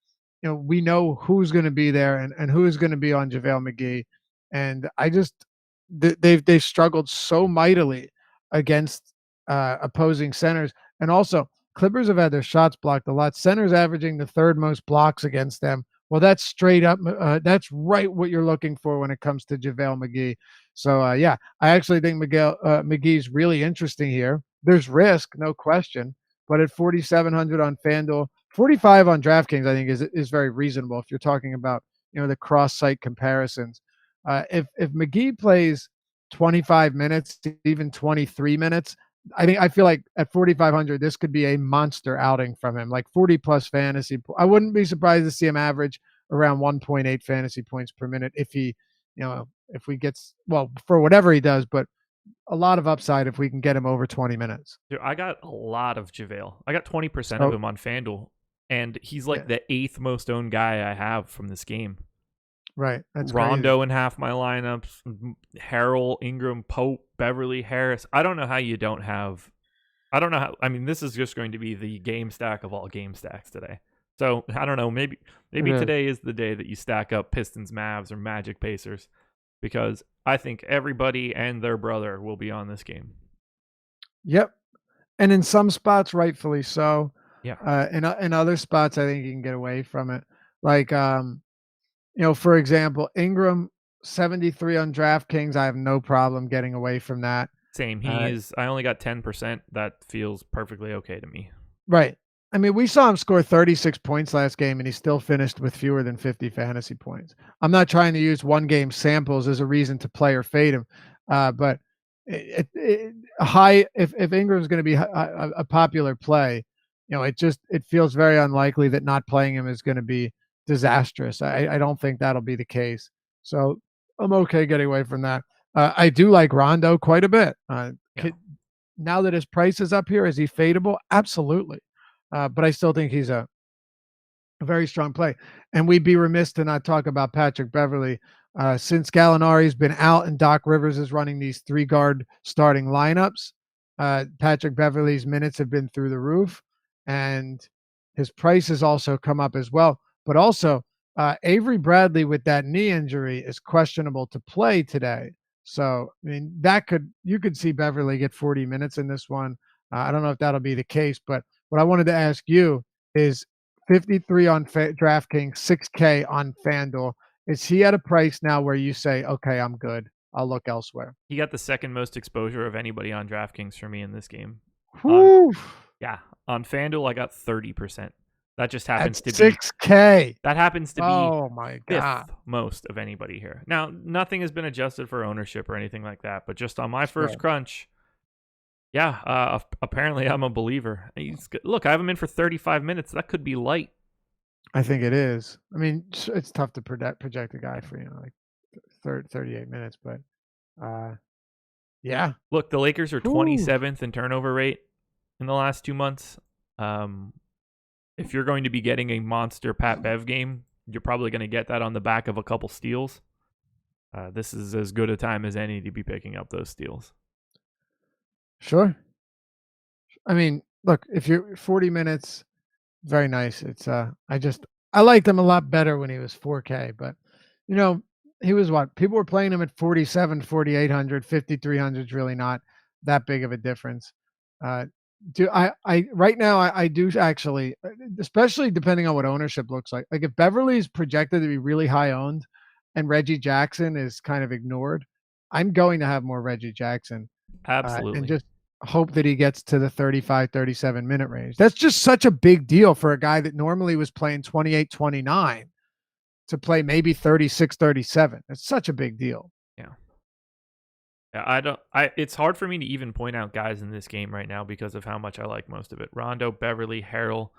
Speaker 1: we know who's going to be there and who is going to be on JaVale McGee. And they've struggled so mightily against opposing centers. And also, Clippers have had their shots blocked a lot. Centers averaging the third most blocks against them. Well, that's straight up. That's what you're looking for when it comes to JaVale McGee. So, yeah, I actually think McGee's really interesting here. There's risk, no question, but at 4,700 on FanDuel, 45 on DraftKings, I think is very reasonable if you're talking about the cross-site comparisons. If McGee plays 25 minutes, even 23 minutes, I feel like at 4,500, this could be a monster outing from him, like 40 plus fantasy. I wouldn't be surprised to see him average around 1.8 fantasy points per minute if he gets, well, for whatever he does, but a lot of upside if we can get him over 20 minutes.
Speaker 2: Dude, I got a lot of JaVale. I got 20%
Speaker 1: Oh,
Speaker 2: of him on FanDuel, and he's like
Speaker 1: yeah,
Speaker 2: the 8th most owned guy I have from this game.
Speaker 1: right. That's
Speaker 2: Rondo
Speaker 1: crazy.
Speaker 2: in half my lineups, Harrell, Ingram, Pope, Beverly, Harris. I don't know how you don't have. I don't know how. I mean, this is just going to be the game stack of all game stacks today. So I don't know. Maybe
Speaker 1: It is.
Speaker 2: today is the day that you stack up Pistons, Mavs, or Magic, Pacers, because I think everybody and their brother will be on this game.
Speaker 1: Yep. And in some spots, rightfully so.
Speaker 2: Yeah.
Speaker 1: In other spots, I think you can get away from it. Like, for example, Ingram 73 on DraftKings. I have no problem getting away from that.
Speaker 2: Same.
Speaker 1: Uh,
Speaker 2: I only got 10%. That feels perfectly okay to me.
Speaker 1: right. I mean, we saw him score 36 points last game, and he still finished with fewer than 50 fantasy points. I'm not trying to use one game samples as a reason to play or fade him, but if Ingram's going to be a popular play, it feels very unlikely that not playing him is going to be disastrous. I don't think that'll be the case. So I'm okay getting away from that. I do like Rondo quite a bit.
Speaker 2: Yeah.
Speaker 1: Now that his price is up here, is he fadeable? Absolutely. But I still think he's a very strong play. And we'd be remiss to not talk about Patrick Beverly. Since Gallinari's been out and Doc Rivers is running these 3-guard starting lineups, Patrick Beverly's minutes have been through the roof, and his price has also come up as well. But also, Avery Bradley with that knee injury is questionable to play today. So, I mean, you could see Beverly get 40 minutes in this one. I don't know if that'll be the case, but what I wanted to ask you is 53 on DraftKings, 6K on FanDuel. Is he at a price now where you say, okay, I'm good, I'll look elsewhere?
Speaker 2: He got the second most exposure of anybody on DraftKings for me in this game.
Speaker 1: Whew.
Speaker 2: Yeah, on FanDuel I got 30%. That just happens
Speaker 1: That's
Speaker 2: to be
Speaker 1: 6K.
Speaker 2: that happens to be
Speaker 1: Oh my God.
Speaker 2: 5th most of anybody here. Now, nothing has been adjusted for ownership or anything like that, but just on my first
Speaker 1: Sure.
Speaker 2: crunch, yeah, apparently I'm a believer. Look, I have him in for 35 minutes. That could be light.
Speaker 1: I think it is. I mean, it's tough to project a guy for, like 38 minutes, but yeah.
Speaker 2: Look, the Lakers are
Speaker 1: Whew.
Speaker 2: 27th in turnover rate in the last 2 months. If you're going to be getting a monster Pat Bev game, you're probably going to get that on the back of a couple steals. This is as good a time as any to be picking up those steals.
Speaker 1: Sure. I mean, look, if you're 40 minutes, very nice. It's I liked him a lot better when he was 4K, but he was what? People were playing him at 47, 4,800, 5,300 is really not that big of a difference. Right now I do actually, especially depending on what ownership looks like. Like if Beverly's projected to be really high owned and Reggie Jackson is kind of ignored, I'm going to have more Reggie Jackson.
Speaker 2: Absolutely.
Speaker 1: And just hope that he gets to the 35, 37 minute range. That's just such a big deal for a guy that normally was playing 28, 29 to play maybe 36, 37. It's such a big deal.
Speaker 2: Yeah. It's hard for me to even point out guys in this game right now because of how much I like most of it. Rondo, Beverly, Harrell.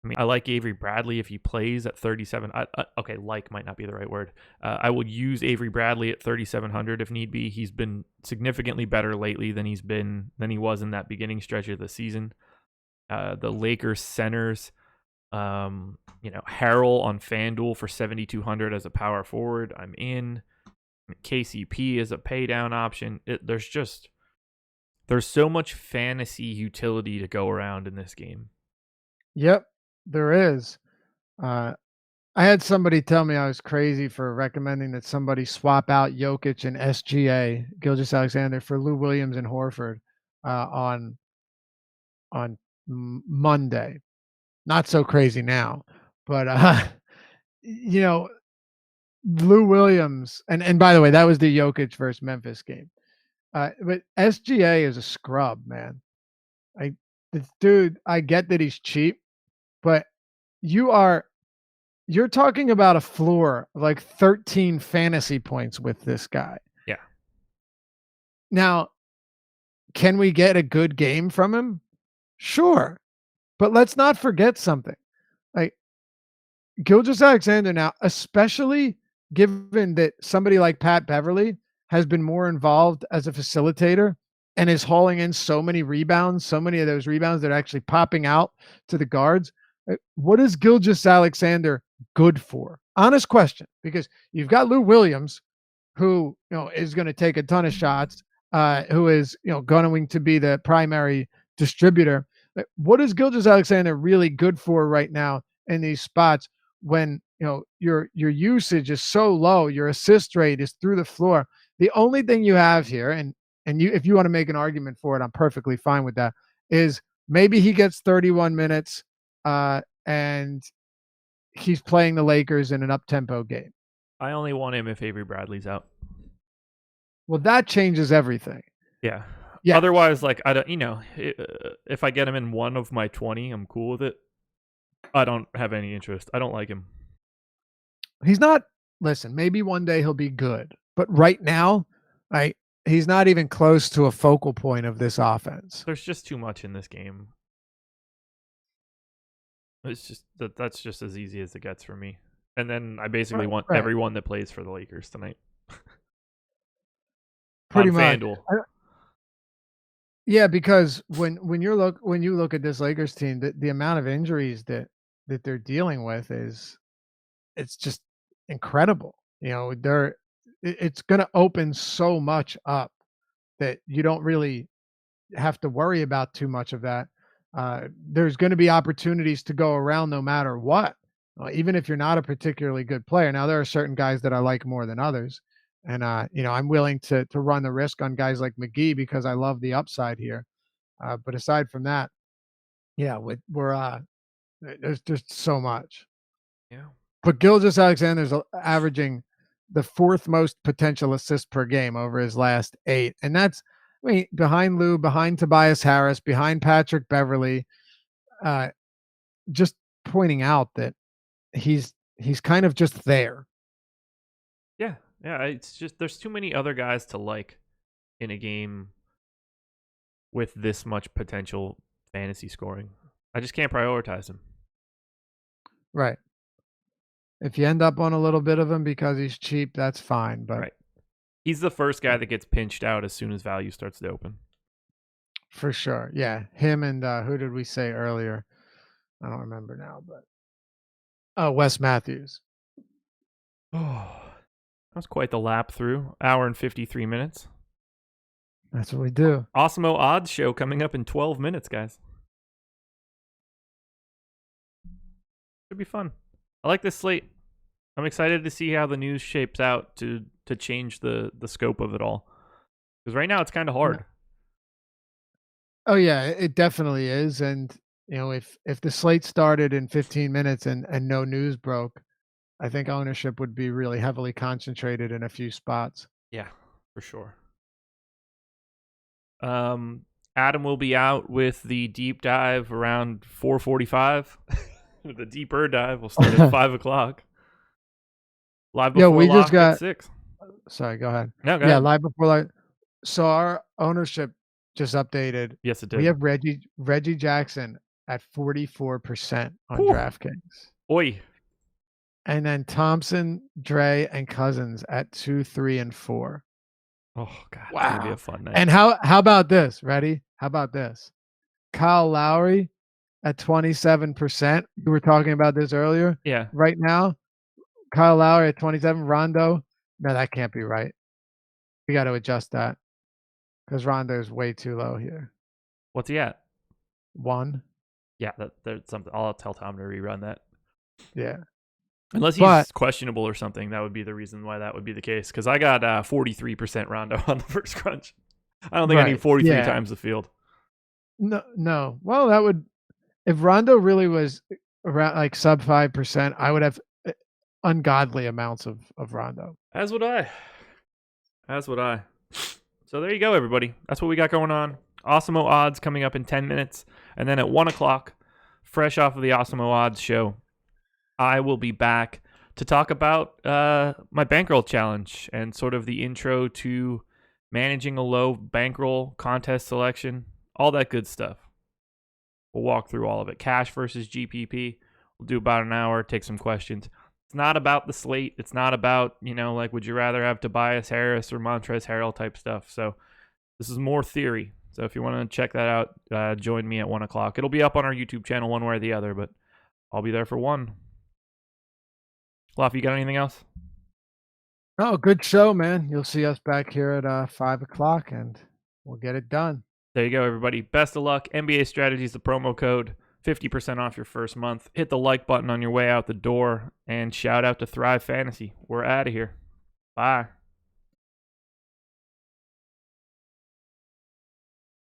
Speaker 2: I mean, I like Avery Bradley if he plays at 37. Okay, like might not be the right word. I will use Avery Bradley at 3,700 if need be. He's been significantly better lately than he was in that beginning stretch of the season. The Lakers centers, Harrell on FanDuel for 7,200 as a power forward. I'm in. KCP is a pay down option. There's so much fantasy utility to go around in this game.
Speaker 1: Yep, there is. I had somebody tell me I was crazy for recommending that somebody swap out Jokic and SGA, Gilgeous Alexander, for Lou Williams and Horford on on Monday. Not so crazy now, but you know, Lou Williams, and by the way, that was the Jokic versus Memphis game. But SGA is a scrub, man. I This dude, I get that he's cheap, but you're talking about a floor of like 13 fantasy points with this guy.
Speaker 2: Yeah.
Speaker 1: Now, can we get a good game from him? Sure. But let's not forget something. Like Gilgeous-Alexander now, especially given that somebody like Pat Beverly has been more involved as a facilitator and is hauling in so many rebounds, so many of those rebounds that are actually popping out to the guards. What is Gilgeous-Alexander good for? Honest question, because you've got Lou Williams, who is going to take a ton of shots, who is going to be the primary distributor. What is Gilgeous-Alexander really good for right now in these spots when your usage is so low, your assist rate is through the floor? The only thing you have here, and if you want to make an argument for it, I'm perfectly fine with that, is maybe he gets 31 minutes and he's playing the Lakers in an up-tempo game.
Speaker 2: I only want him if Avery Bradley's out.
Speaker 1: Well, that changes everything.
Speaker 2: Yeah. Otherwise, like, I don't, if I get him in one of my 20, I'm cool with it. I don't have any interest. I don't like him.
Speaker 1: He's not. Listen, maybe one day he'll be good, but right now, he's not even close to a focal point of this offense.
Speaker 2: There's just too much in this game. It's just that's just as easy as it gets for me. And then I basically want everyone that plays for the Lakers tonight.
Speaker 1: Pretty much.
Speaker 2: FanDuel.
Speaker 1: Yeah, because when you look at this Lakers team, the amount of injuries that they're dealing with it's just incredible. It's going to open so much up that you don't really have to worry about too much of that. There's going to be opportunities to go around no matter what, even if you're not a particularly good player. Now, there are certain guys that I like more than others. And, I'm willing to run the risk on guys like McGee because I love the upside here. But aside from that, yeah, there's just so much.
Speaker 2: Yeah.
Speaker 1: But Gilgeous-Alexander's averaging the fourth most potential assists per game over his last 8. And that's, behind Lou, behind Tobias Harris, behind Patrick Beverly, just pointing out that he's kind of just there.
Speaker 2: Yeah. Yeah, it's just there's too many other guys to like in a game with this much potential fantasy scoring. I just can't prioritize him.
Speaker 1: Right. If you end up on a little bit of him because he's cheap, that's fine. But
Speaker 2: right. He's the first guy that gets pinched out as soon as value starts to open.
Speaker 1: For sure. Yeah. Him and who did we say earlier? I don't remember now, but Wes Matthews.
Speaker 2: Oh. That was quite the lap through. Hour and 53 minutes.
Speaker 1: That's what we do.
Speaker 2: Awesemo Odds show coming up in 12 minutes, guys. Should be fun. I like this slate. I'm excited to see how the news shapes out to change the scope of it all. Because right now it's kind of hard.
Speaker 1: Oh, yeah, it definitely is. And, if the slate started in 15 minutes and no news broke, I think ownership would be really heavily concentrated in a few spots.
Speaker 2: Yeah, for sure. Adam will be out with the deep dive around 4:45. The deeper dive will start at 5 o'clock. Live before
Speaker 1: we just got
Speaker 2: at 6.
Speaker 1: Sorry, go ahead.
Speaker 2: No, go ahead.
Speaker 1: Live before. So our ownership just updated.
Speaker 2: Yes, it did.
Speaker 1: We have Reggie Jackson at 44% on DraftKings.
Speaker 2: Oi.
Speaker 1: And then Thompson, Dre, and Cousins at 2, 3, and 4.
Speaker 2: Oh God!
Speaker 1: Wow,
Speaker 2: it's gonna be a fun night.
Speaker 1: And how about this? Ready? How about this? Kyle Lowry at 27%. We were talking about this earlier.
Speaker 2: Yeah.
Speaker 1: Right now, Kyle Lowry at 27. Rondo. No, that can't be right. We got to adjust that because Rondo is way too low here.
Speaker 2: What's he at?
Speaker 1: 1.
Speaker 2: Yeah, there's something. I'll tell Tom to rerun that.
Speaker 1: Yeah.
Speaker 2: Unless he's questionable or something, that would be the reason why that would be the case. Because I got 43% Rondo on the first crunch. I don't think I need 43 times the field.
Speaker 1: No. Well, that would if Rondo really was around like sub 5%, I would have ungodly amounts of Rondo.
Speaker 2: As would I. As would I. So there you go, everybody. That's what we got going on. Awesemo odds coming up in 10 minutes. And then at 1 o'clock, fresh off of the Awesemo odds show, I will be back to talk about my bankroll challenge and sort of the intro to managing a low bankroll, contest selection, all that good stuff. We'll walk through all of it. Cash versus GPP. We'll do about an hour, take some questions. It's not about the slate. It's not about, like, would you rather have Tobias Harris or Montrezl Harrell type stuff. So this is more theory. So if you want to check that out, join me at 1 o'clock. It'll be up on our YouTube channel one way or the other, but I'll be there for 1. Loff, you got anything else?
Speaker 1: Oh, good show, man. You'll see us back here at 5 o'clock, and we'll get it done.
Speaker 2: There you go, everybody. Best of luck. NBA Strategy is the promo code. 50% off your first month. Hit the like button on your way out the door, and shout out to Thrive Fantasy. We're out of here. Bye.